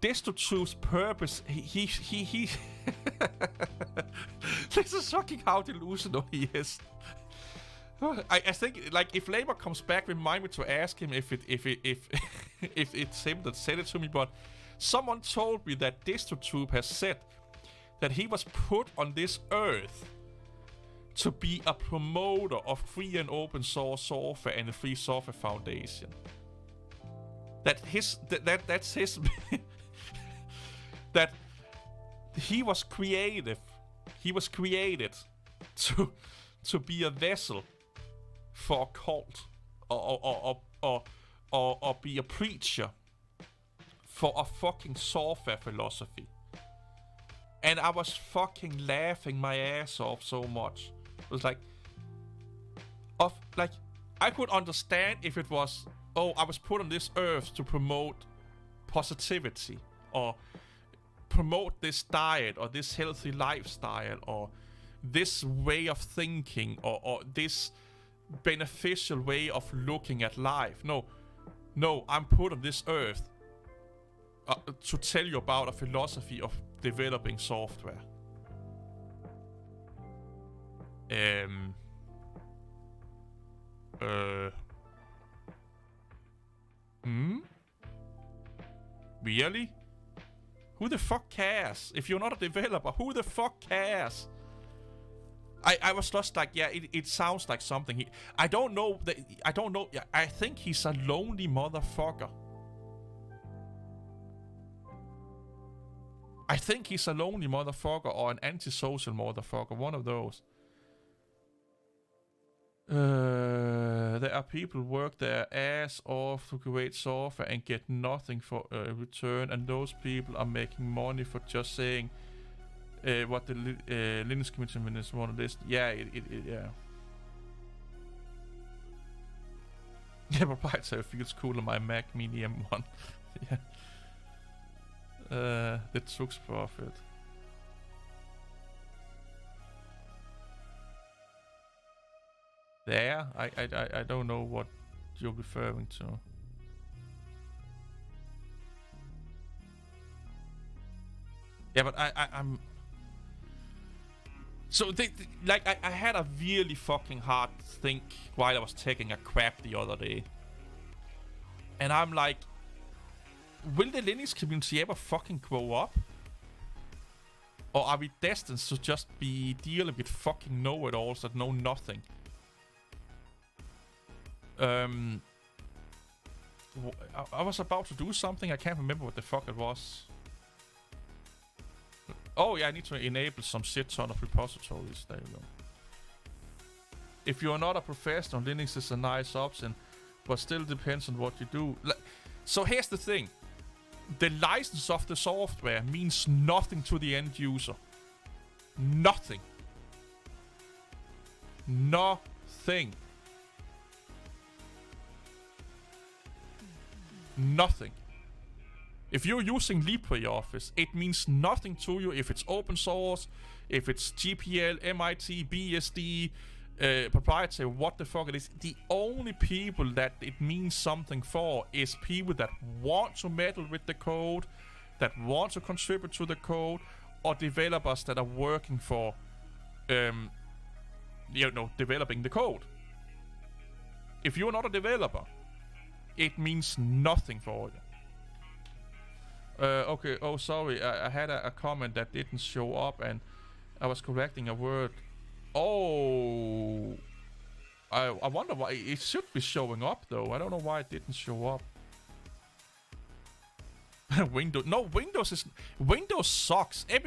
DistroTube's purpose, he this is shocking how delusional he is. I think, like, if Lamer comes back, remind me to ask him if it's him that said it to me. But someone told me that DistroTube has said that he was put on this earth to be a promoter of free and open source software and the Free Software Foundation. That's his that he was creative. He was created to be a vessel for a cult or be a preacher for a fucking software philosophy. And I was fucking laughing my ass off so much. It was like, I could understand if it was, oh, I was put on this earth to promote positivity, or promote this diet, or this healthy lifestyle, or this way of thinking, or this beneficial way of looking at life. No, I'm put on this earth to tell you about a philosophy of developing software. Really? Who the fuck cares? If you're not a developer, who the fuck cares? I was just like, yeah, it sounds like something. I don't know. I think he's a lonely motherfucker. I think he's a lonely motherfucker or an antisocial motherfucker. One of those. There are people who work their ass off to create software and get nothing for return, and those people are making money for just saying what the Linux community is one of this. Yeah, yeah. Yeah, proprietary feels cool on my Mac Mini M1. Yeah. The Tux profit. There, I don't know what you're referring to. Yeah, but I'm. So I had a really fucking hard think while I was taking a crap the other day, and I'm like, will the Linux community ever fucking grow up? Or are we destined to just be dealing with fucking know-it-alls that know nothing? I was about to do something, I can't remember what the fuck it was. Oh yeah, I need to enable some shit ton of repositories, there you go. If you're not a professional, Linux is a nice option, but still depends on what you do. So here's the thing. The license of the software means nothing to the end user. Nothing. Nothing. Nothing. If you're using LibreOffice, it means nothing to you if it's open source, if it's GPL, MIT, BSD, proprietary, what the fuck it is. The only people that it means something for is people that want to meddle with the code, that want to contribute to the code, or developers that are working for, developing the code. If you're not a developer, it means nothing for you. Okay, oh sorry, I had a comment that didn't show up and I was correcting a word. Oh, I wonder why. It should be showing up though. I don't know why it didn't show up. Windows sucks. I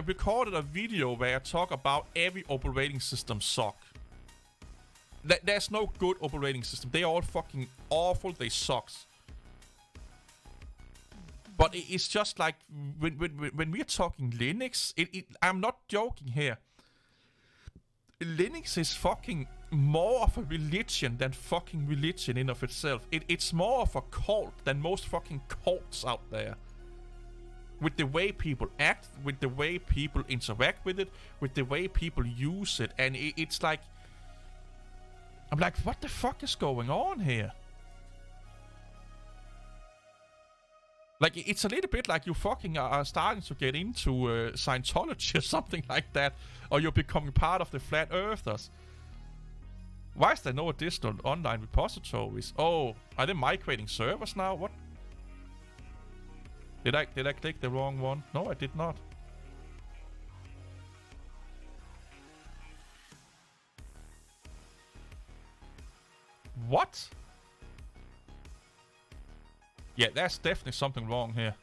recorded a video where I talk about every operating system suck. There's no good operating system. They are all fucking awful. They sucks. But it's just like when we're talking Linux, I'm not joking here. Linux is fucking more of a religion than fucking religion in of itself. It's more of a cult than most fucking cults out there. With the way people act, with the way people interact with it, with the way people use it, and it's like, I'm like, what the fuck is going on here? Like, it's a little bit like you fucking are starting to get into Scientology or something like that. Or you're becoming part of the Flat Earthers. Why is there no additional online repositories? Oh, are they migrating servers now? What? Did I click the wrong one? No, I did not. What? Yeah, there's definitely something wrong here.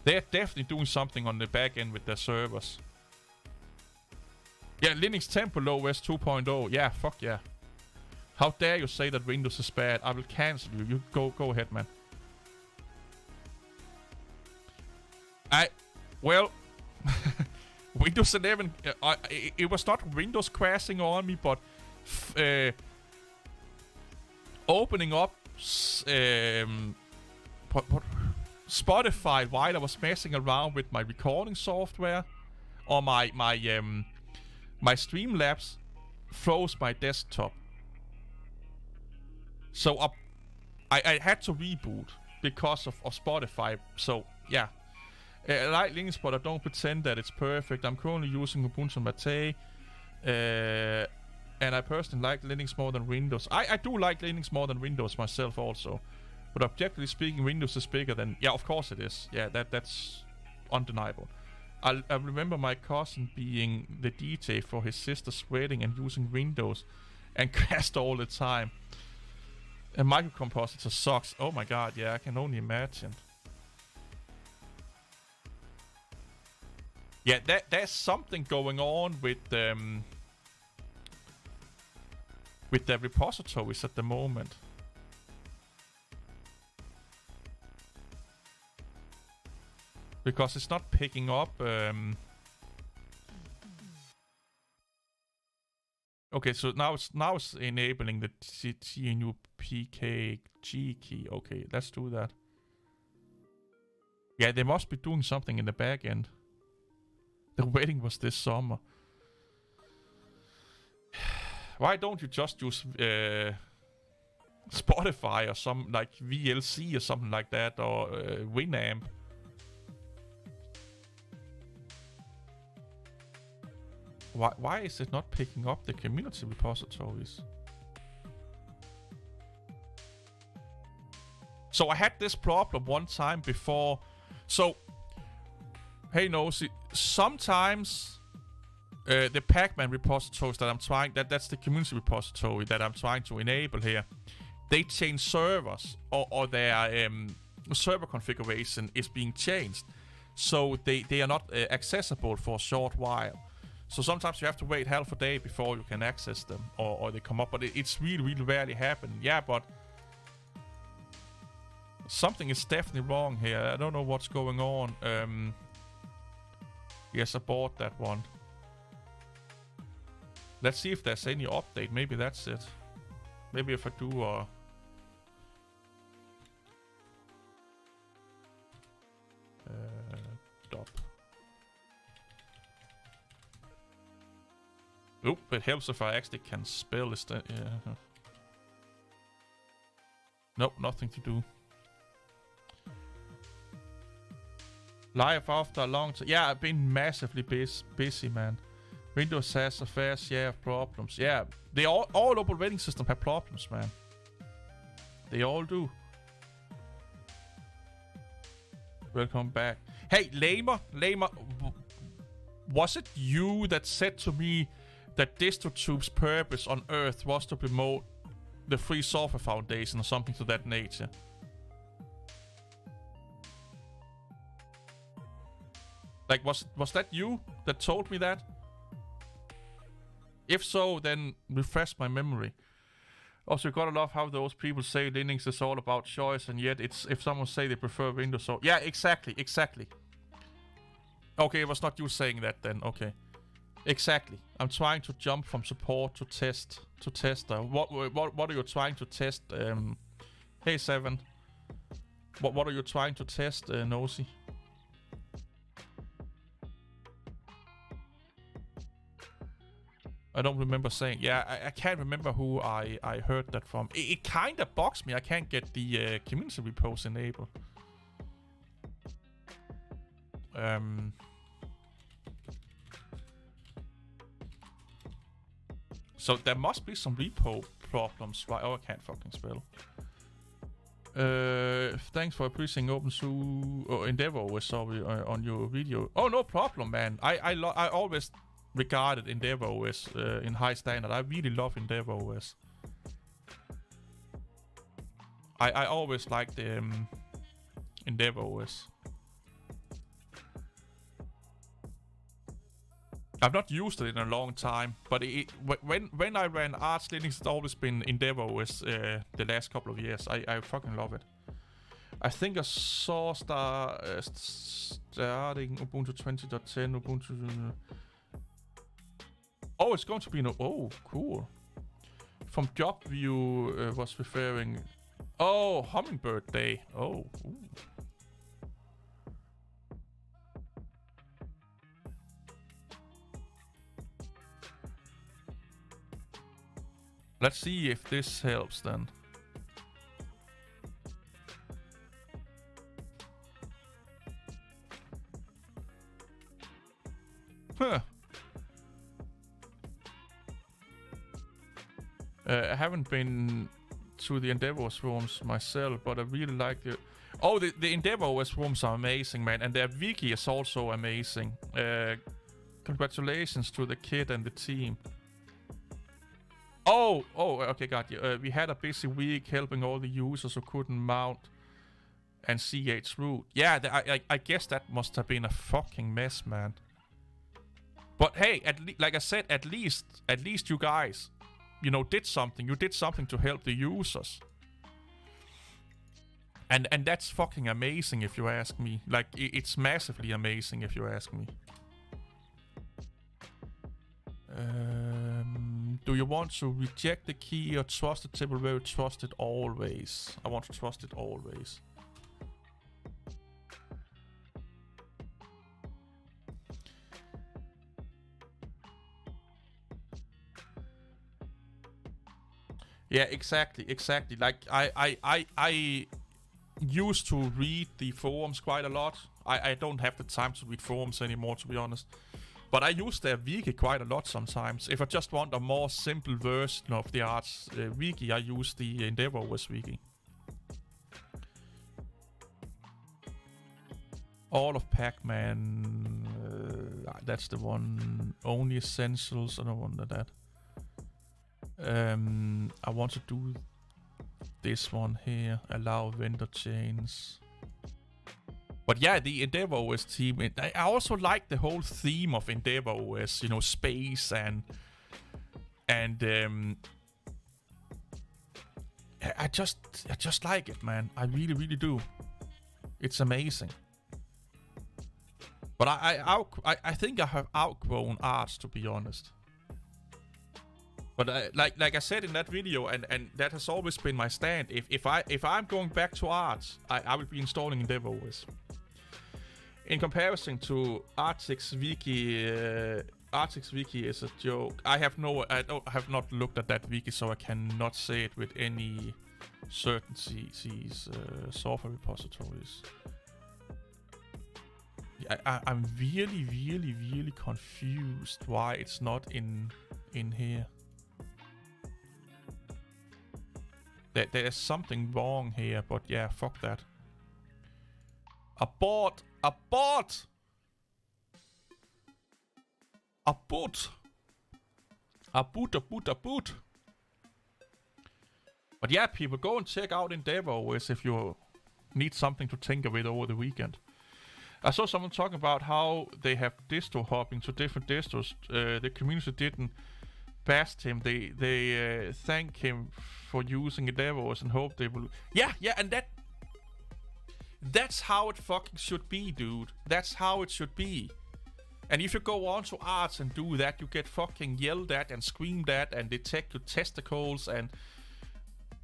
They're definitely doing something on the back end with their servers. Yeah, Linux 10 below OS 2.0. Yeah, fuck yeah. How dare you say that Windows is bad? I will cancel you. You go ahead, man. Well, Windows 11. It was not Windows crashing on me, but opening up Spotify while I was messing around with my recording software or my Streamlabs froze my desktop. So I had to reboot because of Spotify. So yeah, I like Linux, but I don't pretend that it's perfect. I'm currently using Ubuntu Mate. And I personally like Linux more than Windows. I do like Linux more than Windows myself also. But objectively speaking, Windows is bigger than... Yeah, of course it is. Yeah, that's undeniable. I remember my cousin being the DJ for his sister's wedding and using Windows and crashed all the time. And microcompositor sucks. Oh my god, yeah, I can only imagine. Yeah, there's something going on with the repositories at the moment. Because it's not picking up. Okay, so now it's enabling the TNUPKG key. Okay, let's do that. Yeah, they must be doing something in the back end. The wedding was this summer. Why don't you just use Spotify or some like VLC or something like that, or Winamp? Why is it not picking up the community repositories? So I had this problem one time before. So, hey Nosy, sometimes the Pac-Man repositories that I'm trying, that's the community repository that I'm trying to enable here, they change servers, or their server configuration is being changed. So they are not accessible for a short while. So sometimes you have to wait half a day before you can access them, or they come up. But it's really rarely happening. Yeah, but something is definitely wrong here. I don't know what's going on. Yes, I bought that one. Let's see if there's any update. Maybe that's it. Maybe if I do stop. Oop, it helps if I actually can spell this. Yeah. Nope, nothing to do. Live after a long time. Yeah, I've been massively busy, man. Windows has a fair share of problems. Yeah, they all operating systems have problems, man. They all do. Welcome back. Hey, Lamer, was it you that said to me that DistroTube's purpose on Earth was to promote the Free Software Foundation or something to that nature? Like, was that you that told me that? If so, then refresh my memory. Also, you gotta love how those people say Linux is all about choice, and yet it's if someone say they prefer Windows. So yeah, exactly. Okay, it was not you saying that then. Okay, exactly. I'm trying to jump from support to tester. What are you trying to test? Hey Seven. What are you trying to test, Nosy? I don't remember saying. Yeah, I can't remember who I heard that from. It kind of bugs me. I can't get the community repos enabled. So there must be some repo problems, right? Oh, I can't fucking spell. Thanks for appreciating openSUSE or EndeavourOS, sorry, on your video. Oh, no problem, man. I always regarded EndeavourOS in high standard. I really love EndeavourOS. I always liked EndeavourOS. I've not used it in a long time, but when I ran Arch Linux, it's always been EndeavourOS the last couple of years. I fucking love it. I think I saw starting Ubuntu 20.10, Ubuntu... Oh, it's going to be no... Oh, cool. From job view was referring... Oh, Hummingbird Day. Oh, ooh. Let's see if this helps then. Huh. I haven't been to the EndeavourOS rooms myself, but I really like it. Oh, the EndeavourOS rooms are amazing, man, and their wiki is also amazing. Congratulations to the kid and the team. Oh, okay, got you. We had a busy week helping all the users who couldn't mount and ch root. Yeah, I guess that must have been a fucking mess, man. But hey, like I said, at least you guys, you know, did something. You did something to help the users. And that's fucking amazing if you ask me. Like, it's massively amazing if you ask me. Do you want to reject the key or trust the temporary? Trust it always. I want to trust it always. Yeah, exactly. Like I used to read the forums quite a lot. I don't have the time to read forums anymore, to be honest. But I use their wiki quite a lot sometimes. If I just want a more simple version of the Arch wiki, I use the EndeavourOS wiki. All of Pac-Man, that's the one. Only Essentials, I don't want that. I want to do this one here. Allow vendor chains. But yeah, the EndeavourOS team, I also like the whole theme of EndeavourOS, you know, space and I just like it, man. I really do. It's amazing. But I think I have outgrown Arch, to be honest. But like I said in that video, and that has always been my stand. If I'm going back to Arch, I will be installing EndeavourOS. In comparison to Arctic's wiki, Arctic's wiki is a joke. I have not looked at that wiki, so I cannot say it with any certainty. These software repositories. I'm really confused why it's not in here. There's something wrong here, but yeah, fuck that. Abort! Abort! Abort! Abort! But yeah, people, go and check out EndeavourOS if you need something to tinker with over the weekend. I saw someone talking about how they have distro hopping to different distros. The community didn't bash him. They thank him for using EndeavourOS and hope they will. Yeah, and that's how it fucking should be, dude. That's how it should be. And if you go on to Arch and do that, you get fucking yelled at and screamed at and they take your testicles and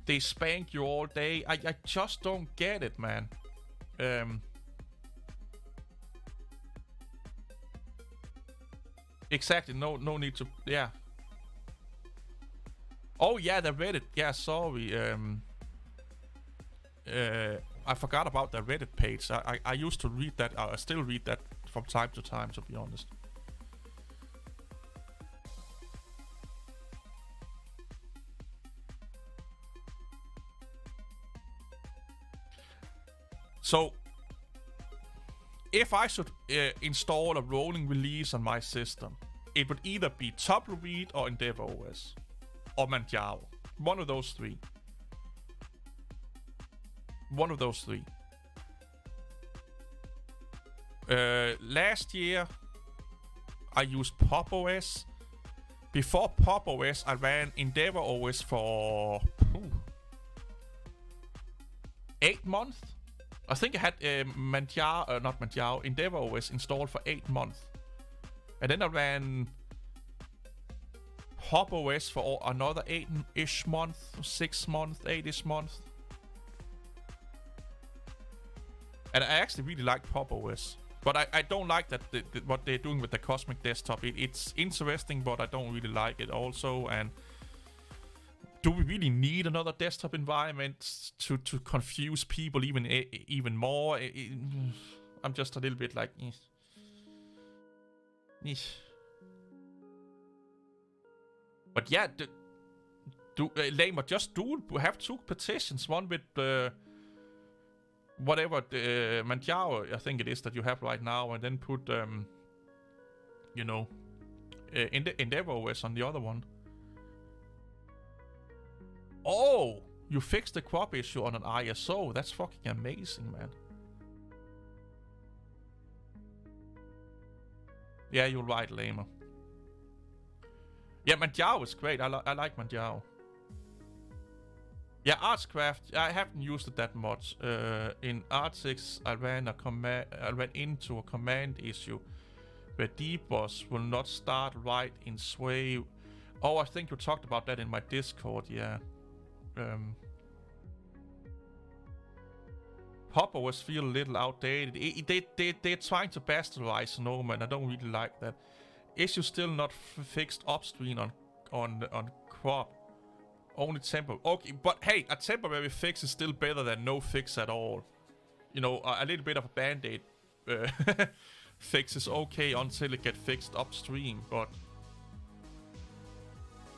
they spank you all day. I just don't get it, man. Exactly, no need to, yeah. Oh yeah, the Reddit, yeah, sorry. I forgot about the Reddit page. I used to read that, I still read that from time to time, to be honest. So, if I should install a rolling release on my system, it would either be Tumbleweed or EndeavourOS. Or Manjaro. One of those three. One of those three. Last year, I used PopOS. Before PopOS, I ran EndeavourOS for 8 months. I think I had EndeavourOS installed for 8 months. And then I ran PopOS for another 8-ish months, 6 months, 8-ish months. And I actually really like PopOS. But I don't like that what they're doing with the Cosmic Desktop. It's interesting, but I don't really like it also. And do we really need another desktop environment to confuse people even more? I'm just a little bit like, But yeah, Lamer, just have 2 petitions. One with whatever Manjaro, I think it is, that you have right now, and then put EndeavourOS on the other one. Oh, you fixed the crop issue on an ISO. That's fucking amazing, man. Yeah, you're right, Lamer. Yeah, Manjaro is great. I like Manjaro. Yeah, Artscraft, I haven't used it that much. In Art6, I ran into a command issue where deboss will not start right in Sway. Oh, I think you talked about that in my Discord, yeah. Pop OS feel a little outdated. They're trying to bastardize Noma, and I don't really like that. Issue still not fixed upstream on crop. Only temporary. Okay, but hey, a temporary fix is still better than no fix at all. You know, a little bit of a band-aid fix is okay until it gets fixed upstream, but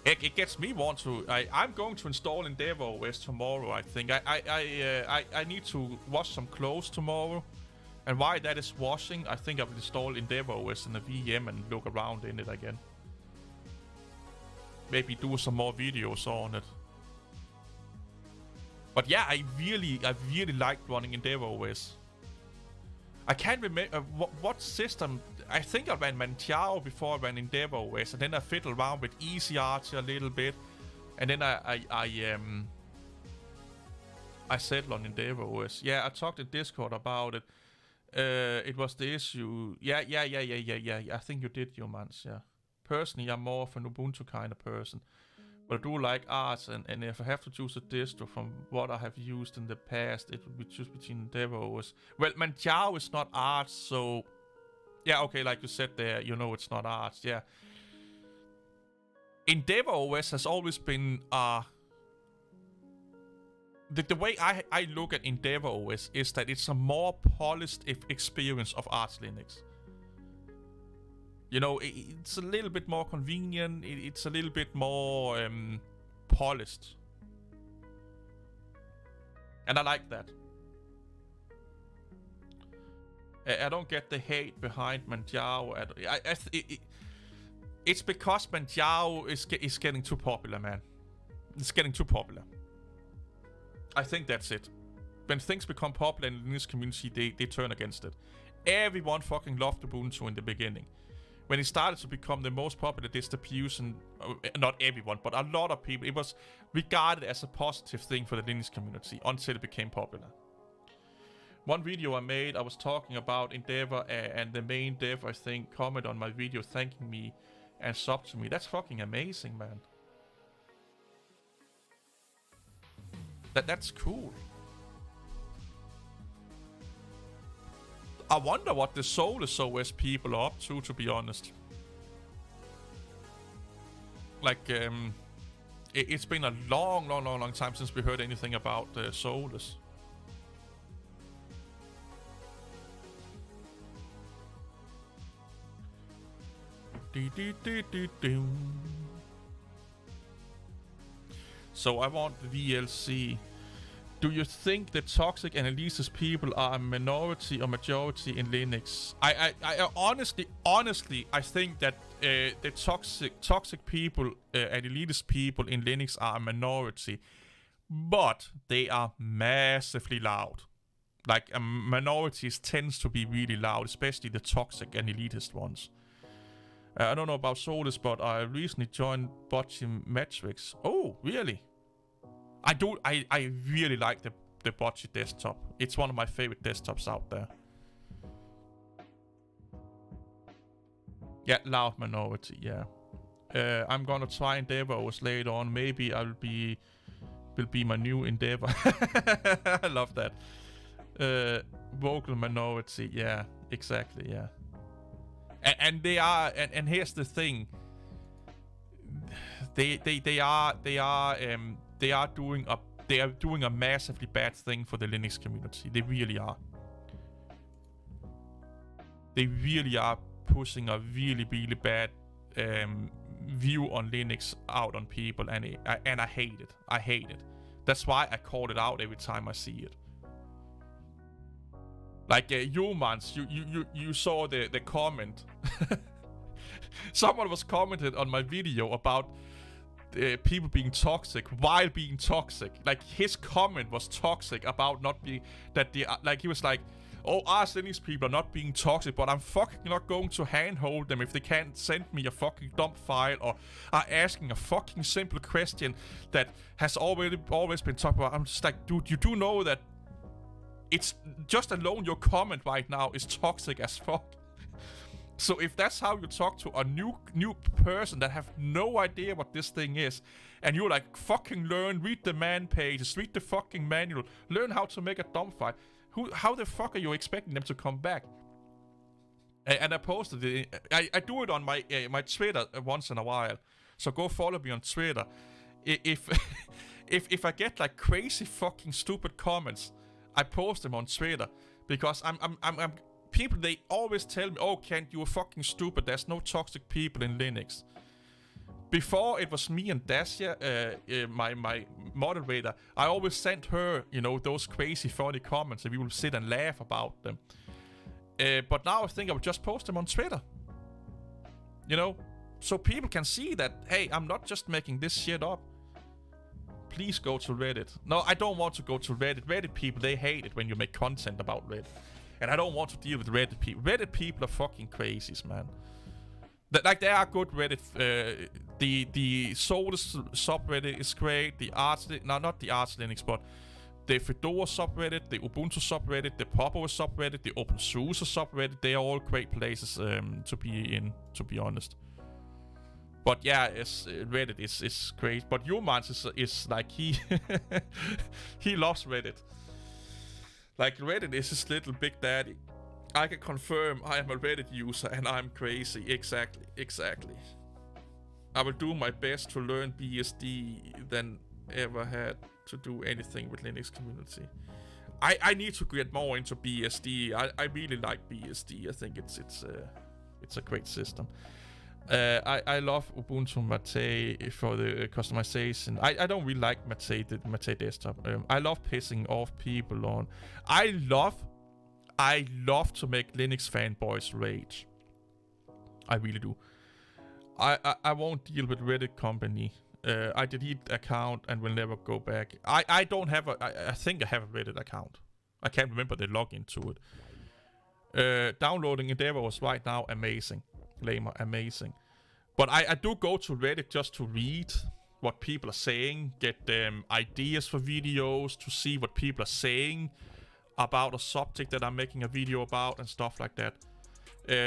it gets me want to. I'm going to install EndeavourOS tomorrow. I think I need to wash some clothes tomorrow, and while that is washing, I think I will install EndeavourOS in a VM and look around in it again. Maybe do some more videos on it. But yeah, I really liked running EndeavourOS. I can't remember what system. I think I ran Manjaro before I ran EndeavourOS, and then I fiddled around with EasyArch a little bit, and then I settled on EndeavourOS. Yeah, I talked in Discord about it. It was the issue. Yeah. I think you did, Humans. Yeah. Personally, I'm more of an Ubuntu kind of person, but I do like Arch, and if I have to choose a distro from what I have used in the past, it would be choose between EndeavourOS. Well, Manjaro is not Arch, so yeah, okay, like you said there, you know it's not Arch, yeah. EndeavourOS has always been the way I look at EndeavourOS is that it's a more polished experience of Arch Linux. You know, it's a little bit more convenient. It's a little bit more polished, and I like that. I don't get the hate behind Manjaro. It's because Manjaro is getting too popular, man. It's getting too popular. I think that's it. When things become popular in the Linux community, they turn against it. Everyone fucking loved Ubuntu in the beginning. When it started to become the most popular distribution, not everyone, but a lot of people, it was regarded as a positive thing for the Linux community until it became popular. One video I made, I was talking about Endeavour, and the main dev, I think, commented on my video thanking me and sub to me. That's fucking amazing, man. That's cool. I wonder what the Soulless OS people are up to be honest. Like, it's been a long time since we heard anything about Soulless. So I want VLC. Do you think the toxic and elitist people are a minority or majority in Linux? I honestly, I think that the toxic people and elitist people in Linux are a minority, but they are massively loud. Like, minorities tends to be really loud, especially the toxic and elitist ones. I don't know about Soulless, but I recently joined Botchy Metrics. Oh, really? I really like the Botchy desktop. It's one of my favorite desktops out there. Yeah, loud minority, yeah. I'm gonna try EndeavourOS later on. Maybe will be my new Endeavour. I love that. Vocal minority, yeah, exactly, yeah. And they are, and here's the thing. They are doing a massively bad thing for the Linux community. They really are. They really are pushing a really bad view on Linux out on people, and I hate it. I hate it. That's why I call it out every time I see it. Like, Humans, you saw the comment. Someone was commented on my video about people being toxic while being toxic. Like, his comment was toxic about not being that. Like, he was like, oh, Ars Linux people are not being toxic, but I'm fucking not going to handhold them if they can't send me a fucking dump file or are asking a fucking simple question that has always been talked about. I'm just like, dude, you do know that it's just alone your comment right now is toxic as fuck. So if that's how you talk to a new person that have no idea what this thing is, and you like fucking read the man pages, read the fucking manual, learn how to make a dump file, how the fuck are you expecting them to come back? And I posted it. I do it on my Twitter once in a while. So go follow me on Twitter. If I get like crazy fucking stupid comments, I post them on Twitter because I'm people, they always tell me, oh, Kent, you're fucking stupid. There's no toxic people in Linux. Before it was me and Dacia, my moderator, I always sent her, you know, those crazy funny comments and we will sit and laugh about them. But now I think I will just post them on Twitter. You know? So people can see that, hey, I'm not just making this shit up. Please go to Reddit. No, I don't want to go to Reddit. Reddit people, they hate it when you make content about Reddit. And I don't want to deal with Reddit people. Reddit people are fucking crazies, man. Like, there are good Reddit. The Solus subreddit is great. The not the Arch Linux, but the Fedora subreddit, the Ubuntu subreddit, the Pop-OS subreddit, the openSUSE subreddit. They are all great places to be in, to be honest. But yeah, Reddit is great. But Humans is like, he loves Reddit. Like, Reddit is his little big daddy. I can confirm I am a Reddit user and I'm crazy. Exactly. I will do my best to learn BSD than ever had to do anything with Linux community. I need to get more into BSD. I really like BSD. I think it's a great system. I love Ubuntu Mate for the customization. I don't really like Mate, the Mate desktop. I love pissing off people on. I love to make Linux fanboys rage. I really do. I won't deal with Reddit company. I delete the account and will never go back. I don't have I think I have a Reddit account. I can't remember the login to it. Downloading EndeavourOS right now, amazing. Lamer, amazing. But I do go to Reddit just to read what people are saying, get ideas for videos, to see what people are saying about a subject that I'm making a video about and stuff like that.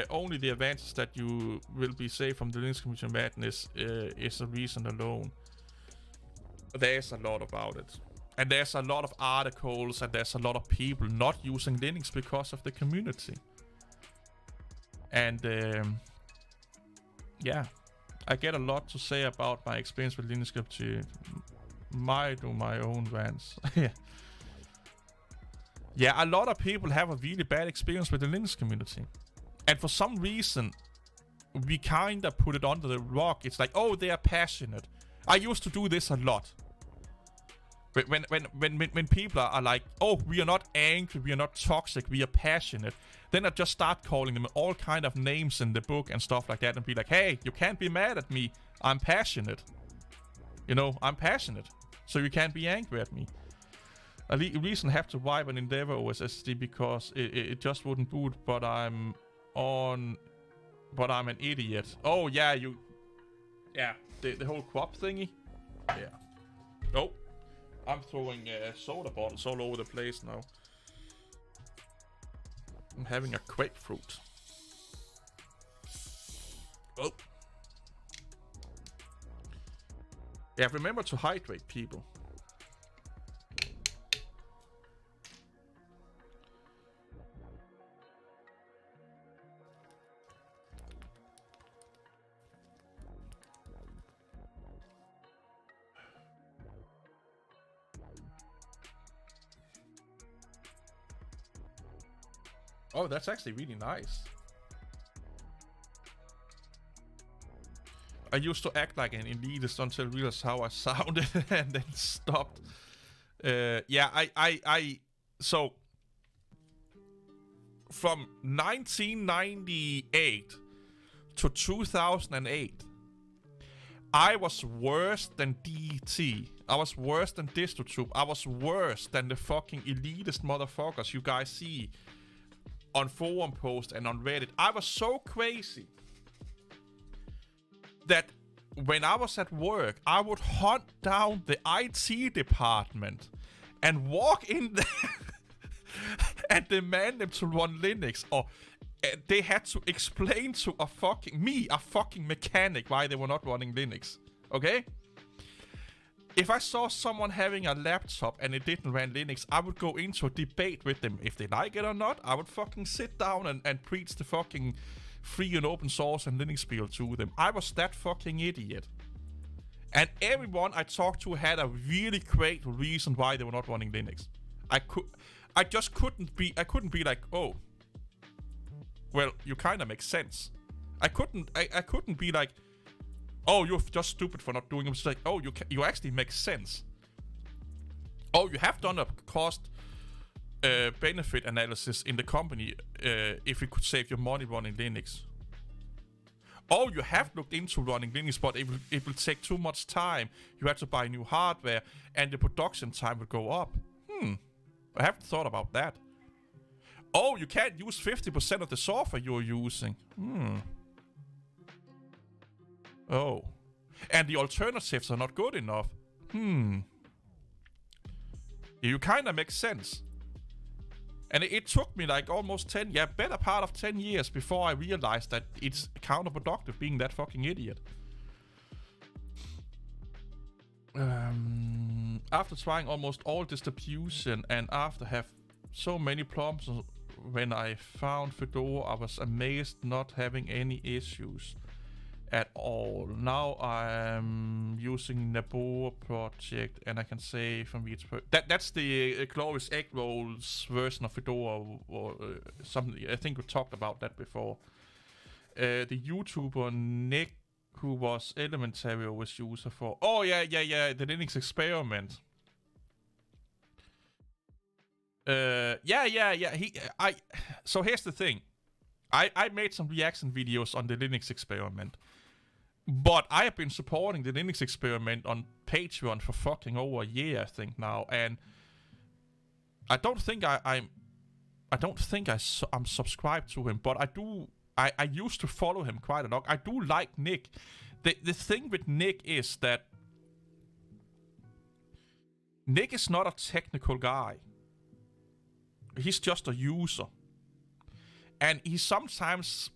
Only the advantage that you will be safe from the Linux community madness is a reason alone. There's a lot about it. And there's a lot of articles and there's a lot of people not using Linux because of the community. And yeah, I get a lot to say about my experience with Linux community. Might do my own rants. Yeah, a lot of people have a really bad experience with the Linux community. And for some reason, we kind of put it under the rug. It's like, oh, they are passionate. I used to do this a lot. When people are like, oh, we are not angry, we are not toxic, we are passionate. Then I just start calling them all kind of names in the book and stuff like that and be like, hey, you can't be mad at me. I'm passionate. You know, I'm passionate. So you can't be angry at me. A reason I have to wipe an EndeavourOS SSD because it just wouldn't boot, but I'm an idiot. Oh yeah, the whole crop thingy. Yeah. Nope. I'm throwing soda bottles all over the place now. I'm having a grapefruit. Oh. Yeah, remember to hydrate, people. Oh, that's actually really nice. I used to act like an elitist until I realized how I sounded and then stopped. So from 1998 to 2008, I was worse than DT. I was worse than Distro. I was worse than the fucking elitist motherfuckers you guys see on forum posts and on Reddit. I was so crazy that when I was at work, I would hunt down the IT department and walk in there and demand them to run Linux. Or they had to explain to a fucking mechanic, why they were not running Linux. Okay? If I saw someone having a laptop and it didn't run Linux, I would go into a debate with them. If they like it or not, I would fucking sit down and preach the fucking free and open source and Linux spiel to them. I was that fucking idiot. And everyone I talked to had a really great reason why they were not running Linux. I couldn't be like, oh, well, you kind of make sense. I couldn't be like, oh, you're just stupid for not doing it. It's like, oh, you actually make sense. Oh, you have done a cost benefit analysis in the company if it could save your money running Linux. Oh, you have looked into running Linux, but it will take too much time. You have to buy new hardware, and the production time will go up. I haven't thought about that. Oh, you can't use 50% of the software you're using. Oh. And the alternatives are not good enough. You kind of make sense. And it took me like almost better part of 10 years before I realized that it's counterproductive being that fucking idiot. After trying almost all distribution and after have so many problems when I found Fedora, I was amazed not having any issues at all. Now I'm using EndeavourOS project, and I can say from each that's the Glorious Egg Rolls version of Fedora or something. I think we talked about that before. The YouTuber Nick, who was EndeavourOS user for the Linux experiment. So here's the thing. I made some reaction videos on the Linux experiment. But I have been supporting the Linux experiment on Patreon for fucking over a year, I think now, and I don't think I'm subscribed to him, but I used to follow him quite a lot. I do like Nick. The thing with Nick is that Nick is not a technical guy. He's just a user. And he sometimes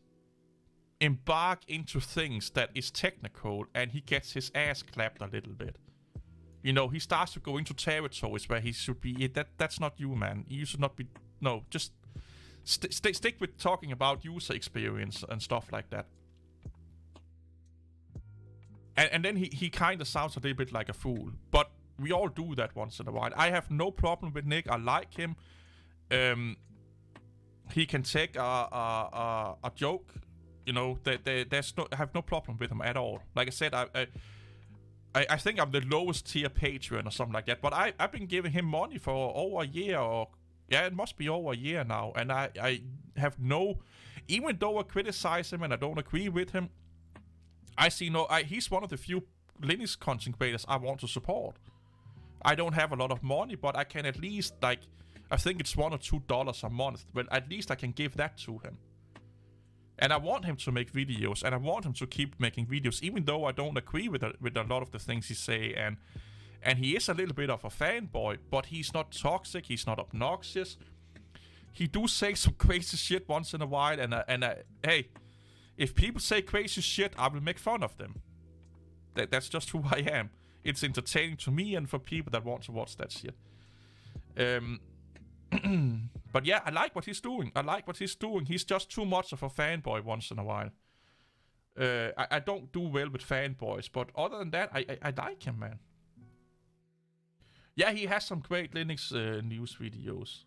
embark into things that is technical, and he gets his ass clapped a little bit. You know, he starts to go into territories where he should be. That's not you, man. You should not be. No, just stick with talking about user experience and stuff like that. And then he kind of sounds a little bit like a fool. But we all do that once in a while. I have no problem with Nick. I like him. He can take a joke. You know, I have no problem with him at all. Like I said, I think I'm the lowest tier Patreon or something like that. But I've been giving him money for over a year, or it must be over a year now. And I have no, even though I criticize him and I don't agree with him, I see he's one of the few Linux content creators I want to support. I don't have a lot of money, but I can at least, like, I think it's $1 or $2 a month. Well, at least I can give that to him. And I want him to make videos, and I want him to keep making videos, even though I don't agree with a lot of the things he say. And he is a little bit of a fanboy, but he's not toxic. He's not obnoxious. He do say some crazy shit once in a while, and hey, if people say crazy shit, I will make fun of them. That's just who I am. It's entertaining to me and for people that want to watch that shit. But yeah, I like what he's doing. He's just too much of a fanboy once in a while. I don't do well with fanboys, but other than that, I like him, man. Yeah, he has some great Linux news videos.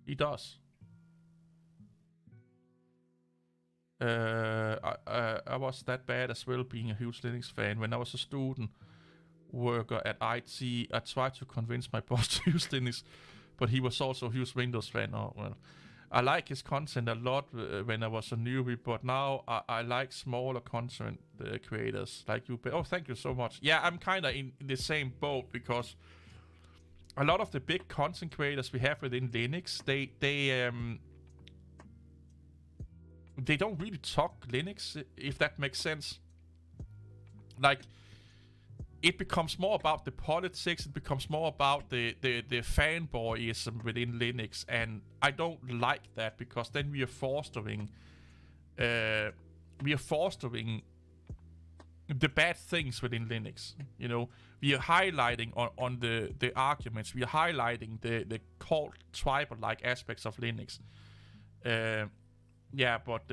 He does. I was that bad as well, being a huge Linux fan. When I was a student worker at IT, I tried to convince my boss to use Linux, but he was also a huge Windows fan. Oh, well, I like his content a lot when I was a newbie, but now I like smaller content creators like you. Oh, thank you so much. Yeah, I'm kind of in the same boat, because a lot of the big content creators we have within Linux, they don't really talk Linux, if that makes sense. Like, it becomes more about the politics, it becomes more about the fanboyism within Linux, and I don't like that, because then we are fostering the bad things within Linux. You know, we are highlighting on the arguments, we are highlighting the cult tribal-like aspects of Linux. Yeah, but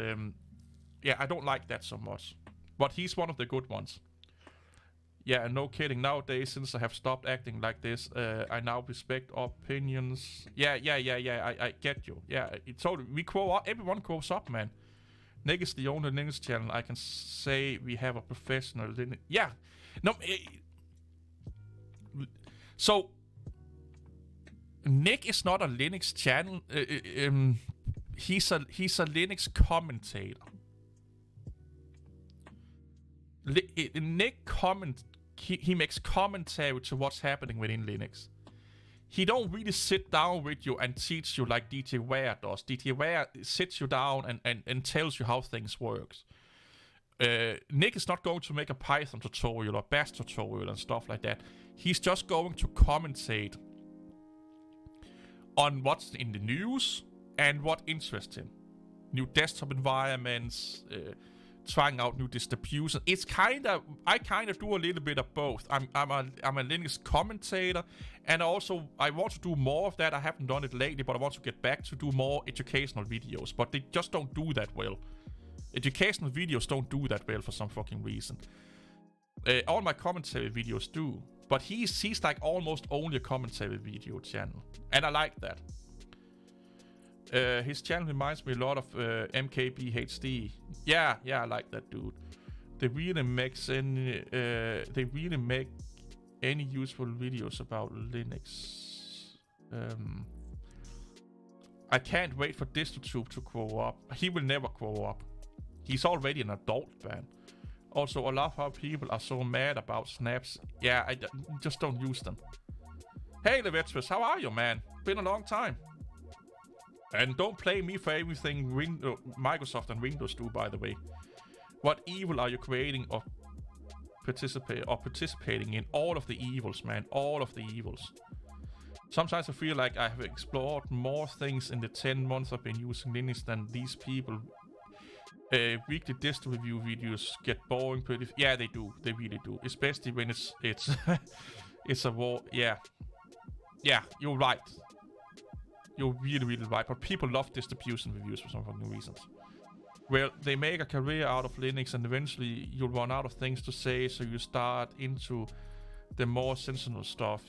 yeah, I don't like that so much. But he's one of the good ones. Yeah, no kidding. Nowadays, since I have stopped acting like this, I now respect opinions. Yeah, I get you. Yeah, totally. We grow up. Everyone grows up, man. Nick is the only Linux channel I can say we have a professional Linux. Yeah, no. So Nick is not a Linux channel. He's a Linux commentator. Nick he makes commentary to what's happening within Linux. He don't really sit down with you and teach you like DJ Ware does. DJ Ware sits you down and tells you how things works. Nick is not going to make a Python tutorial or Bash tutorial and stuff like that. He's just going to commentate on what's in the news and what interests him. New desktop environments, trying out new distributions. It's I kind of do a little bit of both. I'm a Linux commentator, and also I want to do more of that. I haven't done it lately, but I want to get back to do more educational videos, but they just don't do that well. Educational videos don't do that well for some fucking reason. All my commentary videos do, but he's like almost only a commentary video channel, and I like that. His channel reminds me a lot of MKBHD. Yeah, I like that dude. They really make any useful videos about Linux. I can't wait for DistroTube to grow up. He will never grow up. He's already an adult, man. Also, I love how people are so mad about snaps. Yeah, I just don't use them. Hey, Levetrus, how are you, man? Been a long time. And don't play me for everything Microsoft and Windows do, by the way. What evil are you creating or participating in? All of the evils, man. All of the evils. Sometimes I feel like I have explored more things in the 10 months I've been using Linux than these people. Weekly distro review videos get boring pretty. Yeah, they do. They really do. Especially when it's it's a war. Yeah, you're right. You're really right, but people love distribution reviews for some fucking reasons. Well, they make a career out of Linux, and eventually you'll run out of things to say, so you start into the more sensational stuff.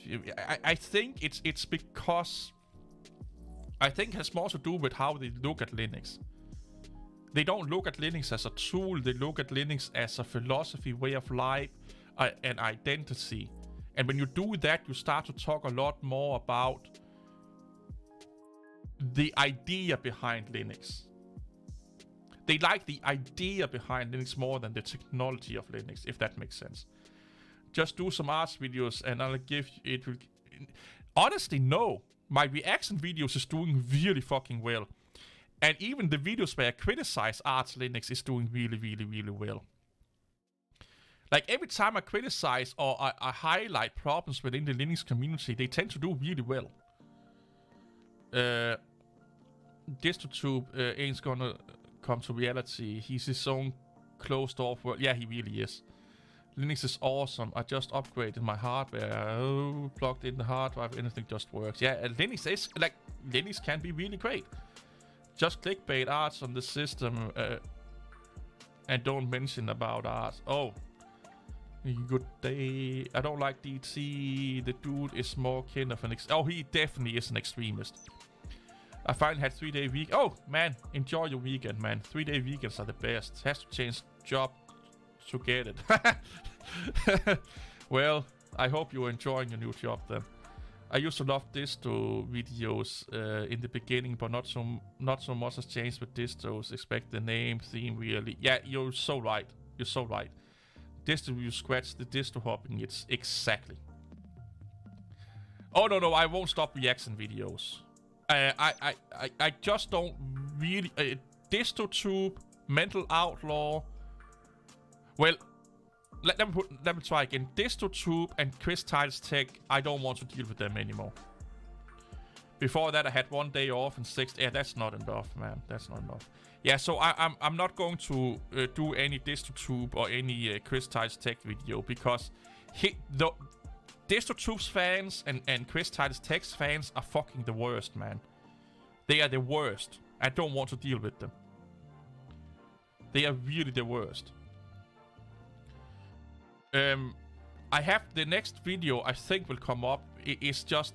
I think it's because I think it has more to do with how they look at Linux. They don't look at Linux as a tool. They look at Linux as a philosophy, way of life, an identity. And when you do that, you start to talk a lot more about the idea behind Linux. They like the idea behind Linux more than the technology of Linux, if that makes sense. Just do some arts videos and I'll give you it. Honestly, no. My reaction videos is doing really fucking well. And even the videos where I criticize Arch Linux is doing really well. Like every time I criticize or I highlight problems within the Linux community, they tend to do really well. DistroTube ain't gonna come to reality. He's his own closed off world. Yeah, he really is. Linux is awesome. I just upgraded my hardware. Plugged in the hard drive. Anything just works. Yeah, Linux is like Linux can be really great. Just clickbait arts on the system and don't mention about art. Oh, good day. I don't like DT. The dude is more kind of an oh, he definitely is an extremist. I finally had 3-day week. Oh man, enjoy your weekend, man. 3-day weekends are the best. Has to change job to get it. Well, I hope you're enjoying your new job then. I used to love distro videos in the beginning, but not so much has changed with distros. Expect the name, theme, really. Yeah, you're so right. You're so right. Distro, you scratch the distro hopping. It's exactly. Oh no, I won't stop reaction videos. I just don't really. DistroTube, Mental Outlaw. Well, let me try again. DistroTube and Chris Tech, I don't want to deal with them anymore. Before that, I had 1 day off and 6. Yeah, that's not enough, man. That's not enough. Yeah, so I'm not going to do any DistroTube or any Chris Tech video because the DistroTube's fans and Chris Tech's fans are fucking the worst, man. They are the worst. I don't want to deal with them. They are really the worst. I have the next video I think will come up. It's just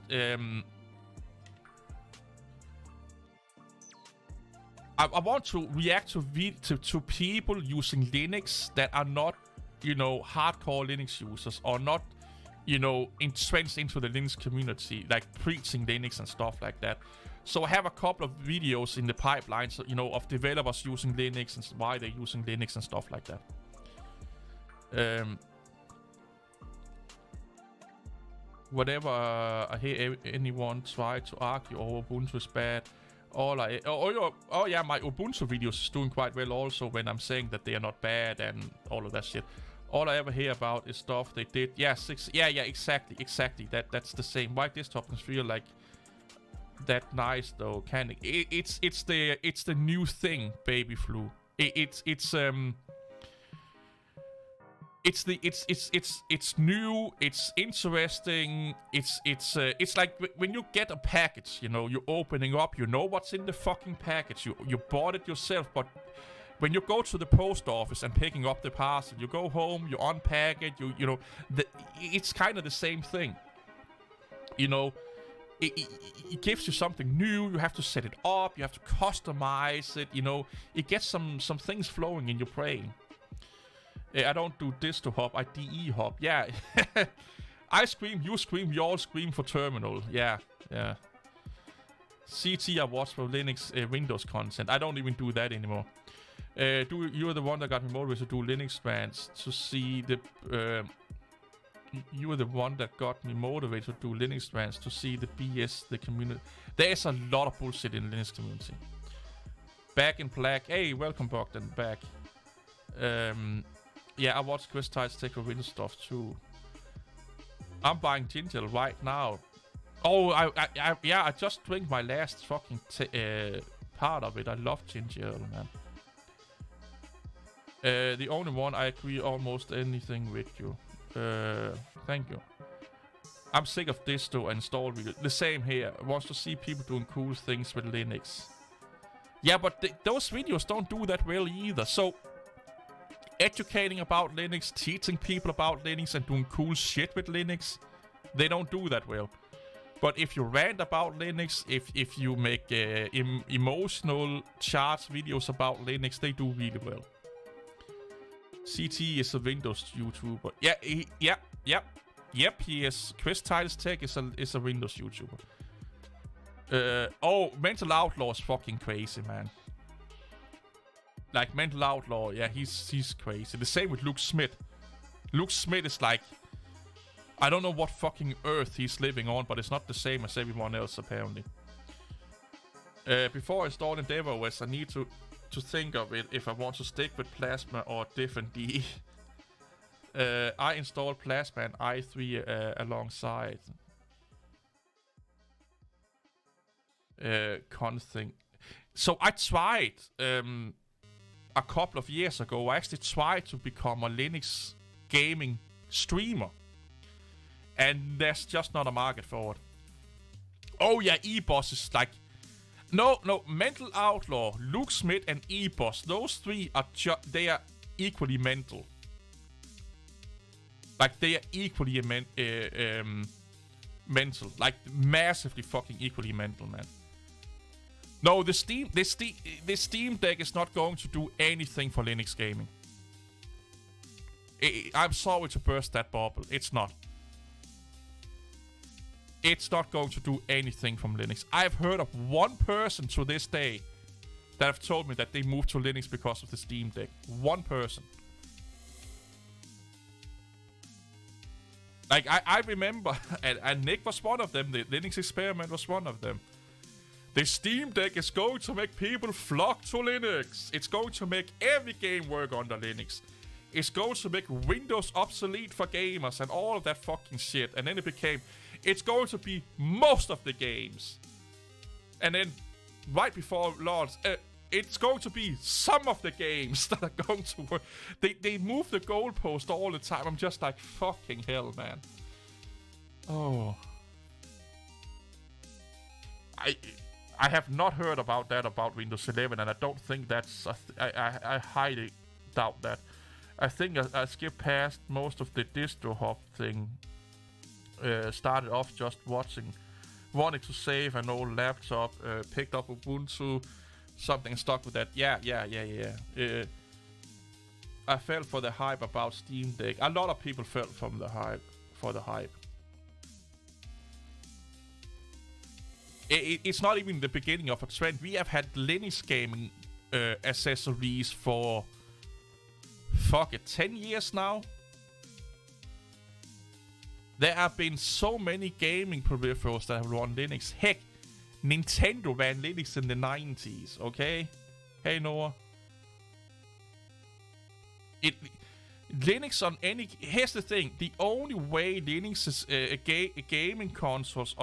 I want to react to people using Linux that are not, you know, hardcore Linux users or not, you know, entrenched into the Linux community, like preaching Linux and stuff like that. So I have a couple of videos in the pipeline, so, you know, of developers using Linux and why they're using Linux and stuff like that. Whatever I hear anyone try to argue over Ubuntu is bad. Yeah, my Ubuntu videos is doing quite well also when I'm saying that they are not bad and all of that shit. All I ever hear about is stuff they did. Yeah, exactly. That's the same. Why desktops feel like that nice though? Can it? It's the new thing, baby flu. It's new, it's interesting, it's like when you get a package, you know, you're opening up, you know what's in the fucking package, you bought it yourself, but when you go to the post office and picking up the parcel, you go home, you unpack it, you know, it's kind of the same thing. You know, it gives you something new, you have to set it up, you have to customize it, you know, it gets some things flowing in your brain. I don't do distro hop, I DE hop. Yeah. I scream, you scream, you all scream for terminal. Yeah. CT I watch for Linux Windows content. I don't even do that anymore. You're the one that got me motivated to do Linux rants to see the... you were the one that got me motivated to do Linux rants to see the BS, the community. There's a lot of bullshit in the Linux community. Back in black. Hey, welcome Bogdan, back. Yeah, I watched Chris Tech for Windows stuff too. I'm buying Ginger right now. Oh, I just drank my last fucking part of it. I love Ginger, man. The only one I agree almost anything with you. Thank you. I'm sick of distro and install videos. The same here. I want to see people doing cool things with Linux. Yeah, but those videos don't do that well either. So, educating about Linux, teaching people about Linux and doing cool shit with Linux, they don't do that well. But if you rant about Linux, if you make emotional charts videos about Linux, they do really well. CT is a Windows YouTuber. Yep, he is. Chris Tech is a Windows YouTuber. Oh, Mental Outlaw is fucking crazy, man. Like, Mental Outlaw, yeah, he's crazy. The same with Luke Smith. Luke Smith is like... I don't know what fucking earth he's living on, but it's not the same as everyone else, apparently. Before I install EndeavourOS, I need to think of it if I want to stick with Plasma or different DE. I installed Plasma and i3 alongside. Config. So I tried... a couple of years ago, I actually tried to become a Linux gaming streamer. And there's just not a market for it. Oh yeah, eBoss is like... No, Mental Outlaw, Luke Smith and eBoss, those three are they are equally mental. Like, they are equally mental. Like, massively fucking equally mental, man. No, the Steam Deck is not going to do anything for Linux gaming. I'm sorry to burst that bubble. It's not. It's not going to do anything from Linux. I've heard of one person to this day that have told me that they moved to Linux because of the Steam Deck. One person. Like, I remember, and Nick was one of them. The Linux experiment was one of them. The Steam Deck is going to make people flock to Linux. It's going to make every game work under Linux. It's going to make Windows obsolete for gamers and all of that fucking shit. And then it became, it's going to be most of the games. And then right before launch, it's going to be some of the games that are going to work. They move the goalpost all the time. I'm just like, fucking hell, man. Oh. I have not heard about that about Windows 11, and I don't think that's... I highly doubt that. I think I skipped past most of the distro hop thing. Started off just wanting to save an old laptop, picked up Ubuntu, something stuck with that. Yeah. I fell for the hype about Steam Deck. A lot of people fell for the hype. It's not even the beginning of a trend. We have had Linux gaming accessories for 10 years now. There have been so many gaming peripherals that have run Linux. Heck, Nintendo ran Linux in the 90s, okay? Hey, Noah. Linux on any... Here's the thing. The only way Linux is gaming consoles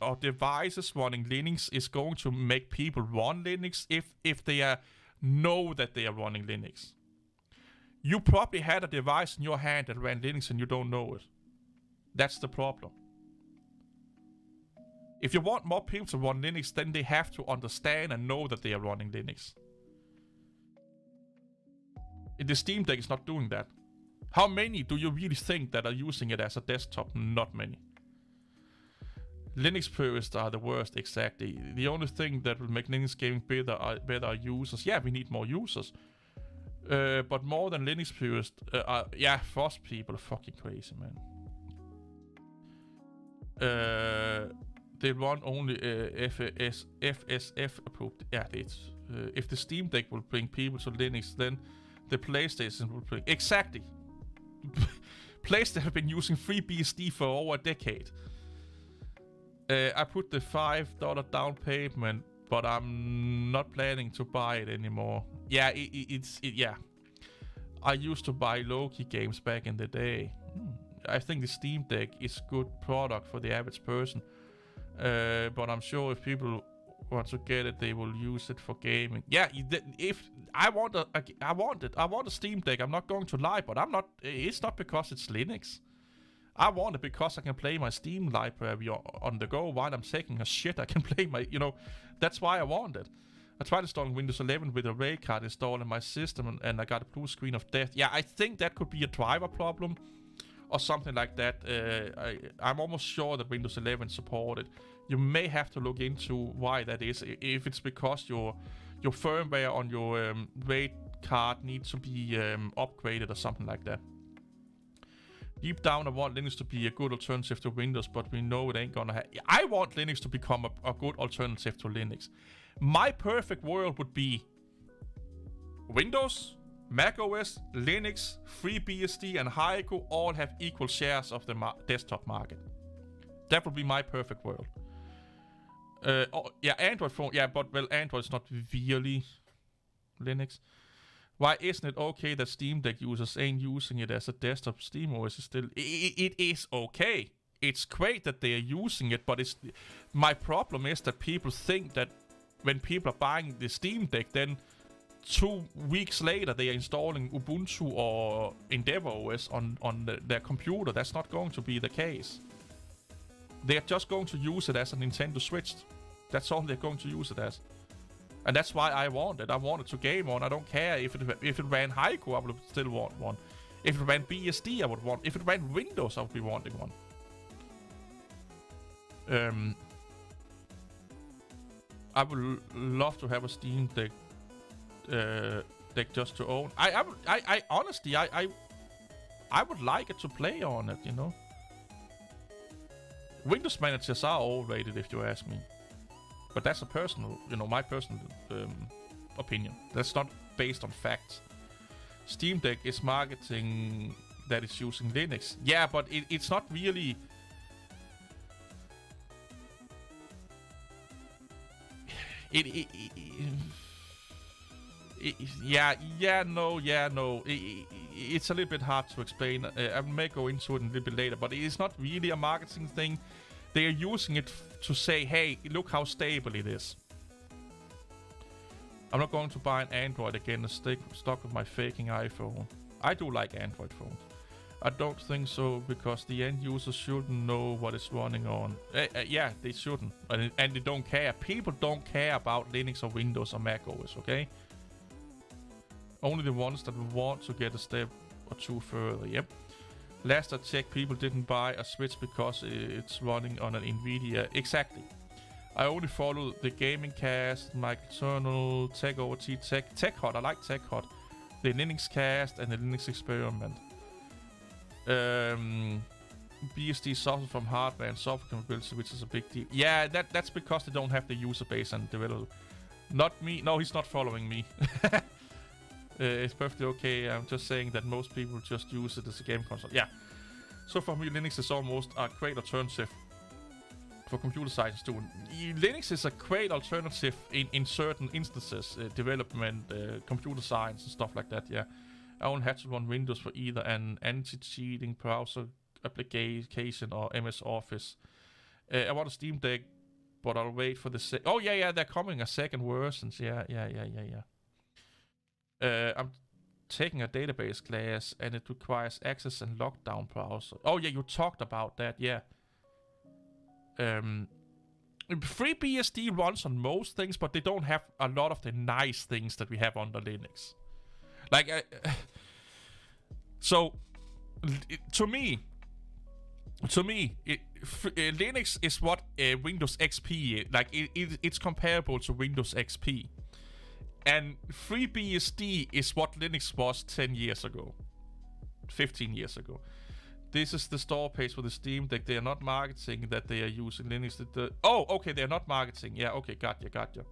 or devices running Linux is going to make people run Linux if they know that they are running Linux. You probably had a device in your hand that ran Linux and you don't know it. That's the problem. If you want more people to run Linux, then they have to understand and know that they are running Linux. The Steam Deck is not doing that. How many do you really think that are using it as a desktop? Not many. Linux purists are the worst, exactly. The only thing that will make Linux gaming better are users. Yeah, we need more users. But more than Linux purists, FOSS people are fucking crazy, man. They run only FSF approved. Yeah, if the Steam Deck will bring people to Linux, then the PlayStation will bring... Exactly. PlayStation have been using FreeBSD for over a decade. I put the $5 down payment, but I'm not planning to buy it anymore. Yeah, yeah. I used to buy low-key games back in the day. I think the Steam Deck is a good product for the average person. But I'm sure if people want to get it, they will use it for gaming. Yeah, if I want a Steam Deck, I'm not going to lie, but it's not because it's Linux. I want it because I can play my Steam library on the go while I'm taking a shit. I can play my, that's why I want it. I tried installing Windows 11 with a RAID card installed in my system and I got a blue screen of death. Yeah, I think that could be a driver problem or something like that. I'm almost sure that Windows 11 support it. You may have to look into why that is. If it's because your firmware on your RAID card needs to be upgraded or something like that. Deep down, I want Linux to be a good alternative to Windows, but we know it ain't gonna happen. I want Linux to become a good alternative to Linux. My perfect world would be Windows, macOS, Linux, FreeBSD, and Haiku all have equal shares of the desktop market. That would be my perfect world. Android phone. Yeah, but well, Android is not really Linux. Why isn't it okay that Steam Deck users ain't using it as a desktop? SteamOS is still... It is okay. It's great that they are using it, but my problem is that people think that when people are buying the Steam Deck, then 2 weeks later they are installing Ubuntu or EndeavourOS on their computer. That's not going to be the case. They're just going to use it as a Nintendo Switch. That's all they're going to use it as. And that's why I want it. I want it to game on. I don't care if it ran Haiku, I would still want one. If it ran BSD, I would want. If it ran Windows, I would be wanting one. I would love to have a Steam Deck just to own. I honestly, I would like it to play on it, Windows managers are overrated, if you ask me. But that's a personal, my personal opinion. That's not based on facts. Steam Deck is marketing that is using Linux. Yeah, but it's not really... No. It's a little bit hard to explain. I may go into it a little bit later, but it's not really a marketing thing. They are using it to say, hey, look how stable it is. I'm not going to buy an Android again and stuck with my faking iPhone. I do like Android phones. I don't think so, because the end user shouldn't know what it's running on. Yeah, they shouldn't. And they don't care. People don't care about Linux or Windows or Mac OS, okay? Only the ones that want to get a step or two further, yep. Last I checked, people didn't buy a Switch because it's running on an Nvidia. Exactly. I only follow the Gaming Cast, Michael Turnell, TechHot, I like TechHot, the Linux Cast, and the Linux Experiment. BSD suffers from hardware and software compatibility, which is a big deal. Yeah, that's because they don't have the user base and developer. Not me. No, he's not following me. It's perfectly okay. I'm just saying that most people just use it as a game console. Yeah. So for me, Linux is almost a great alternative for computer science too. Linux is a great alternative in certain instances, development, computer science and stuff like that. Yeah. I only had to run Windows for either an anti-cheating browser application or MS Office. I want a Steam Deck, but I'll wait for the oh yeah, they're coming a second versions. Yeah. I'm taking a database class and it requires access and lockdown browser. Oh yeah, you talked about that, yeah. FreeBSD runs on most things, but they don't have a lot of the nice things that we have under Linux. Like, so, to me, Linux is what Windows XP is. Like, it's comparable to Windows XP. And FreeBSD is what Linux was 10 years ago. 15 years ago. This is the store page for the Steam Deck. They are not marketing that they are using Linux. Oh, okay, they're not marketing. Yeah, okay, gotcha.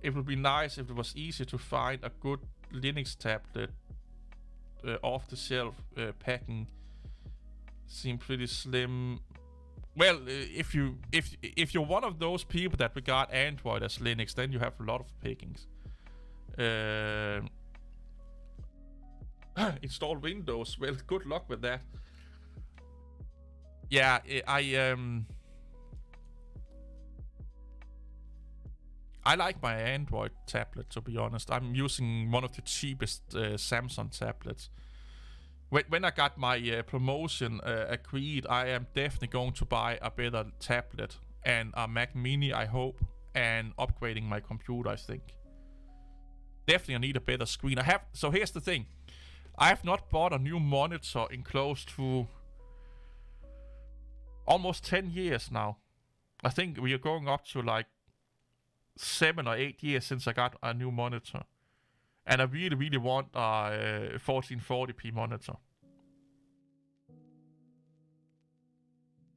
It would be nice if it was easier to find a good Linux tablet off the shelf. Packing seem pretty slim. Well, if you're one of those people that regard Android as Linux, then you have a lot of pickings. Install Windows. Well, good luck with that. Yeah, I like my Android tablet, to be honest. I'm using one of the cheapest Samsung tablets. When I got my promotion agreed, I am definitely going to buy a better tablet and a Mac Mini, I hope, and upgrading my computer, I think. Definitely I need a better screen. So here's the thing. I have not bought a new monitor in close to almost 10 years now. I think we are going up to like 7 or 8 years since I got a new monitor. And I really want a 1440p monitor.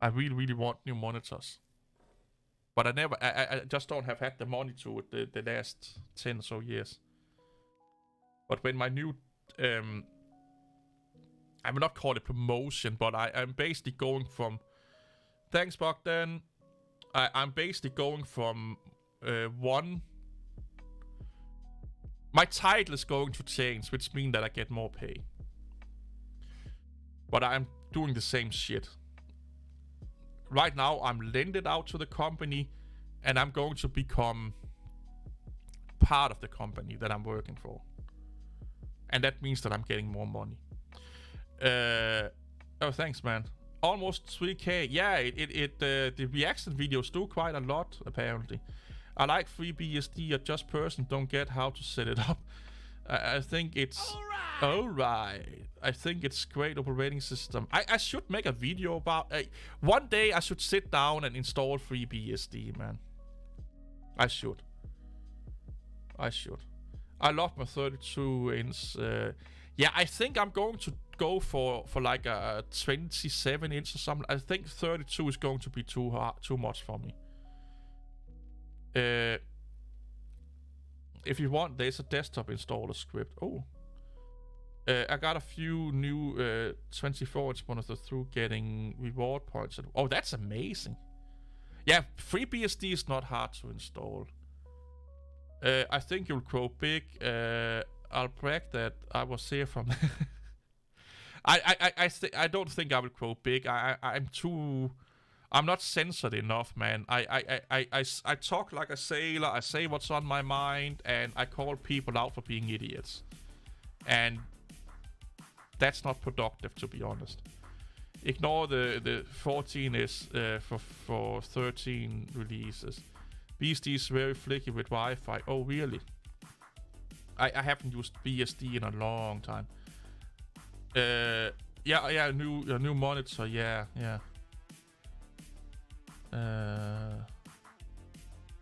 I really want new monitors. But I just don't have had the money to it the last 10 or so years. But when my new, I will not call it promotion, but I'm basically going from, thanks Bogdan, I'm basically going from one, my title is going to change, which means that I get more pay. But I'm doing the same shit. Right now, I'm lended out to the company, and I'm going to become part of the company that I'm working for. And that means that I'm getting more money. Oh, thanks, man. Almost 3K. Yeah, the reaction videos do quite a lot, apparently. I like FreeBSD. I just personally don't get how to set it up. I think it's... Alright. I think it's great operating system. I should make a video about... one day I should sit down and install FreeBSD, man. I should. I love my 32-inch. Yeah, I think I'm going to go for like a 27-inch or something. I think 32 is going to be too much for me. If you want, there's a desktop installer script. Oh. I got a few new 24-inch monitors through getting reward points. Oh, that's amazing. Yeah, FreeBSD is not hard to install. I think you'll grow big. I'll brag that I was here from. I don't think I will grow big. I'm not censored enough, man. I talk like a sailor. I say what's on my mind, and I call people out for being idiots. And that's not productive, to be honest. Ignore the 14 is for 13 releases. BSD is very flaky with Wi-Fi. Oh, really? I haven't used BSD in a long time. Yeah, new monitor. Yeah.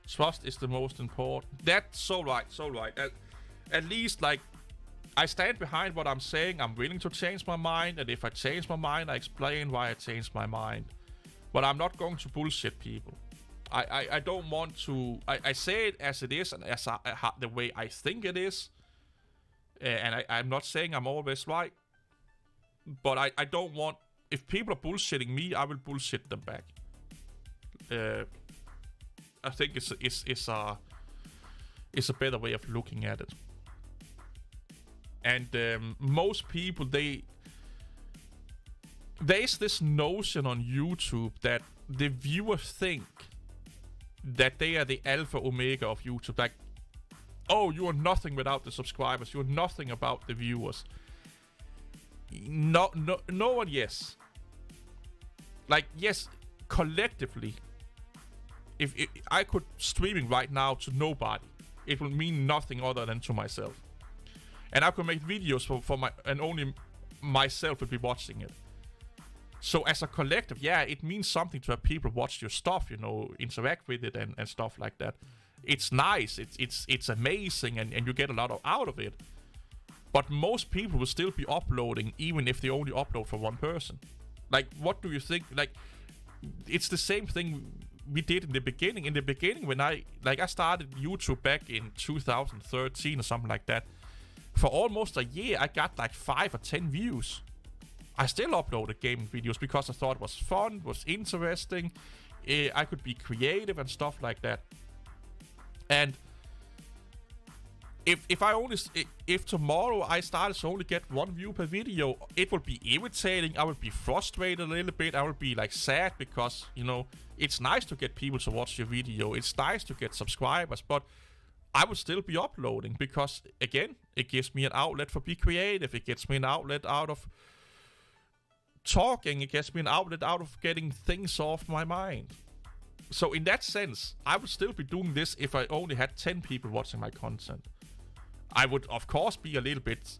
Trust is the most important. That's so right. At least, like, I stand behind what I'm saying. I'm willing to change my mind, and if I change my mind, I explain why I changed my mind. But I'm not going to bullshit people. I don't want to. I say it as it is and as the way I think it is. And I'm not saying I'm always right. But I don't want. If people are bullshitting me, I will bullshit them back. I think it's a better way of looking at it. And most people, there's this notion on YouTube that the viewers think that they are the alpha omega of YouTube. Like, oh, you are nothing without the subscribers. You're nothing about the viewers. No one, yes. Like, yes, collectively, if I could streaming right now to nobody, it would mean nothing other than to myself. And I could make videos for my, and only myself would be watching it. So as a collective, yeah, it means something to have people watch your stuff, you know, interact with it and stuff like that. It's nice, it's amazing, and you get a lot out of it. But most people will still be uploading, even if they only upload for one person. Like, what do you think? Like, it's the same thing we did in the beginning. In the beginning, when I started YouTube back in 2013 or something like that. For almost a year, I got like 5 or 10 views. I still uploaded gaming videos because I thought it was fun, was interesting. I could be creative and stuff like that. And if tomorrow I started to only get 1 view per video, it would be irritating. I would be frustrated a little bit. I would be like sad because, you know, it's nice to get people to watch your video. It's nice to get subscribers, but I would still be uploading because, again, it gives me an outlet for be creative. It gets me an outlet out of talking. It gets me an outlet out of getting things off my mind. So in that sense, I would still be doing this if I only had 10 people watching my content. I would, of course, be a little bit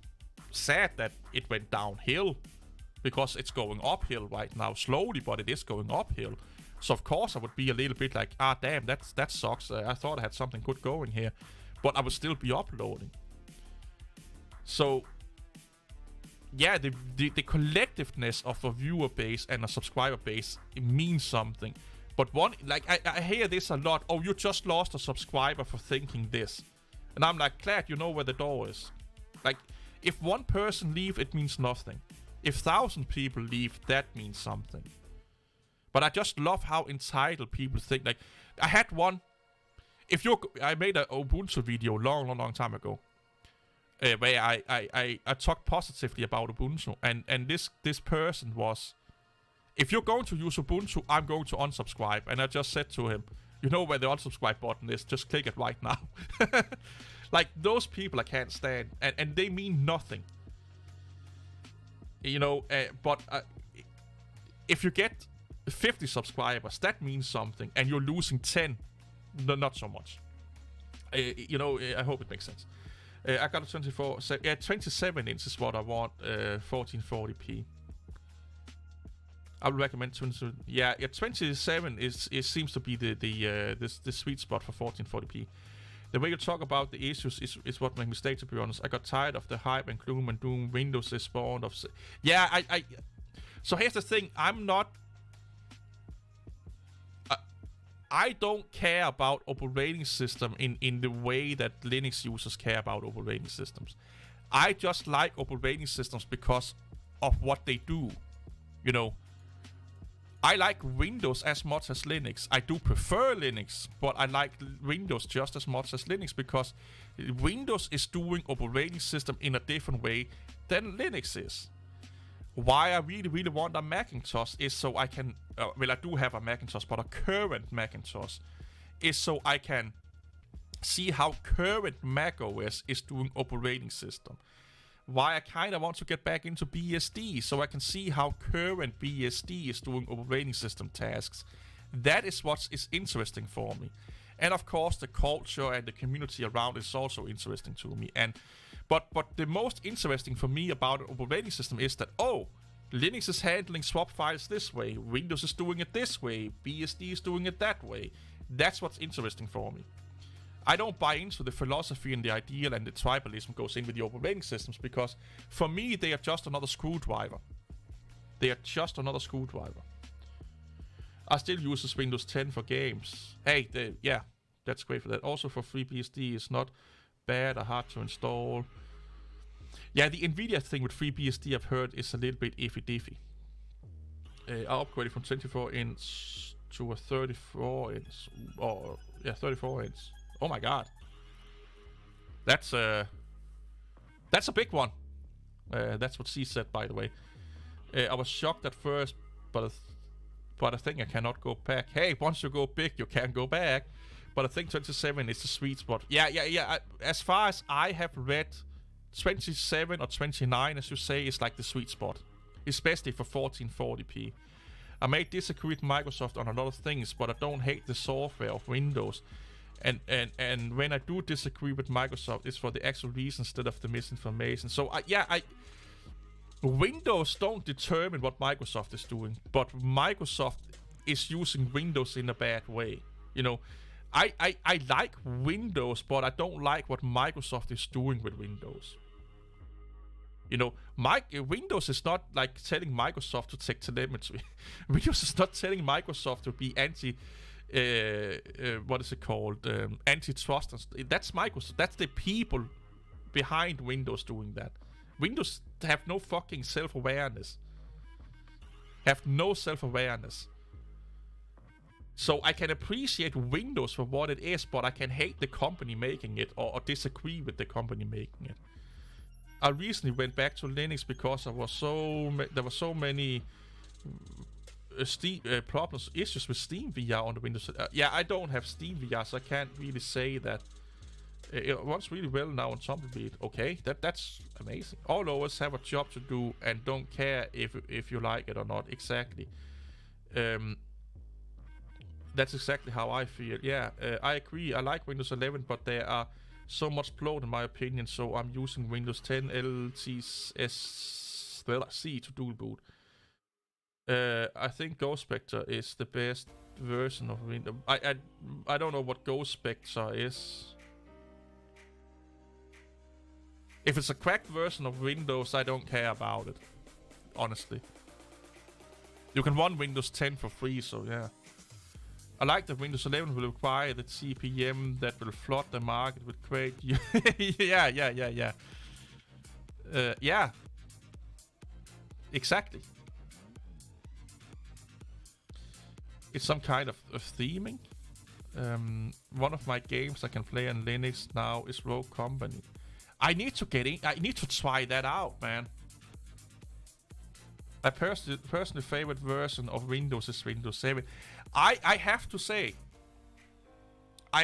sad that it went downhill because it's going uphill right now, slowly, but it is going uphill. So of course I would be a little bit like, damn, that sucks. I thought I had something good going here, but I would still be uploading. So yeah, the collectiveness of a viewer base and a subscriber base, it means something. But one, like, I hear this a lot. Oh, you just lost a subscriber for thinking this. And I'm like, glad you know where the door is. Like, if one person leave, it means nothing. If 1,000 people leave, that means something. But I just love how entitled people think. Like, I had one. I made an Ubuntu video long time ago, where I talked positively about Ubuntu, and this person was, if you're going to use Ubuntu, I'm going to unsubscribe. And I just said to him, you know where the unsubscribe button is, just click it right now. Like, those people I can't stand, and they mean nothing. You know, but if you get 50 subscribers, that means something, and you're losing 10, not so much. You know, I hope it makes sense. I got a 27 inch is what I want, 1440p. I would recommend 20. Yeah, 27 seems to be the sweet spot for 1440p. The way you talk about the issues is what makes me stay, to be honest. I got tired of the hype and gloom and doom. Windows is spawned of. Yeah, so here's the thing. I'm not. I don't care about operating system in the way that Linux users care about operating systems. I just like operating systems because of what they do. You know, I like Windows as much as Linux. I do prefer Linux, but I like Windows just as much as Linux because Windows is doing operating system in a different way than Linux is. Why I really want a Macintosh is so I can... well, I do have a Macintosh, but a current Macintosh is so I can see how current macOS is doing operating system. Why I kind of want to get back into BSD so I can see how current BSD is doing operating system tasks. That is what is interesting for me. And of course the culture and the community around is also interesting to me. But the most interesting for me about an operating system is that, oh, Linux is handling swap files this way, Windows is doing it this way, BSD is doing it that way. That's what's interesting for me. I don't buy into the philosophy and the ideal and the tribalism goes in with the operating systems because for me they are just another screwdriver. They are just another screwdriver. I still use Windows 10 for games. Hey, yeah, that's great for that. Also for FreeBSD is not bad or hard to install. Yeah, the Nvidia thing with FreeBSD I've heard is a little bit iffy-diffy. I upgraded from 24 inch to a 34 inch. Or, yeah, 34 inch. Oh my god. That's a big one. That's what she said, by the way. I was shocked at first, but I think I cannot go back. Hey, once you go big, you can go back. But I think 27 is the sweet spot. Yeah. As far as I have read, 27 or 29, as you say, is like the sweet spot. Especially for 1440p. I may disagree with Microsoft on a lot of things, but I don't hate the software of Windows. And when I do disagree with Microsoft, it's for the actual reason instead of the misinformation. So, Windows don't determine what Microsoft is doing, but Microsoft is using Windows in a bad way. You know, I like Windows, but I don't like what Microsoft is doing with Windows. You know, Windows is not like telling Microsoft to take telemetry. Windows is not telling Microsoft to be what is it called? Antitrust. That's Microsoft. That's the people behind Windows doing that. Windows have no fucking self-awareness. Have no self-awareness. So I can appreciate Windows for what it is, but I can hate the company making it or disagree with the company making it. I recently went back to Linux because there were so many problems, issues with Steam VR on the Windows. Yeah, I don't have Steam VR, so I can't really say that. It runs really well now on Tumbleweed. Okay, that's amazing. All OS have a job to do and don't care if you like it or not. Exactly. That's exactly how I feel. Yeah, I agree. I like Windows 11, but there are so much bloat in my opinion, so I'm using Windows 10 LTC to dual boot. I think Ghost Spectre is the best version of Windows. I don't know what Ghost Spectre is. If it's a cracked version of Windows, I don't care about it. Honestly. You can run Windows 10 for free, so yeah. I like that Windows 11 will require the TPM that will flood the market with great... yeah. Yeah. Exactly. It's some kind of theming. One of my games I can play on Linux now is Rogue Company. I need to get in. I need to try that out, man. My personal favorite version of Windows is Windows 7. I have to say, I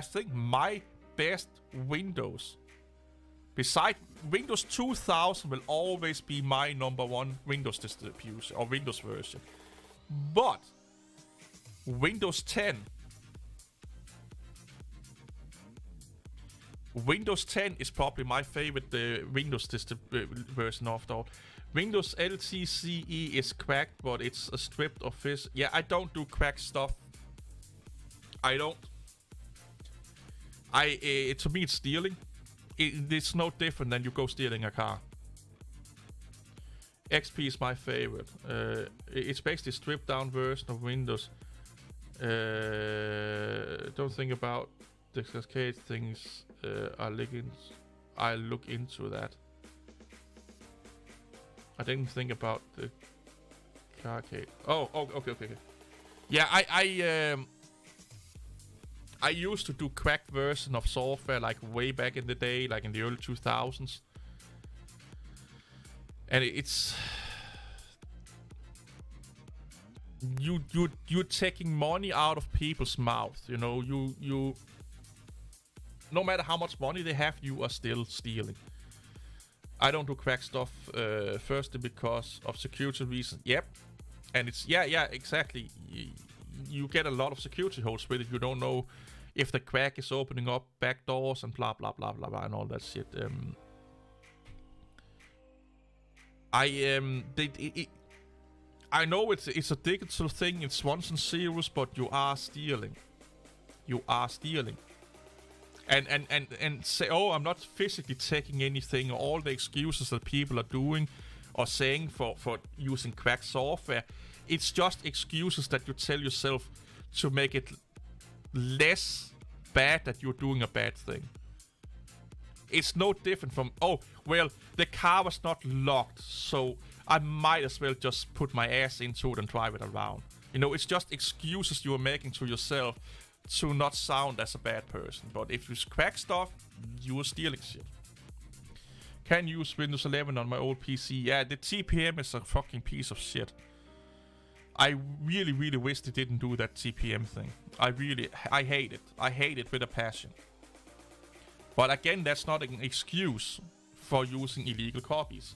think my best Windows, besides Windows 2000, will always be my #1 Windows distribution or Windows version. But Windows 10. Windows 10 is probably my favorite Windows version of all. Windows LTCE is cracked, but it's a stripped of this. Yeah, I don't do cracked stuff. I don't. To me, it's stealing. It's no different than you go stealing a car. XP is my favorite. It's basically a stripped down version of Windows. Don't think about the cascade things. I'll look into that. I didn't think about the arcade. Oh, okay. Yeah, I used to do cracked version of software like way back in the day, like in the early 2000s. And it's you're taking money out of people's mouth, you know. You no matter how much money they have, you are still stealing. I don't do crack stuff firstly because of security reasons. Yep. And it's yeah, exactly. You get a lot of security holes with it. You don't know if the crack is opening up back doors and blah blah blah blah blah and all that shit. I know it's a digital thing. It's ones and zeros, but you are stealing. You are stealing. And say, oh, I'm not physically taking anything. All the excuses that people are doing or saying for using cracked software, it's just excuses that you tell yourself to make it less bad that you're doing a bad thing. It's no different from, oh, well, the car was not locked, so I might as well just put my ass into it and drive it around. You know, it's just excuses you are making to yourself to not sound as a bad person. But if you crack stuff, you are stealing shit. Can use Windows 11 on my old PC. Yeah, the TPM is a fucking piece of shit. I really wish they didn't do that TPM thing. I hate it. I hate it with a passion. But again, that's not an excuse for using illegal copies.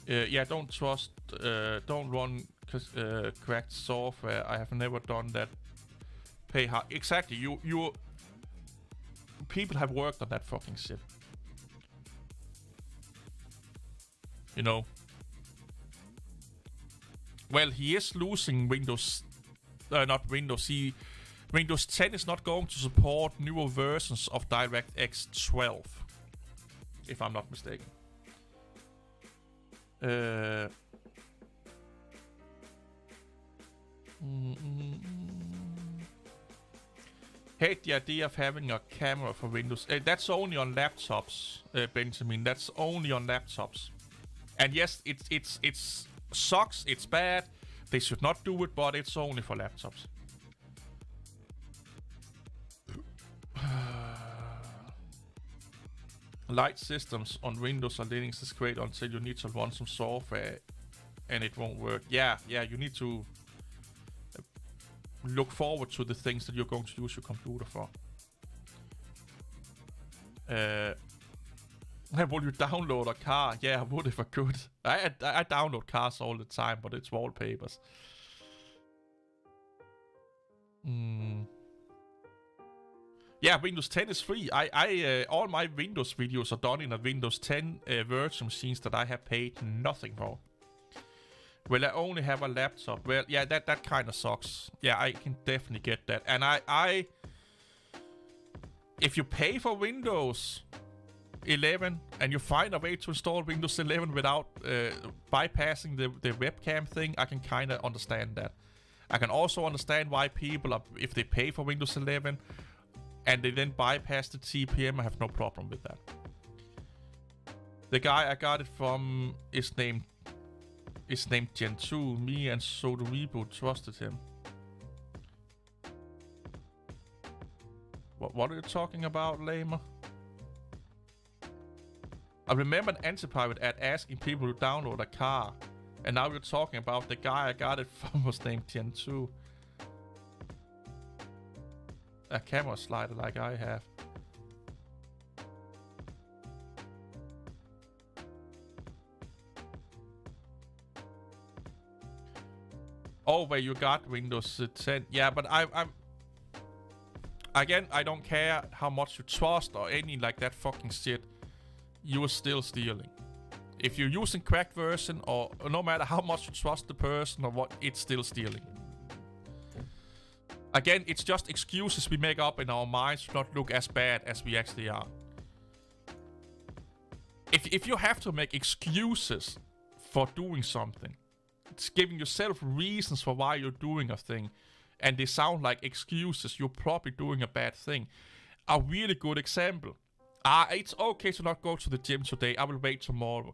Yeah, don't trust, don't run cracked software. I have never done that. Pay hard. Exactly. You people have worked on that fucking shit. You know. Well, he is losing Windows, not Windows. Windows 10 is not going to support newer versions of DirectX 12, if I'm not mistaken. Hate the idea of having a camera for Windows. That's only on laptops, Benjamin. That's only on laptops. And yes, it's sucks. It's bad. They should not do it, but it's only for laptops. Light systems on Windows or Linux is great until you need to run some software and it won't work. Yeah, you need to look forward to the things that you're going to use your computer for. Will you download a car? Yeah, I would if I could. I download cars all the time, but it's wallpapers. Yeah, Windows 10 is free. All my Windows videos are done in a Windows 10 virtual machines that I have paid nothing for. Well, I only have a laptop. Well, yeah, that kind of sucks. Yeah, I can definitely get that. And if you pay for Windows 11 and you find a way to install Windows 11 without bypassing the webcam thing, I can kind of understand that. I can also understand why people, if they pay for Windows 11 and they then bypass the TPM, I have no problem with that. The guy I got it from is named Gentoo. Me and so the Repo trusted him. What are you talking about, Lamer? I remember an anti-pirate ad asking people to download a car. And now you're talking about the guy I got it from was named Gentoo. A camera slider like I have. Oh, where you got Windows 10. Yeah, but I'm again, I don't care how much you trust or any like that fucking shit. You are still stealing. If you're using cracked version or no matter how much you trust the person or what, it's still stealing. Again, it's just excuses we make up in our minds to not look as bad as we actually are. If you have to make excuses for doing something, it's giving yourself reasons for why you're doing a thing, and they sound like excuses, you're probably doing a bad thing. A really good example. It's okay to not go to the gym today. I will wait tomorrow.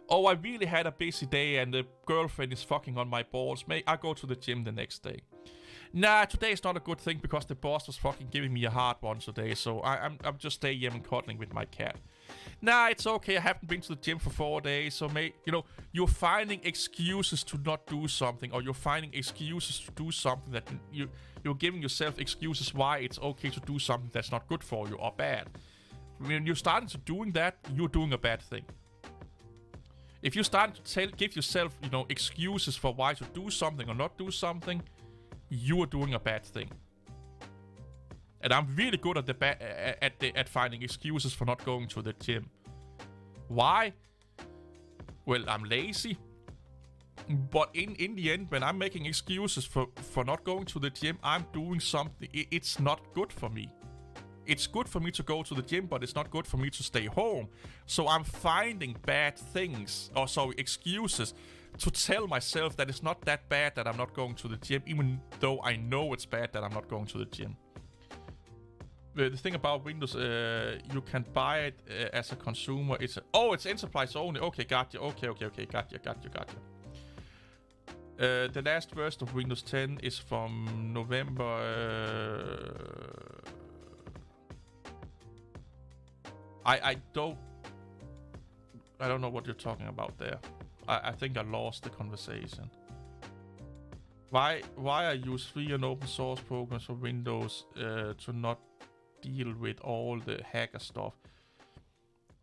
Oh, I really had a busy day and the girlfriend is fucking on my balls. May I go to the gym the next day? Nah, today is not a good thing because the boss was fucking giving me a hard one today. So I'm just staying here and cuddling with my cat. Nah, it's okay. I haven't been to the gym for 4 days. So, you're finding excuses to not do something, or you're finding excuses to do something that you're giving yourself excuses why it's okay to do something that's not good for you or bad. When you're starting to doing that, you're doing a bad thing. If you start to give yourself, excuses for why to do something or not do something, you are doing a bad thing. And I'm really good at finding excuses for not going to the gym. Why? Well, I'm lazy. But in the end, when I'm making excuses for not going to the gym, I'm doing something. It's not good for me. It's good for me to go to the gym, but it's not good for me to stay home. So I'm finding excuses to tell myself that it's not that bad that I'm not going to the gym, even though I know it's bad that I'm not going to the gym. The thing about Windows, you can buy it as a consumer. It's enterprise only. Okay, got you. Okay, got you. The last version of Windows 10 is from November. I don't know what you're talking about there. I think I lost the conversation. Why I use free and open source programs for Windows to not deal with all the hacker stuff.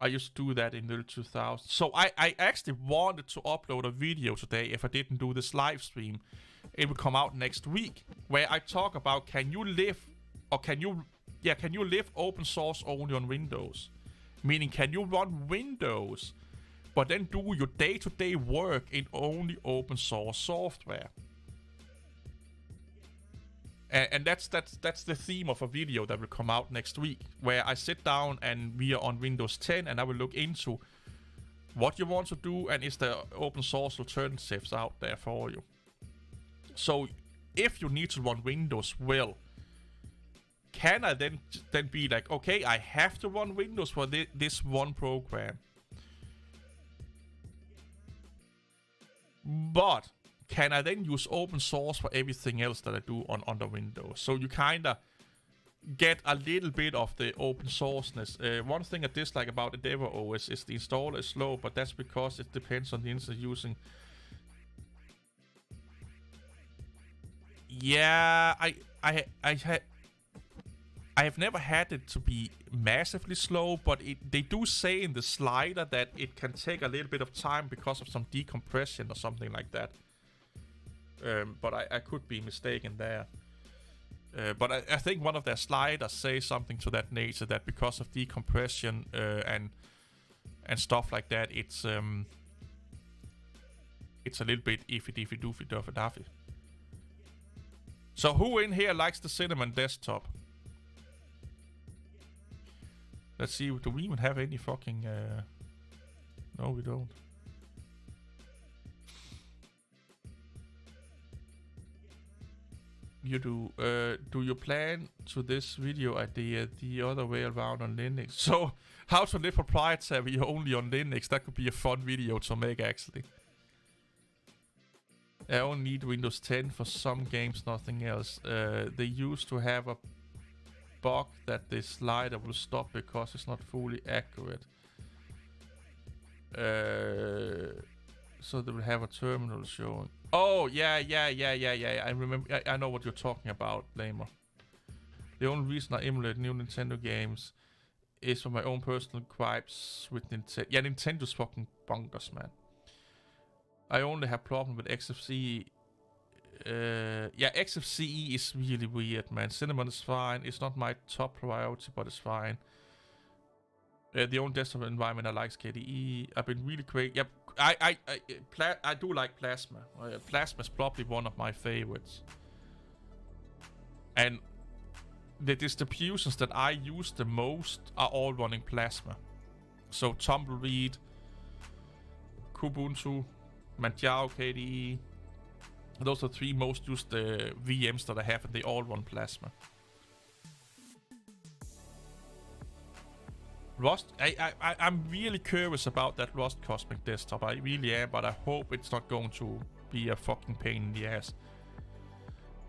I used to do that in the 2000s. So I actually wanted to upload a video today if I didn't do this live stream. It will come out next week, where I talk about can you live open source only on Windows? Meaning, can you run Windows, but then do your day-to-day work in only open source software? And that's the theme of a video that will come out next week, where I sit down and we are on Windows 10 and I will look into what you want to do and is there open source alternatives out there for you. So if you need to run Windows well, can I then be like, okay, I have to run Windows for this one program, but can I then use open source for everything else that I do on the Windows? So you kind of get a little bit of the open sourceness. One thing I dislike about EndeavourOS is the installer is slow, but that's because it depends on the instance using. Yeah, I have never had it to be massively slow, but they do say in the slider that it can take a little bit of time because of some decompression or something like that. But I could be mistaken there. But I think one of their sliders say something to that nature, that because of decompression and stuff like that, it's a little bit iffy-doofy-duffy-daffy. So who in here likes the Cinnamon desktop? Let's see, do we even have any fucking... No, we don't. You do. Do you plan to this video idea the other way around on Linux? So, how to live proprietary only on Linux? That could be a fun video to make, actually. I only need Windows 10 for some games, nothing else. They used to have a bug that the slider will stop because it's not fully accurate. So they will have a terminal showing. Oh, yeah. I remember. I know what you're talking about, Blamer. The only reason I emulate new Nintendo games is for my own personal gripes with Nintendo. Yeah, Nintendo's fucking bonkers, man. I only have problem with XFCE. Yeah, XFCE is really weird, man. Cinnamon is fine. It's not my top priority, but it's fine. The only desktop environment I like is KDE. I've been really great. Yep, I do like Plasma. Plasma is probably one of my favorites. And the distributions that I use the most are all running Plasma. So Tumbleweed, Kubuntu, Manjaro KDE. Those are the three most used VMs that I have, and they all run Plasma. Rust, I'm really curious about that Rust Cosmic desktop. I really am, but I hope it's not going to be a fucking pain in the ass.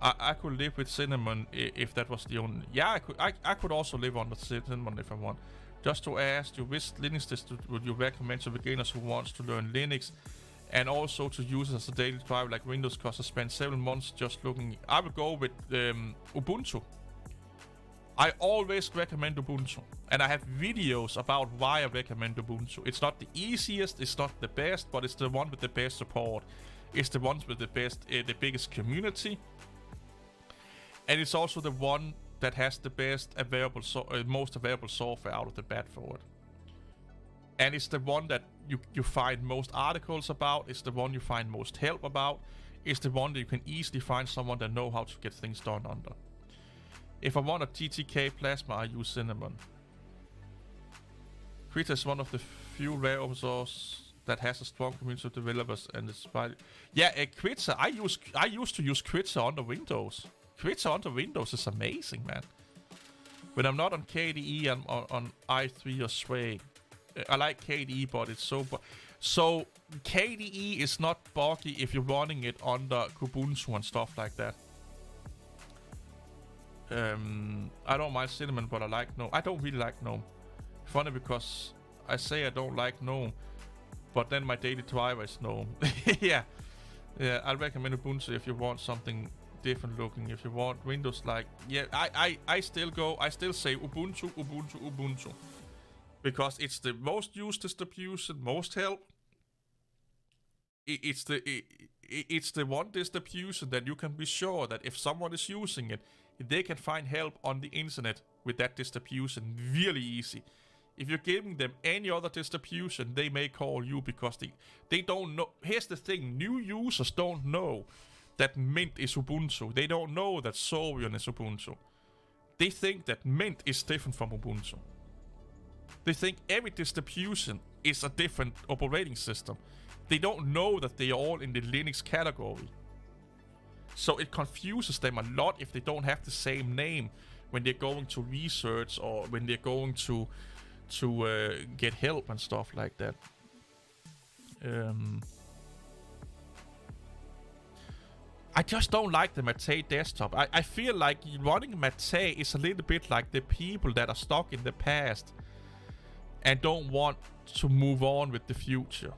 I could live with Cinnamon if that was the only... Yeah, I could also live on the Cinnamon if I want. Just to ask you, which Linux distro would you recommend to beginners who wants to learn Linux and also to use it as a daily driver like Windows, because I spent 7 months just looking... I will go with Ubuntu. I always recommend Ubuntu, and I have videos about why I recommend Ubuntu. It's not the easiest, it's not the best, but it's the one with the best support. It's the ones with the best, the biggest community. And it's also the one that has the best available, most available software out of the bat for it. And it's the one that you find most articles about. It's the one you find most help about. It's the one that you can easily find someone that know how to get things done under. If I want a GTK Plasma, I use Cinnamon. Krita is one of the few rare open source that has a strong community of developers, and it's Krita. I used to use Krita under Windows. Krita under Windows is amazing, man. When I'm not on KDE, I'm on i3 or Sway. I like KDE, but it's so KDE is not buggy if you're running it under Ubuntu and stuff like that. I don't mind Cinnamon, but I like GNOME. I don't really like GNOME. Funny because I say I don't like GNOME, but then my daily driver is GNOME. Yeah, I recommend Ubuntu if you want something different looking. If you want Windows, like, yeah, I still say Ubuntu, because it's the most used distribution, most help. It's the one distribution that you can be sure that if someone is using it, they can find help on the internet with that distribution really easy. If you're giving them any other distribution, they may call you because they don't know. Here's the thing, new users don't know that Mint is Ubuntu. They don't know that Sorion is Ubuntu. They think that Mint is different from Ubuntu. They think every distribution is a different operating system. They don't know that they are all in the Linux category. So it confuses them a lot if they don't have the same name when they're going to research or when they're going to get help and stuff like that. I just don't like the Mate desktop. I feel like running Mate is a little bit like the people that are stuck in the past and don't want to move on with the future.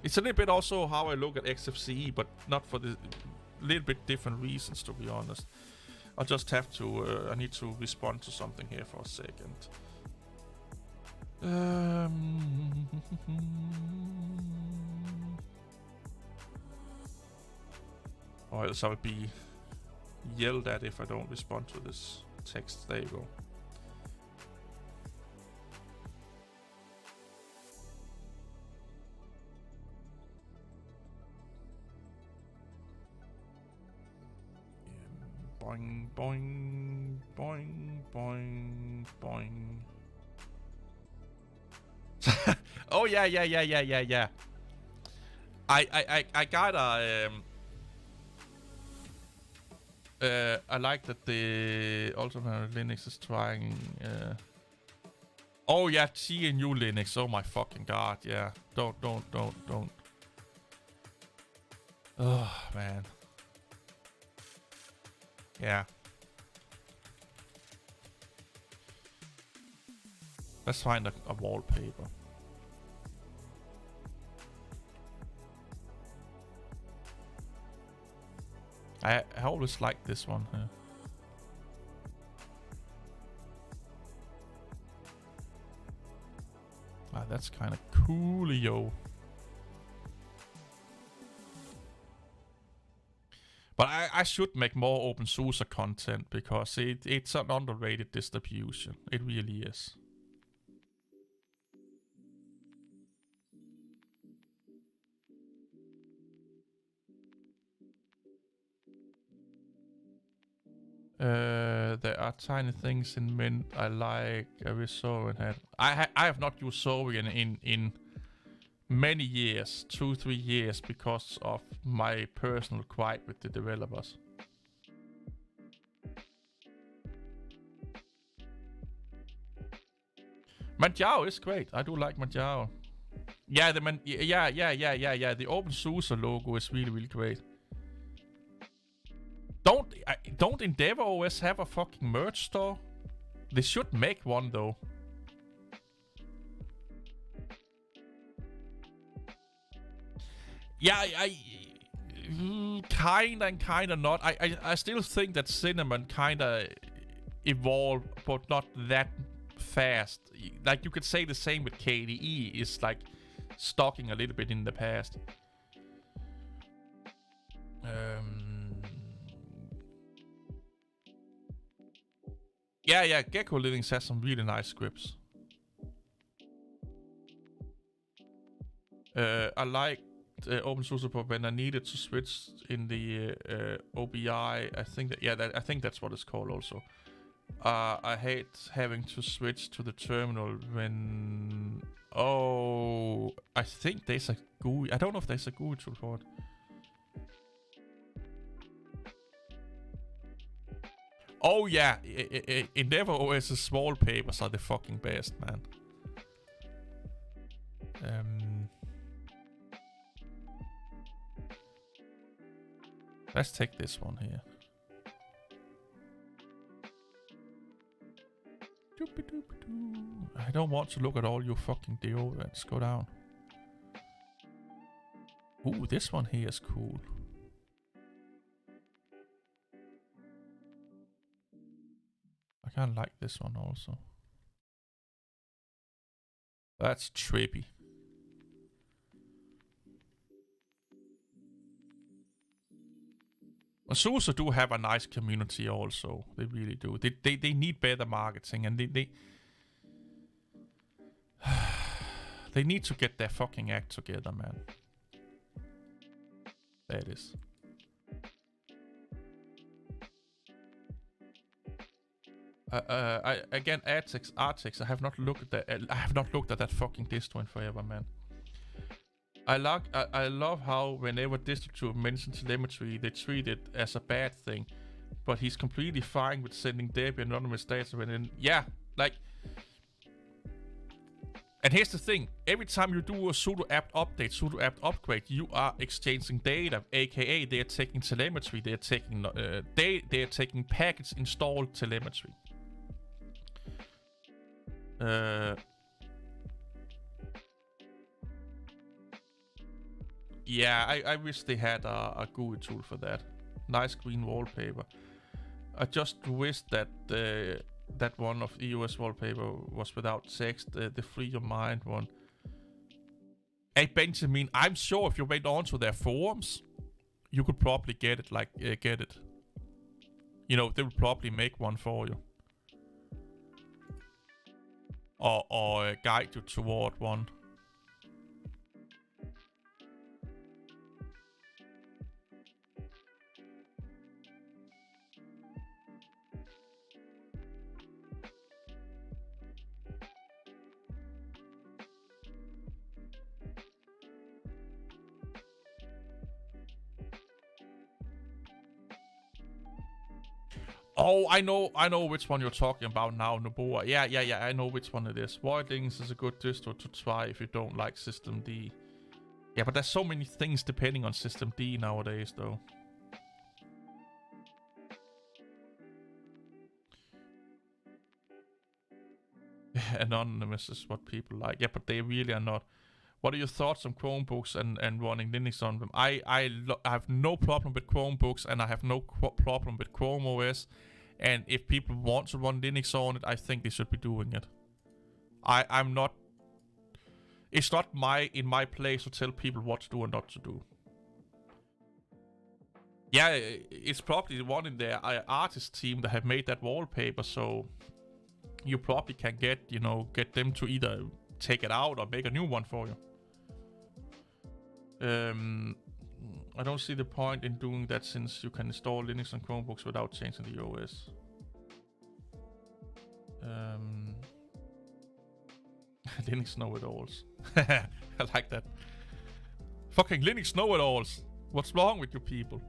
It's a little bit also how I look at XFCE, but not for the little bit different reasons, to be honest. I'll just have to, I need to respond to something here for a second. Or else I will be yelled at if I don't respond to this text. There you go. Boing, boing, boing, boing, boing. Oh yeah. I got a I like that the alternate Linux is trying oh yeah, GNU Linux. Oh my fucking god, yeah. Don't. Oh man. Yeah. Let's find a wallpaper. I always like this one here. Ah, that's kind of coolio. But I should make more openSUSE content because it's an underrated distribution. It really is. There are tiny things in Mint I like. I wish Sorion had. I have not used Sorion in many years, 2-3 years, because of my personal gripe with the developers. Manjaro is great. I do like Manjaro. Yeah, the openSUSE logo is really, really great. Don't EndeavourOS have a fucking merge store? They should make one though. Yeah, I kinda and kinda not. I still think that Cinnamon kinda evolved, but not that fast. Like you could say the same with KDE. Is like stalking a little bit in the past. Yeah, GeckoLinux has some really nice scripts. I liked openSUSE when I needed to switch in the OBI. I think that I think that's what it's called also. I hate having to switch to the terminal when... Oh, I think there's a GUI. I don't know if there's a GUI tool for it. Oh yeah, EndeavourOS's wallpapers are the fucking best, man. Let's take this one here. I don't want to look at all your fucking deodorants. Go down. Ooh, this one here is cool. I kind of like this one also. That's trippy. SUSE do have a nice community also. They really do. They need better marketing, and they need to get their fucking act together, man. There it is. Again, Artex. I have not looked at that. I have not looked at that fucking distro in forever, man. I love how whenever Distro mentions telemetry, they treat it as a bad thing, but he's completely fine with sending Debian anonymous data when yeah, like. And here's the thing: every time you do a sudo apt update, sudo apt upgrade, you are exchanging data, aka they are taking telemetry, they are taking package installed telemetry. Yeah, I wish they had a GUI tool for that. Nice green wallpaper. I just wish that that one of EOS wallpaper was without text, the free your mind one. Hey Benjamin, I'm sure if you went onto their forums, you could probably get it. Get it. You know, they would probably make one for you, or guide you toward one. Oh, I know which one you're talking about now, Noboa. Yeah, I know which one it is. Voidlings is a good distro to try if you don't like systemd. Yeah, but there's so many things depending on systemd nowadays, though. Anonymous is what people like. Yeah, but they really are not. What are your thoughts on Chromebooks and running Linux on them? I have no problem with Chromebooks, and I have no problem with Chrome OS. And if people want to run Linux on it, I think they should be doing it. I'm not. It's not in my place to tell people what to do and not to do. Yeah, it's probably the one in their artist team that have made that wallpaper, so you probably can get them to either take it out or make a new one for you. I don't see the point in doing that since you can install Linux on Chromebooks without changing the OS. Linux know-it-alls. I like that. Fucking Linux know-it-alls. What's wrong with you people?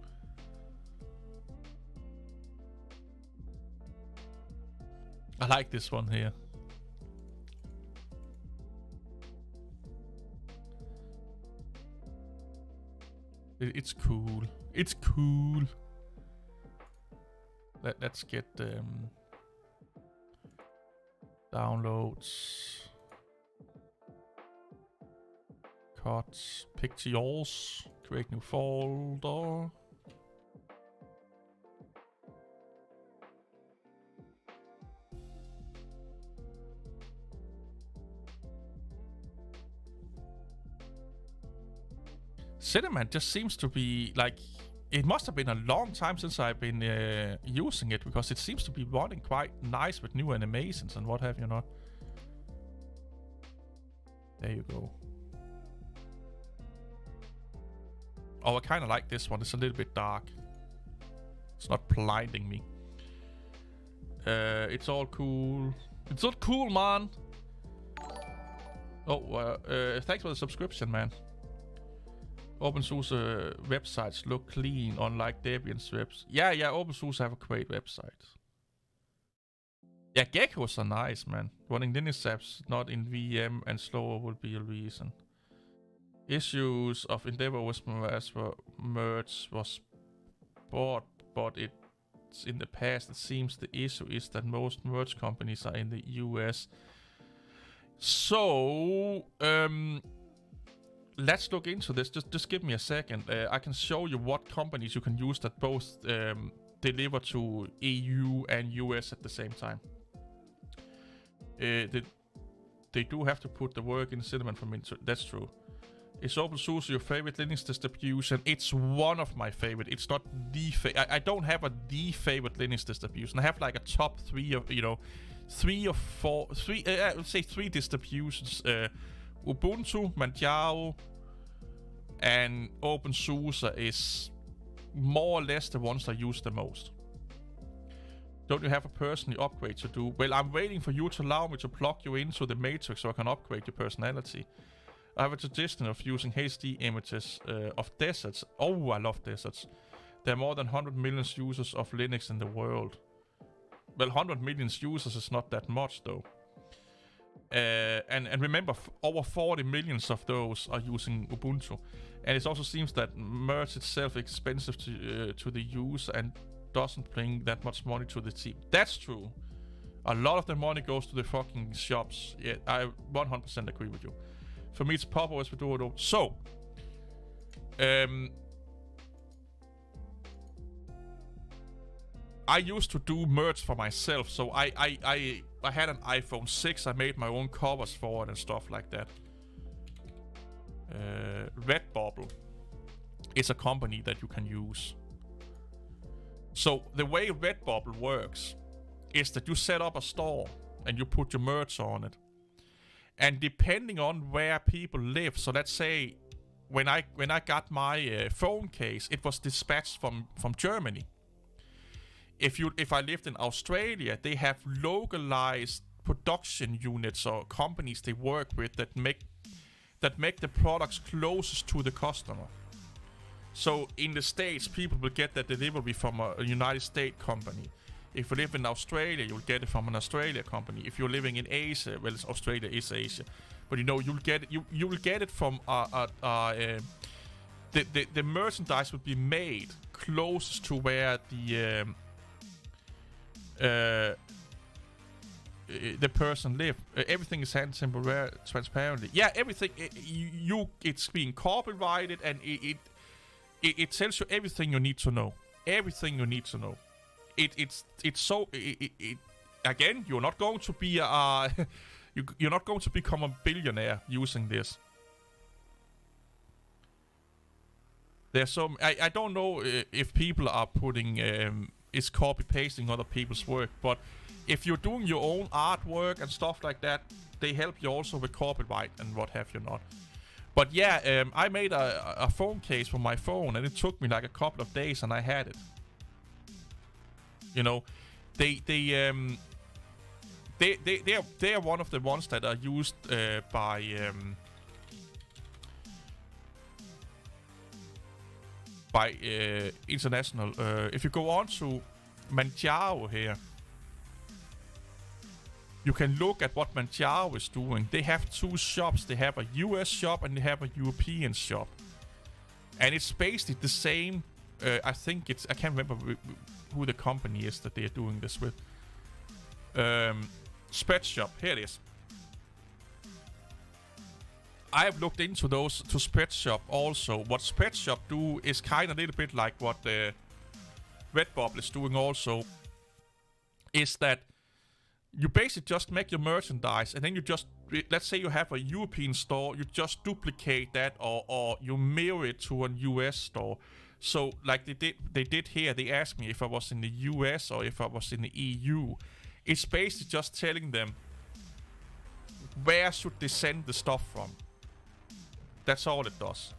I like this one here. It's cool. It's cool. Let's get downloads. Cut pictures. Create new folder. Cinnamon just seems to be like, it must have been a long time since I've been using it, because it seems to be running quite nice with new animations and what have you not. There you go. Oh, I kind of like this one. It's a little bit dark. It's not blinding me. It's all cool. It's all cool, man. Oh, thanks for the subscription, man. openSUSE websites look clean, unlike Debian's webs. Yeah, openSUSE have a great website. Yeah, Geckos are nice, man. Running Linux apps not in VM and slower would be a reason. Issues of EndeavourOS merge was bought, but it's in the past. It seems the issue is that most merge companies are in the US. So, let's look into this. Just give me a second. I can show you what companies you can use that both deliver to EU and US at the same time. They do have to put the work in Cinnamon from into. That's true. Is openSUSE your favorite Linux distribution? It's one of my favorite. It's not the I don't have the favorite Linux distribution. I have like a top 3 of, 3 or 4, I would say 3 distributions. Ubuntu, Manjaro, and openSUSE is more or less the ones I use the most. Don't you have a personal upgrade to do? Well, I'm waiting for you to allow me to plug you into the matrix so I can upgrade your personality. I have a tradition of using HD images of deserts. Oh, I love deserts. There are more than 100 million users of Linux in the world. Well, 100 million users is not that much, though. And remember, over 40 millions of those are using Ubuntu. And it also seems that merge itself is expensive to the user and doesn't bring that much money to the team. That's true. A lot of the money goes to the fucking shops. Yeah, I 100% agree with you. For me, it's pop-OS we do it all. So, I used to do merge for myself. So I had an iPhone 6. I made my own covers for it and stuff like that. Redbubble is a company that you can use. So the way Redbubble works is that you set up a store and you put your merch on it. And depending on where people live, so let's say when I got my phone case, it was dispatched from Germany. If I lived in Australia, they have localized production units or companies they work with that make the products closest to the customer. So in the States, people will get their delivery from a United States company. If you live in Australia, you'll get it from an Australia company. If you're living in Asia, well, Australia is Asia, but you'll get it. You will get it from the merchandise will be made closest to where the person live. Everything is handled transparently. Yeah, everything. It's being copyrighted, and it tells you everything you need to know. Everything you need to know. It's so again, you're not going to be you're not going to become a billionaire using this. There's some I don't know if people are putting is copy pasting other people's work, but if you're doing your own artwork and stuff like that, they help you also with copyright and what have you not. But yeah, I made a phone case for my phone, and it took me like a couple of days, and I had it. They are one of the ones that are used by international. If you go on to Manjaro here, you can look at what Manjaro is doing. They have 2 shops. They have a US shop and they have a European shop. And it's basically the same. I think it's... I can't remember who the company is that they're doing this with. Spreadshop. Here it is. I have looked into those to Spreadshop also. What Spreadshop do is kind of a little bit like what Redbubble is doing also. Is that you basically just make your merchandise and then you just... Let's say you have a European store. You just duplicate that or you mirror it to a US store. So like they did here. They asked me if I was in the US or if I was in the EU. It's basically just telling them where should they send the stuff from. That's all it does.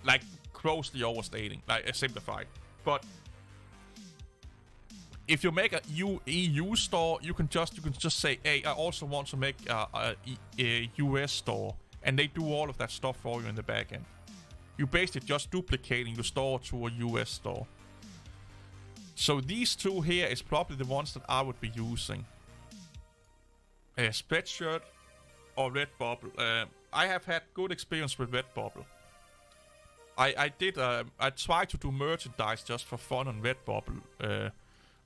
Like, grossly overstating, like simplified. But if you make a EU store, you can just say, hey, I also want to make a US store, and they do all of that stuff for you in the back end. You're basically just duplicating your store to a US store. So these two here is probably the ones that I would be using. Spreadshirt or Redbubble. I have had good experience with Redbubble. I tried to do merchandise just for fun on Redbubble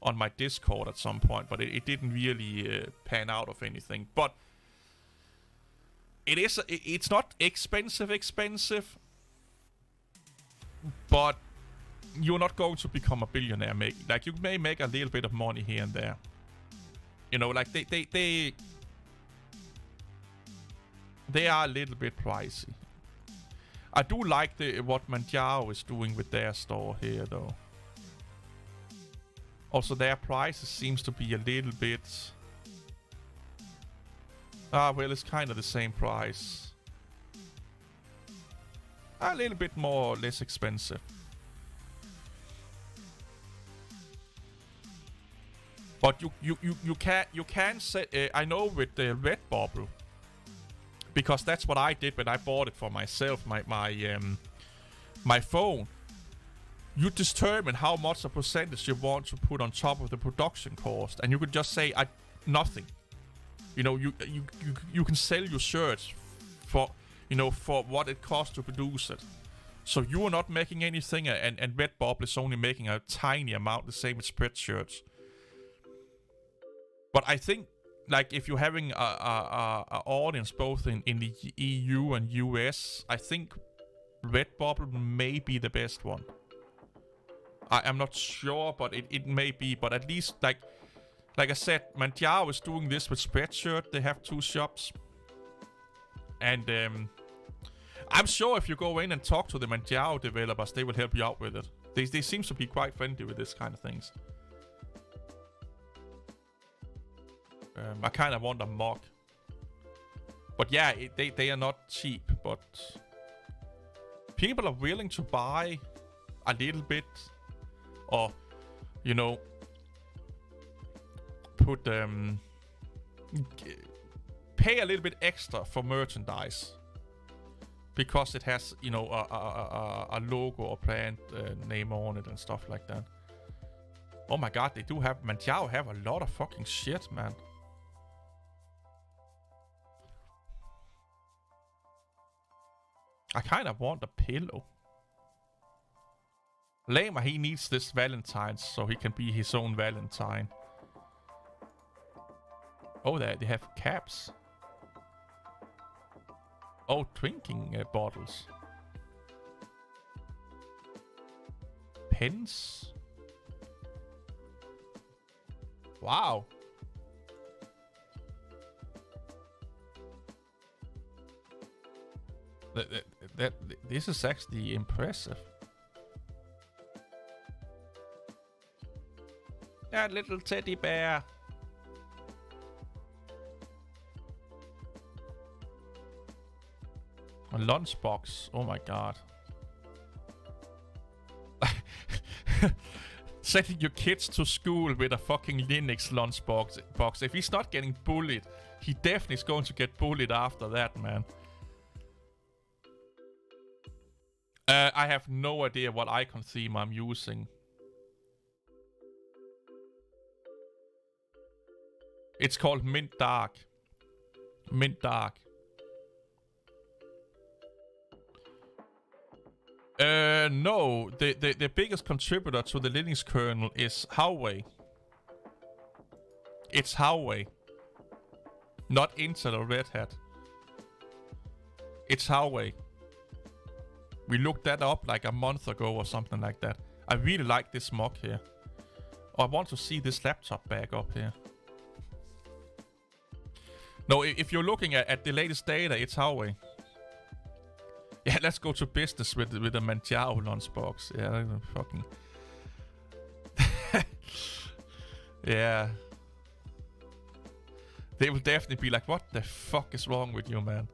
on my Discord at some point, but it didn't really pan out of anything. But it's not expensive, but you're not going to become a billionaire. Like, you may make a little bit of money here and there. You know, like they are a little bit pricey. I do like what Manjaro is doing with their store here, though. Also, their prices seems to be a little bit... well, it's kind of the same price. A little bit more or less expensive. But you can say... I know with the Redbubble, because that's what I did when I bought it for myself, my phone. You determine how much a percentage you want to put on top of the production cost, and you could just say nothing. You know, you can sell your shirts for, you know, for what it costs to produce it. So you are not making anything, and Redbubble is only making a tiny amount, the same with Spreadshirts. But I think, like, if you're having a audience both in the EU and US, I think Redbubble may be the best one. I'm not sure, but it may be. But at least, like I said, Manjaro is doing this with Spreadshirt. They have 2 shops. And I'm sure if you go in and talk to the Manjaro developers, they will help you out with it. They seem to be quite friendly with this kind of things. I kind of want a mock. But yeah, they are not cheap, but people are willing to buy a little bit, or, you know, pay a little bit extra for merchandise because it has, you know, a logo or brand name on it and stuff like that. Oh my god, they do have... Manjaro have a lot of fucking shit, man. I kind of want a pillow. Lama, he needs this Valentine's so he can be his own Valentine. Oh, they have caps. Oh, drinking bottles. Pens. Wow. This is actually impressive. That little teddy bear. A lunchbox. Oh my god. Sending your kids to school with a fucking Linux lunchbox. If he's not getting bullied, he definitely is going to get bullied after that, man. I have no idea what icon theme I'm using. It's called Mint Dark. Mint Dark. No, the biggest contributor to the Linux kernel is Huawei. It's Huawei. Not Intel or Red Hat. It's Huawei. We looked that up like a month ago or something like that. I really like this mock here. I want to see this laptop back up here. No, if you're looking at the latest data, it's Huawei. Yeah, let's go to business with the Manjaro lunchbox. Yeah, fucking... yeah. They will definitely be like, what the fuck is wrong with you, man?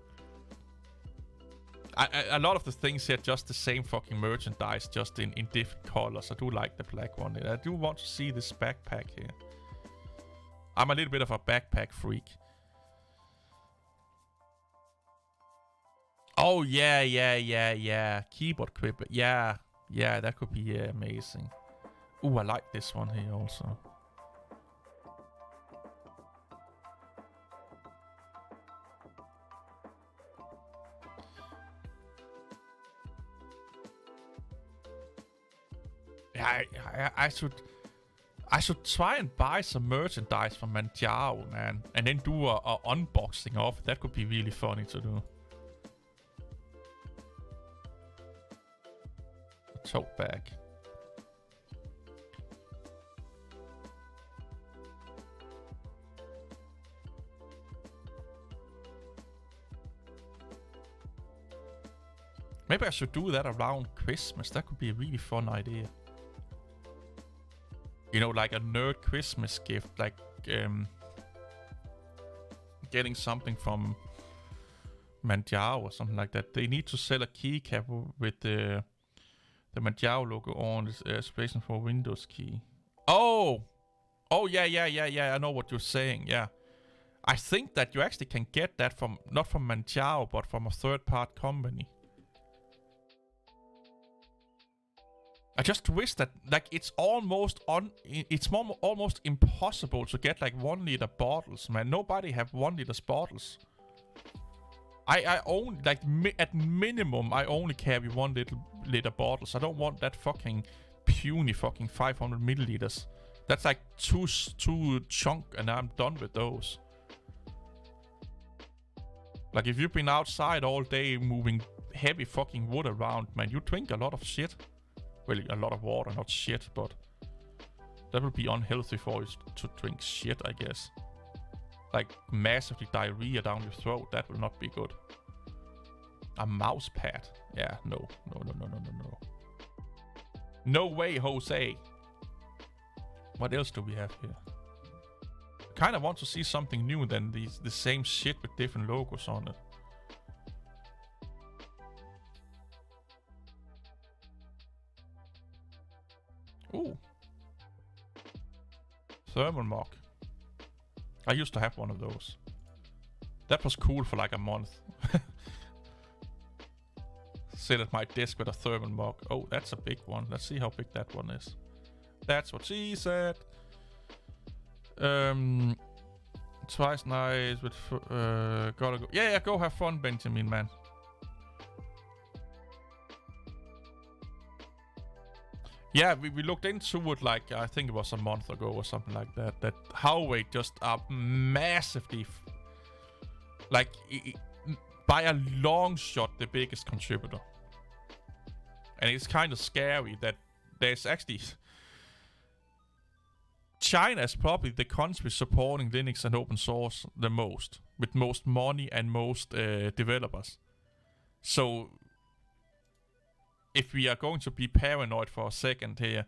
A lot of the things here, just the same fucking merchandise, just in different colors. I do like the black one. I do want to see this backpack here. I'm a little bit of a backpack freak. Oh, yeah. Keyboard grip. Yeah, that could be amazing. Ooh, I like this one here also. Yeah, I should try and buy some merchandise from Manjaro, man, and then do a unboxing of it. That could be really funny to do. A tote bag. Maybe I should do that around Christmas. That could be a really fun idea. You know, like a nerd Christmas gift, like getting something from Manjaro or something like that. They need to sell a keycap with the Manjaro logo on the space for Windows key. Oh, yeah. I know what you're saying. Yeah, I think that you actually can get that from not from Manjaro, but from a third-party company. I just wish that, like, it's almost almost impossible to get like 1 liter bottles, man. Nobody have 1 liter bottles. I only, like, at minimum, I only carry 1 liter bottles. I don't want that fucking puny fucking 500 milliliters. That's like two chunk, and I'm done with those. Like, if you've been outside all day moving heavy fucking wood around, man, you drink a lot of shit. Well, a lot of water, not shit, but that would be unhealthy for you to drink shit, I guess. Like, massively diarrhea down your throat, that will not be good. A mouse pad. Yeah, no. No way, Jose. What else do we have here? I kind of want to see something new than the same shit with different logos on it. Ooh. Thermal mug. I used to have one of those. That was cool for like a month. Sit at my desk with a thermal mug. Oh, that's a big one. Let's see how big that one is. That's what she said. Twice nice with gotta go. Yeah, go have fun, Benjamin, man. Yeah, we looked into it like, I think it was a month ago or something like that. That Huawei just are massively, like, by a long shot, the biggest contributor. And it's kind of scary that there's actually... China is probably the country supporting Linux and open source the most. With most money and most developers. So... if we are going to be paranoid for a second here,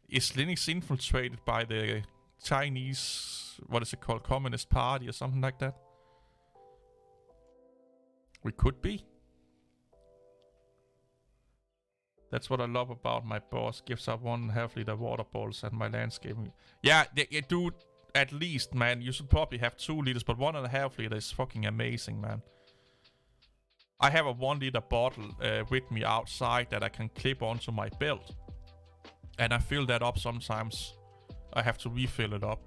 is Linux infiltrated by the Chinese, what is it called, Communist Party or something like that? We could be. That's what I love about my boss. Gives up 1.5 liter water bottles and my landscaping. Yeah, dude, at least, man. You should probably have 2 liters, but 1.5 liter is fucking amazing, man. I have a 1 liter bottle with me outside that I can clip onto my belt. And I fill that up sometimes. I have to refill it up.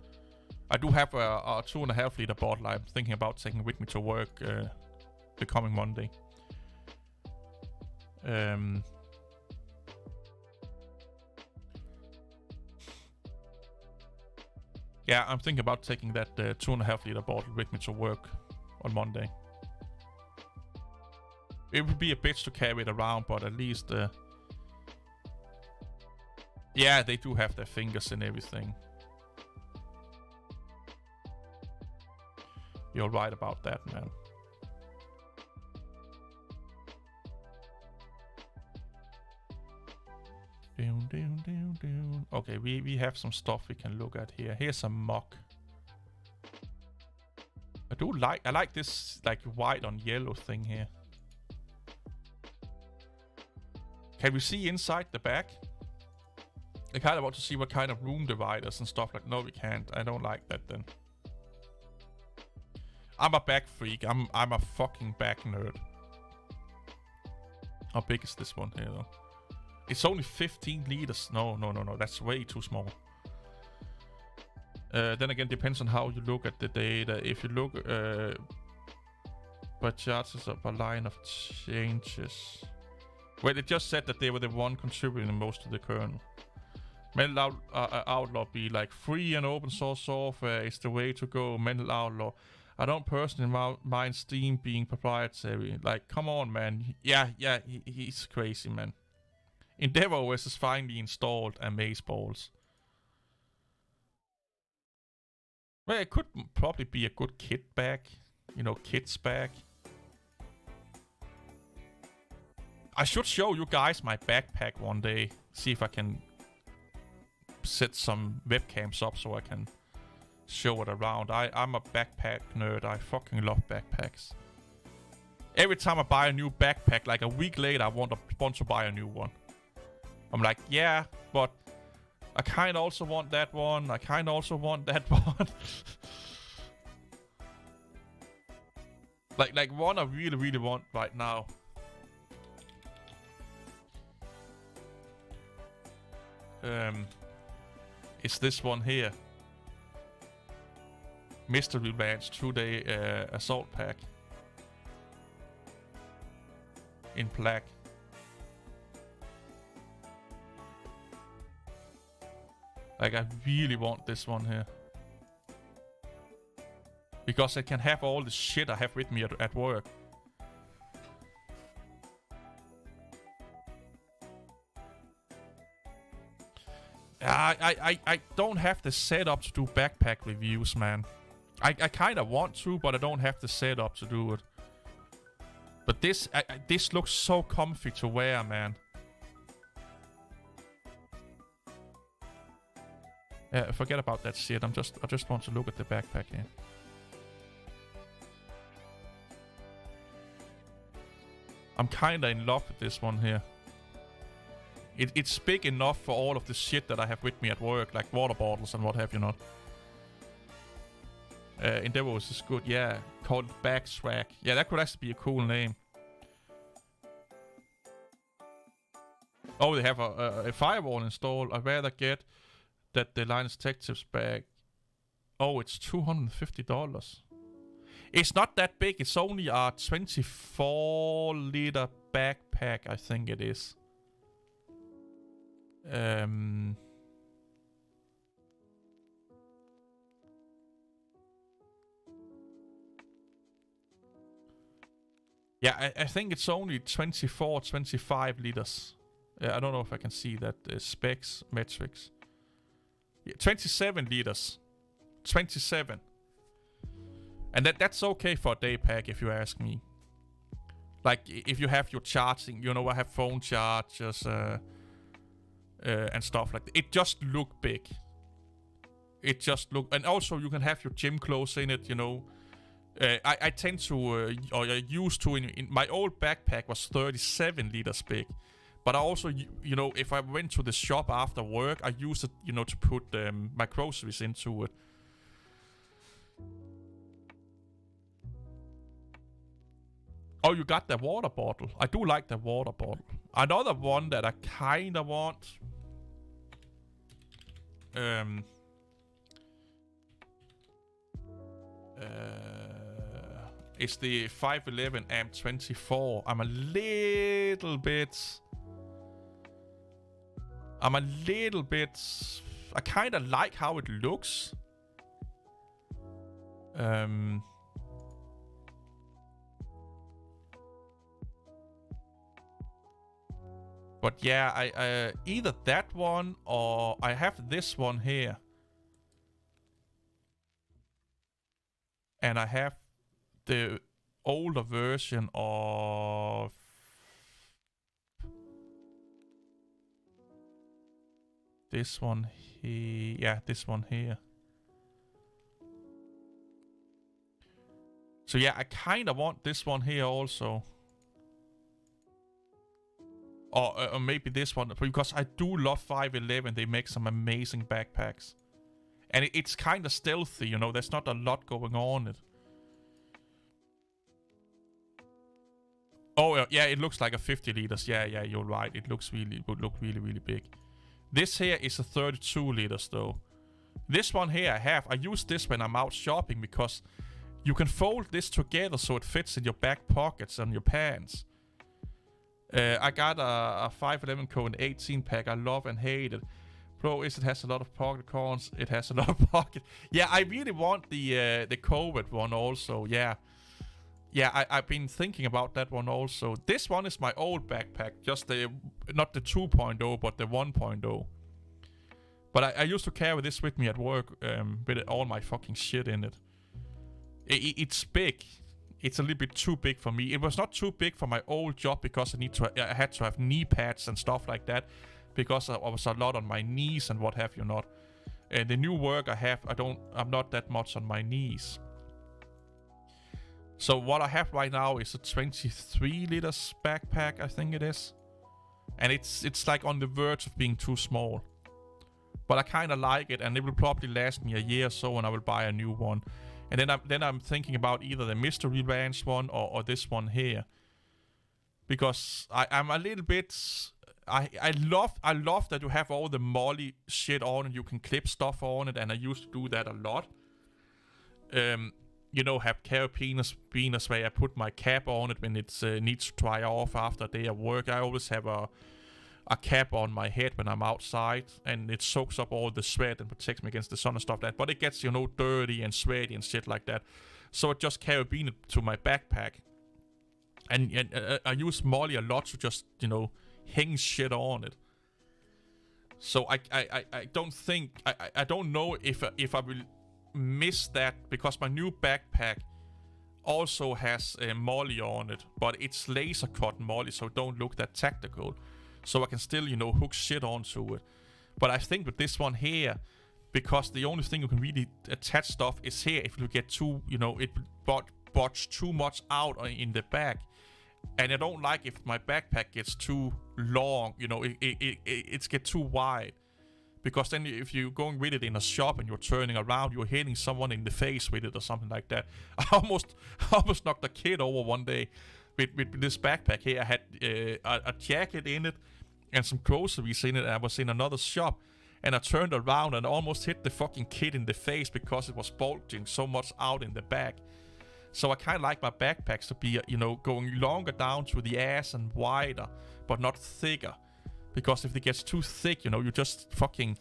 I do have a 2.5 liter bottle I'm thinking about taking with me to work the coming Monday. Yeah, I'm thinking about taking that 2.5 liter bottle with me to work on Monday. It would be a bitch to carry it around, but at least... yeah, they do have their fingers and everything. You're right about that, man. Okay, we have some stuff we can look at here. Here's a mock. I like this like white on yellow thing here. Can we see inside the back? I kind of want to see what kind of room dividers and stuff like. No, we can't. I don't like that then. I'm a back freak. I'm a fucking back nerd. How big is this one here though? It's only 15 liters. No. That's way too small. Then again, depends on how you look at the data. If you look, but charts up a line of changes. Well, it just said that they were the one contributing most to the kernel. Mental Outlaw be like free and open source software is the way to go. Mental Outlaw. I don't personally mind Steam being proprietary. Like, come on, man. Yeah, he's crazy, man. EndeavourOS is finally installed. Amazeballs. Well, it could probably be a good kit bag. You know, kit's bag. I should show you guys my backpack one day. See if I can set some webcams up so I can show it around. I'm a backpack nerd. I fucking love backpacks. Every time I buy a new backpack, like a week later, I want to buy a new one. I'm like, yeah, but I kind of also want that one. I kind of also want that one. like one I really want right now. It's this one here. Mystery Ranch 2-day assault pack. In black. Like, I really want this one here. Because I can have all the shit I have with me at work. I don't have the setup to do backpack reviews, man. I kind of want to, but I don't have the setup to do it. But this looks so comfy to wear, man. Forget about that shit. I just want to look at the backpack here. I'm kinda in love with this one here. It's big enough for all of the shit that I have with me at work, like water bottles and what have you not. EndeavourOS is good, yeah. Called Backswag. Yeah, that could actually be a cool name. Oh, they have a firewall installed. I'd rather get that the Linus Tech Tips bag. Oh, it's $250. It's not that big. It's only a 24-liter backpack, I think it is. Yeah, I think it's only 24, 25 liters. I don't know if I can see that. Specs, metrics. Yeah, 27 liters. 27. And that's okay for a day pack, if you ask me. Like, if you have your charging, you know, I have phone chargers, and stuff like that. It just look big. It just look... And also, you can have your gym clothes in it, you know. I tend to... or I used to... In my old backpack was 37 liters big. But I also, you know, if I went to the shop after work, I used it, you know, to put my groceries into it. Oh, you got the water bottle. I do like the water bottle. Another one that I kind of want. is the 511 AMP24. I'm a little bit... I kind of like how it looks. But yeah, I either that one or I have this one here. And I have the older version of this one here. Yeah, this one here. So yeah, I kind of want this one here also. Or maybe this one, because I do love 511. They make some amazing backpacks. And it's kind of stealthy, you know, there's not a lot going on it. Oh, yeah, it looks like a 50 liters. Yeah, you're right. It looks would look really big. This here is a 32 liters though. This one here I use this when I'm out shopping because you can fold this together so it fits in your back pockets and your pants. I got a 511 code 18 pack. I love and hate it. Pro is it has a lot of pocket corns. It has a lot of pocket. Yeah, I really want the COVID one also. Yeah, I've been thinking about that one also. This one is my old backpack, just not the 2.0, but the 1.0. But I used to carry this with me at work with all my fucking shit in it. It's big. It's a little bit too big for me. It was not too big for my old job because I had to have knee pads and stuff like that because I was a lot on my knees and what have you not. And the new work I have, I'm not that much on my knees. So what I have right now is a 23 liters backpack, I think it is. And it's like on the verge of being too small. But I kind of like it, and it will probably last me a year or so, and I will buy a new one. And then I'm thinking about either the mystery ranch one or this one here, because I'm a little bit. I love that you have all the molly shit on and you can clip stuff on it, and I used to do that a lot. You know, have carabiners where I put my cap on it when it needs to dry off after a day of work. I always have a cap on my head when I'm outside, and it soaks up all the sweat and protects me against the sun and stuff like that. But it gets, you know, dirty and sweaty and shit like that. So I just carabine it to my backpack. And I use molly a lot to just, you know, hang shit on it. So I don't think, I don't know if I will miss that, because my new backpack also has molly on it, but it's laser cut molly, so it don't look that tactical. So I can still, you know, hook shit onto it. But I think with this one here, because the only thing you can really attach stuff is here, if you get too, you know, it botch too much out in the back. And I don't like if my backpack gets too long, you know, it's get too wide. Because then if you're going with it in a shop and you're turning around, you're hitting someone in the face with it or something like that. I almost knocked a kid over one day with this backpack here. I had a jacket in it and some groceries in it, and I was in another shop, and I turned around and almost hit the fucking kid in the face because it was bulging so much out in the back. So I kind of like my backpacks to be, you know, going longer down to the ass and wider, but not thicker. Because if it gets too thick, you know, you just fucking...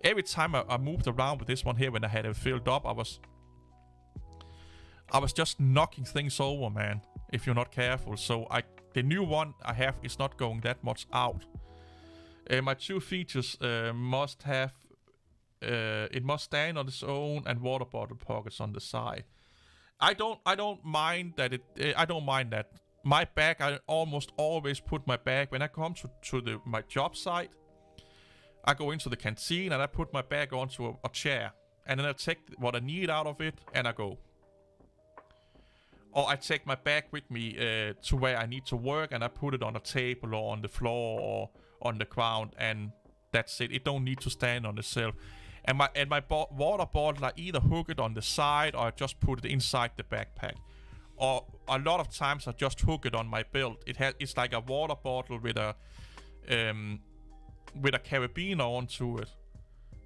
Every time I moved around with this one here when I had it filled up, I was just knocking things over, man, if you're not careful. So the new one I have is not going that much out. My two features must have... it must stand on its own and water bottle pockets on the side. I don't mind that I don't mind that. My bag, I almost always put my bag when I come to my job site. I go into the canteen and I put my bag onto a chair, and then I take what I need out of it and I go. Or I take my bag with me to where I need to work, and I put it on a table or on the floor or on the ground, and that's it. It don't need to stand on itself. And my water bottle, I either hook it on the side or I just put it inside the backpack. Or a lot of times I just hook it on my belt. It's like a water bottle with a carabiner onto it.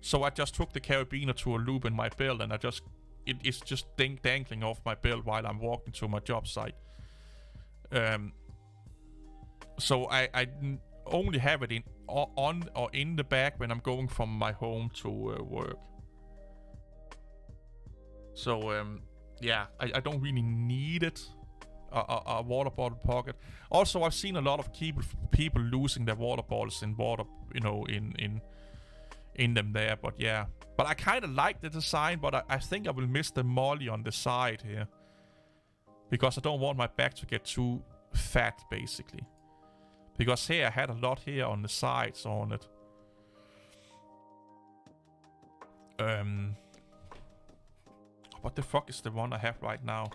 So I just hook the carabiner to a loop in my belt, and I just it's just dangling off my belt while I'm walking to my job site. So I only have it on or in the bag when I'm going from my home to work. So yeah, I don't really need it. A water bottle pocket. Also, I've seen a lot of people losing their water bottles in water, you know, in them there. But yeah, but I kind of like the design, but I think I will miss the molly on the side here, because I don't want my bag to get too fat, basically. Because here I had a lot here on the sides on it. What the fuck is the one I have right now?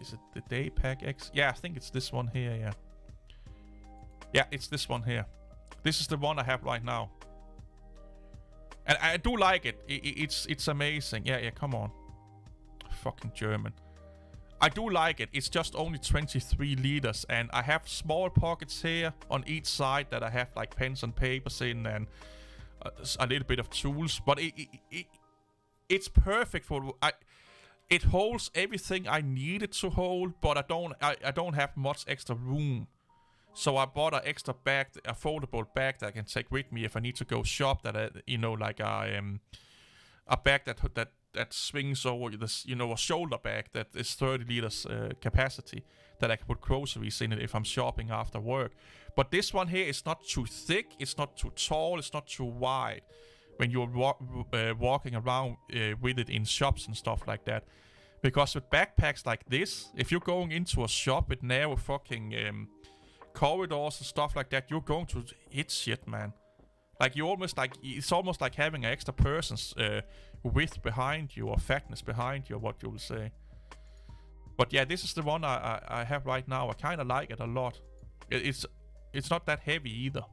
Is it the Day Pack X? Yeah, I think it's this one here, yeah. Yeah, it's this one here. This is the one I have right now. And I do like it. It's amazing. Yeah, come on. Fucking German. I do like it. It's just only 23 liters, and I have small pockets here on each side that I have like pens and papers in, and a little bit of tools. But it's perfect for it holds everything I need it to hold, but I don't have much extra room. So I bought an extra bag, a foldable bag that I can take with me if I need to go shop. That you know, like a bag that swings over this, you know, a shoulder bag that is 30 liters capacity, that I can put groceries in it if I'm shopping after work. But this one here is not too thick, it's not too tall, it's not too wide when you're walking around with it in shops and stuff like that. Because with backpacks like this, if you're going into a shop with narrow fucking corridors and stuff like that, you're going to hit shit, man. Like it's almost like having an extra person's width behind you, or fatness behind you, or what you will say. But yeah, this is the one I have right now. I kind of like it a lot. It's not that heavy either,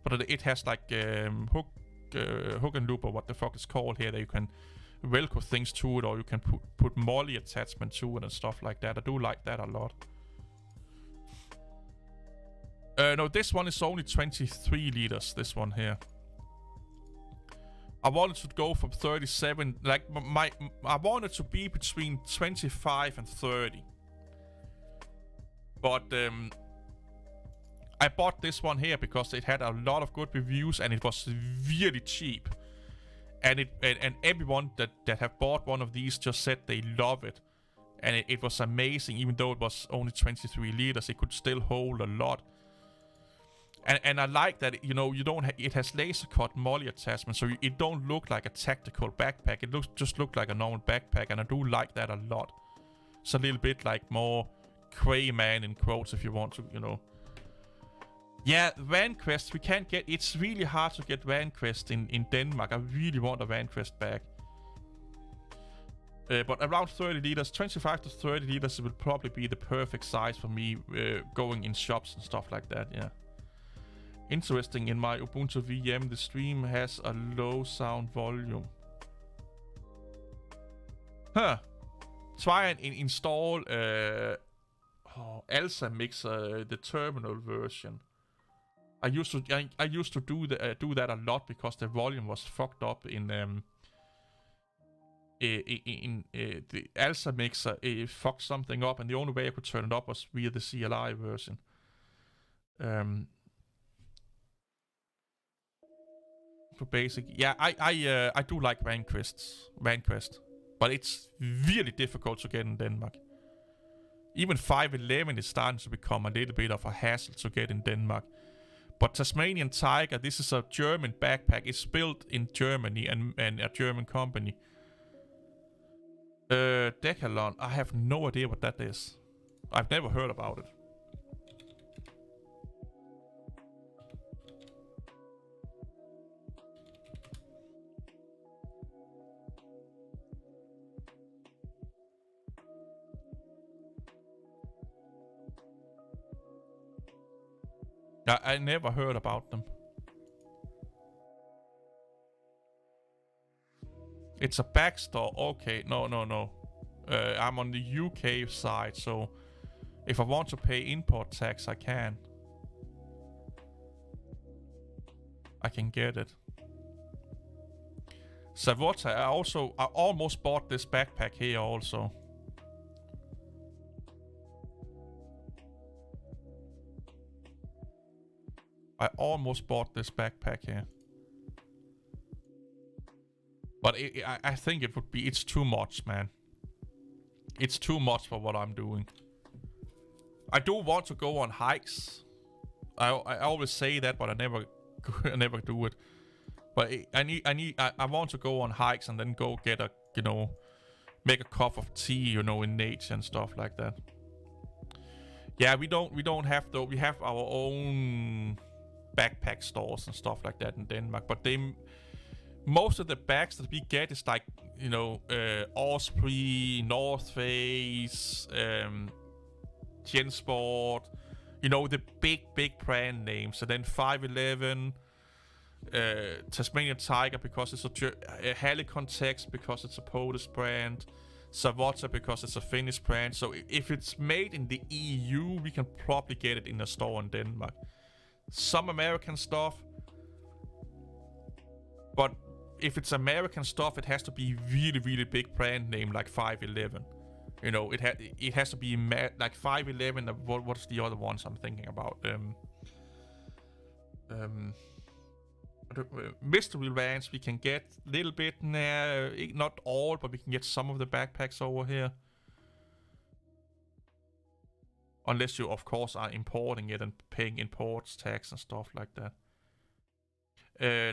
but it has like hook and loop, or what the fuck it's called here, that you can Velcro things to it, or you can put molly attachment to it and stuff like that. I do like that a lot. No, this one is only 23 liters, this one here. I wanted to go from 37, like I wanted to be between 25 and 30. But I bought this one here because it had a lot of good reviews and it was really cheap. And everyone that have bought one of these just said they love it. And it was amazing, even though it was only 23 liters, it could still hold a lot. And I like that, you know, it has laser cut molly attachment, so it don't look like a tactical backpack. It just look like a normal backpack, and I do like that a lot. It's a little bit like more Cray Man in quotes, if you want to, you know. Yeah, Van Quest we can't get. It's really hard to get Van Quest in Denmark. I really want a Van Quest bag. But around 30 liters, 25 to 30 liters will probably be the perfect size for me going in shops and stuff like that, yeah. Interesting, in my Ubuntu VM, the stream has a low sound volume. Huh. Try and install Alsa Mixer, the terminal version. I used to do that a lot because the volume was fucked up in the Alsa Mixer. It fucked something up, and the only way I could turn it up was via the CLI version. For basic, yeah, I do like Van Quest, but it's really difficult to get in Denmark. Even 511 is starting to become a little bit of a hassle to get in Denmark. But Tasmanian Tiger, this is a German backpack. It's built in Germany and a German company. Decathlon, I have no idea what that is. I've never heard about it. I never heard about them. It's a backstore. Okay, no. I'm on the UK side, so if I want to pay import tax, I can. I can get it. Savota, I almost bought this backpack here also. I almost bought this backpack here. But I think it would be, it's too much, man. It's too much for what I'm doing. I do want to go on hikes. I always say that, but I never do it. But I want to go on hikes and then go get a, you know, make a cup of tea, you know, in nature and stuff like that. Yeah, we don't have though. We have our own backpack stores and stuff like that in Denmark, but most of the bags that we get is like, you know, Osprey, North Face, Gensport, you know, the big brand names. And then 511, Tasmanian Tiger because it's a Halicontex because it's a Polish brand, Savota because it's a Finnish brand. So if it's made in the EU, we can probably get it in a store in Denmark. Some American stuff, but if it's American stuff, it has to be really big brand name like 511. You know, it has to be like 511. What's the other ones I'm thinking about? Mystery Rants we can get a little bit now, not all, but we can get some of the backpacks over here. Unless you, of course, are importing it and paying imports tax and stuff like that.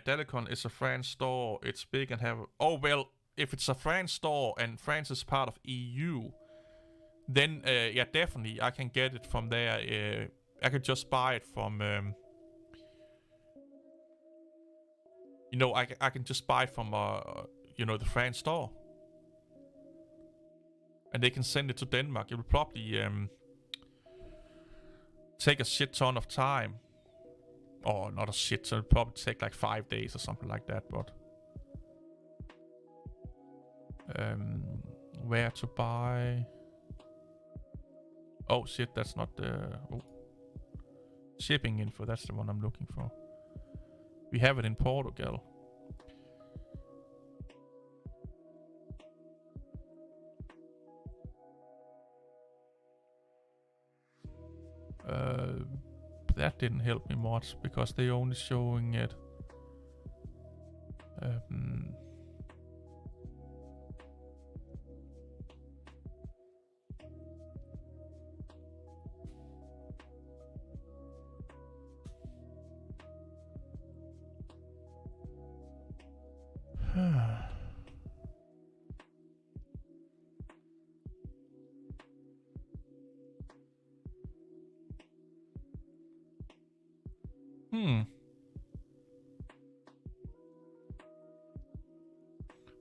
Dalicon is a France store. It's big and have... Oh, well, if it's a France store and France is part of EU, then, yeah, definitely, I can get it from there. I could just buy it from... you know, I can just buy it from, you know, the France store. And they can send it to Denmark. It will probably... take a shit ton of time, or not a shit ton. It'll probably take like 5 days or something like that. But where to buy? Oh shit, that's not the shipping info. That's the one I'm looking for. We have it in Portugal. That didn't help me much because they only showing it.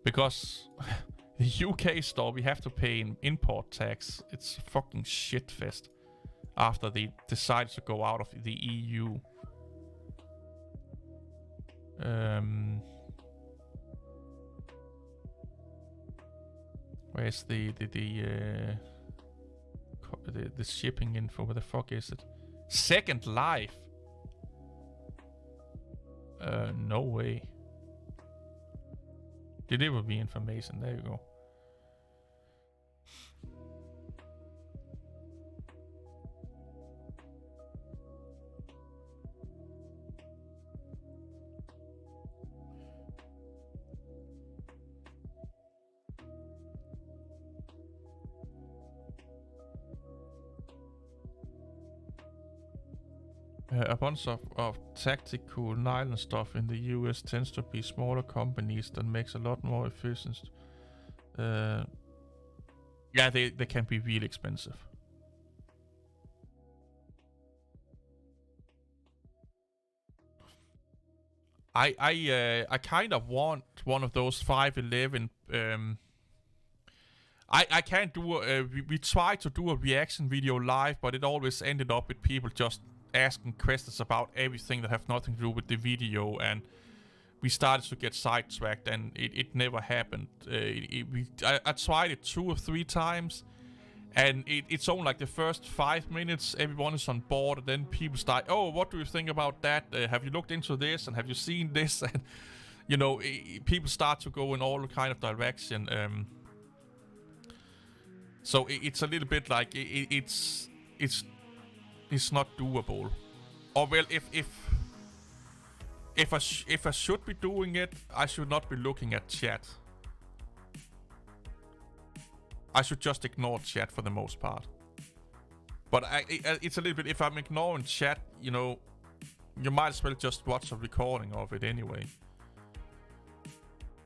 Because the UK store, we have to pay an import tax. It's a fucking shit fest after they decided to go out of the EU. Where's the shipping info? Where the fuck is it? Second Life. No way. Deliver me information. There you go. A bunch of tactical nylon stuff in the US tends to be smaller companies that makes a lot more efficient. Yeah, they can be really expensive. I kind of want one of those 511. I can't do. We tried to do a reaction video live, but it always ended up with people just asking questions about everything that have nothing to do with the video, and we started to get sidetracked, and it never happened. I tried it 2 or 3 times, And it's only like the first 5 minutes, everyone is on board, and then people start, oh, what do you think about that? Have you looked into this? And have you seen this? And, you know, people start to go in all kind of direction. So it's a little bit like, it's not doable. Or, well, if I should be doing it, I should not be looking at chat. I should just ignore chat for the most part. But it's a little bit, if I'm ignoring chat, you know, you might as well just watch a recording of it anyway.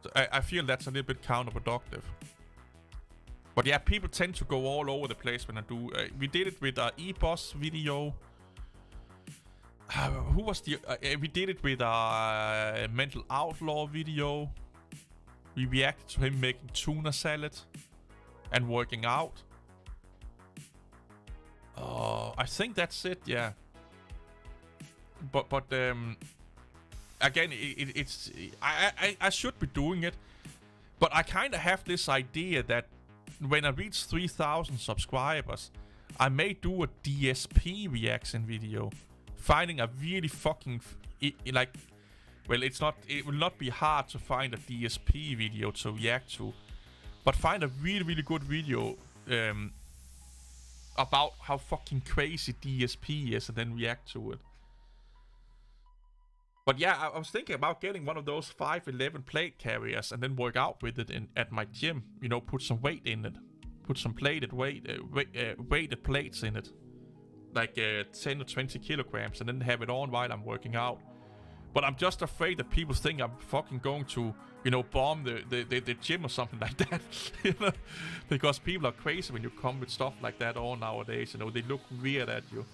So I feel that's a little bit counterproductive. But yeah, people tend to go all over the place when I do. We did it with our eBoss video. Who was the... we did it with our Mental Outlaw video. We reacted to him making tuna salad and working out. I think that's it, yeah. But again, it's I should be doing it, but I kind of have this idea that when I reach 3,000 subscribers, I may do a DSP reaction video, finding a really fucking like, well, it will not be hard to find a DSP video to react to, but find a really good video about how fucking crazy DSP is and then react to it. But yeah, I was thinking about getting one of those 511 plate carriers and then work out with it at my gym. You know, put some weight in it. Put some weighted plates in it. Like 10 or 20 kilograms, and then have it on while I'm working out. But I'm just afraid that people think I'm fucking going to, you know, bomb the gym or something like that. You know? Because people are crazy when you come with stuff like that on nowadays. You know, they look weird at you.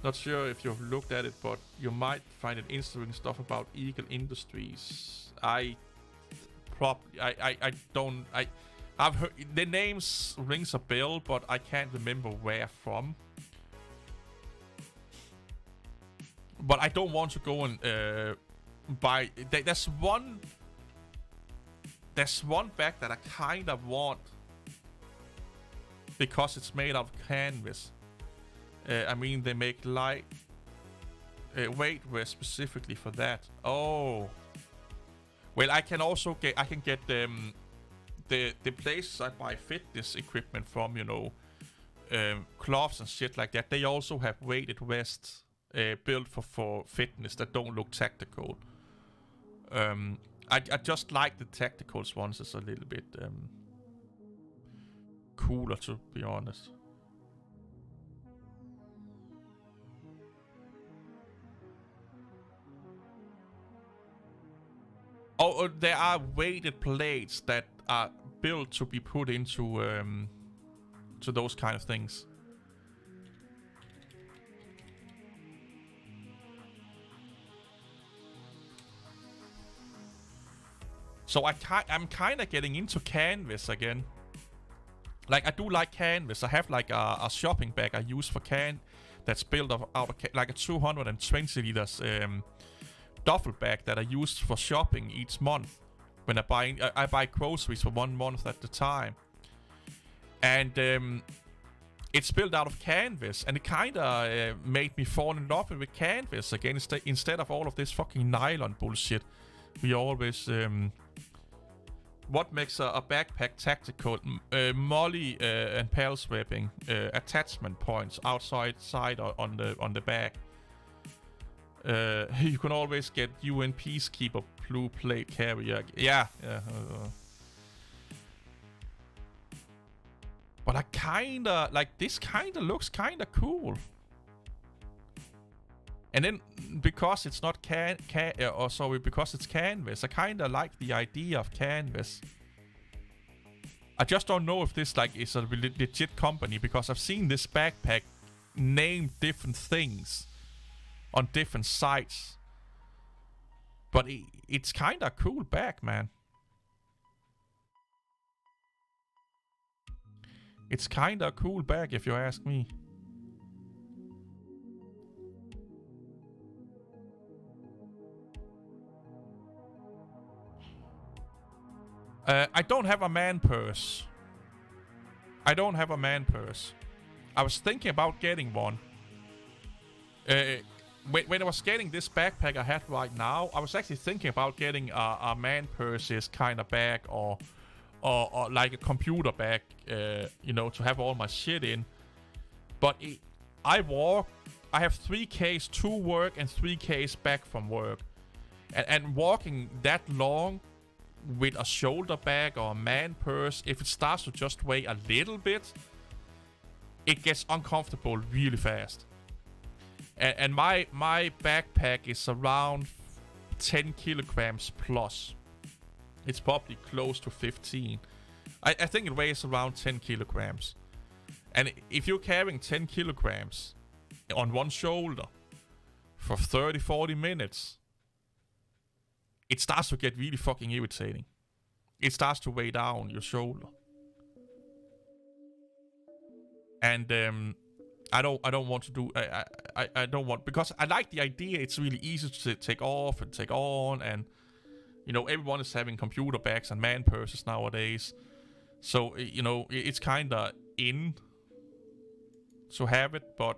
Not sure if you've looked at it, but you might find it interesting stuff about Eagle Industries. I've heard the names rings a bell, but I can't remember where from. But I don't want to go and buy. There's one bag that I kind of want because it's made out of canvas. I mean, they make light weight specifically for that. Oh, well, I can also get. I can get the places I buy fitness equipment from. You know, gloves and shit like that. They also have weighted vests built for fitness that don't look tactical. I just like the tacticals ones. It's a little bit cooler, to be honest. Oh, there are weighted plates that are built to be put into to those kind of things. So I'm kind of getting into canvas again. Like, I do like canvas. I have like a shopping bag I use for that's built out of like a 220 liters duffel bag that I use for shopping each month. When I buy groceries for 1 month at the time. And it's built out of canvas, and it kind of made me fall in love with canvas again instead of all of this fucking nylon bullshit. We always what makes a backpack tactical? Molly and pals webbing, attachment points outside on the back. You can always get UN Peacekeeper blue plate carrier. Yeah. But I kinda like this. Kinda looks kinda cool. And then because it's not because it's canvas, I kinda like the idea of canvas. I just don't know if this like is a legit company, because I've seen this backpack named different things on different sites. But it's kinda a cool bag, man. It's kinda a cool bag if you ask me. I don't have a man purse. I don't have a man purse. I was thinking about getting one. When I was getting this backpack I had right now, I was actually thinking about getting a man purse kind of bag or like a computer bag, you know, to have all my shit in. But I have 3Ks to work and 3Ks back from work. And walking that long with a shoulder bag or a man purse, if it starts to just weigh a little bit, it gets uncomfortable really fast. And my backpack is around 10 kilograms plus. It's probably close to 15. I think it weighs around 10 kilograms. And if you're carrying 10 kilograms on one shoulder for 30-40 minutes, it starts to get really fucking irritating. It starts to weigh down your shoulder. And I don't want to do I don't want, because I like the idea. It's really easy to take off and take on, and you know, everyone is having computer bags and man purses nowadays. So you know, it's kinda in to have it, but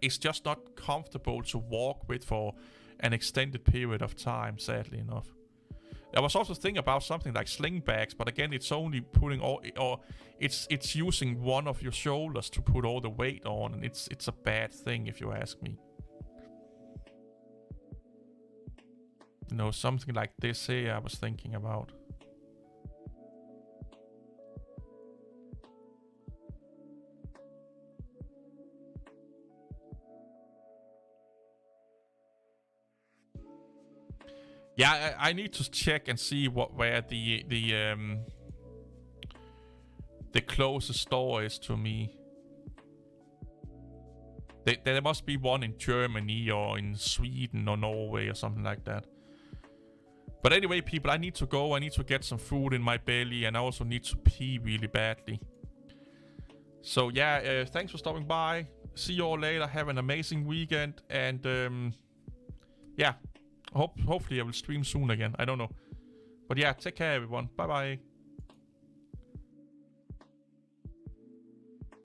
it's just not comfortable to walk with for an extended period of time, sadly enough. I was also thinking about something like sling bags, but again, it's only putting all, or it's using one of your shoulders to put all the weight on, and it's a bad thing if you ask me. You know, something like this here I was thinking about. Yeah, I need to check and see where the closest store is to me. There must be one in Germany or in Sweden or Norway or something like that. But anyway, people, I need to go. I need to get some food in my belly, and I also need to pee really badly. So yeah, thanks for stopping by. See you all later. Have an amazing weekend, and yeah. Hopefully I will stream soon again. I don't know. But yeah, take care everyone. Bye bye.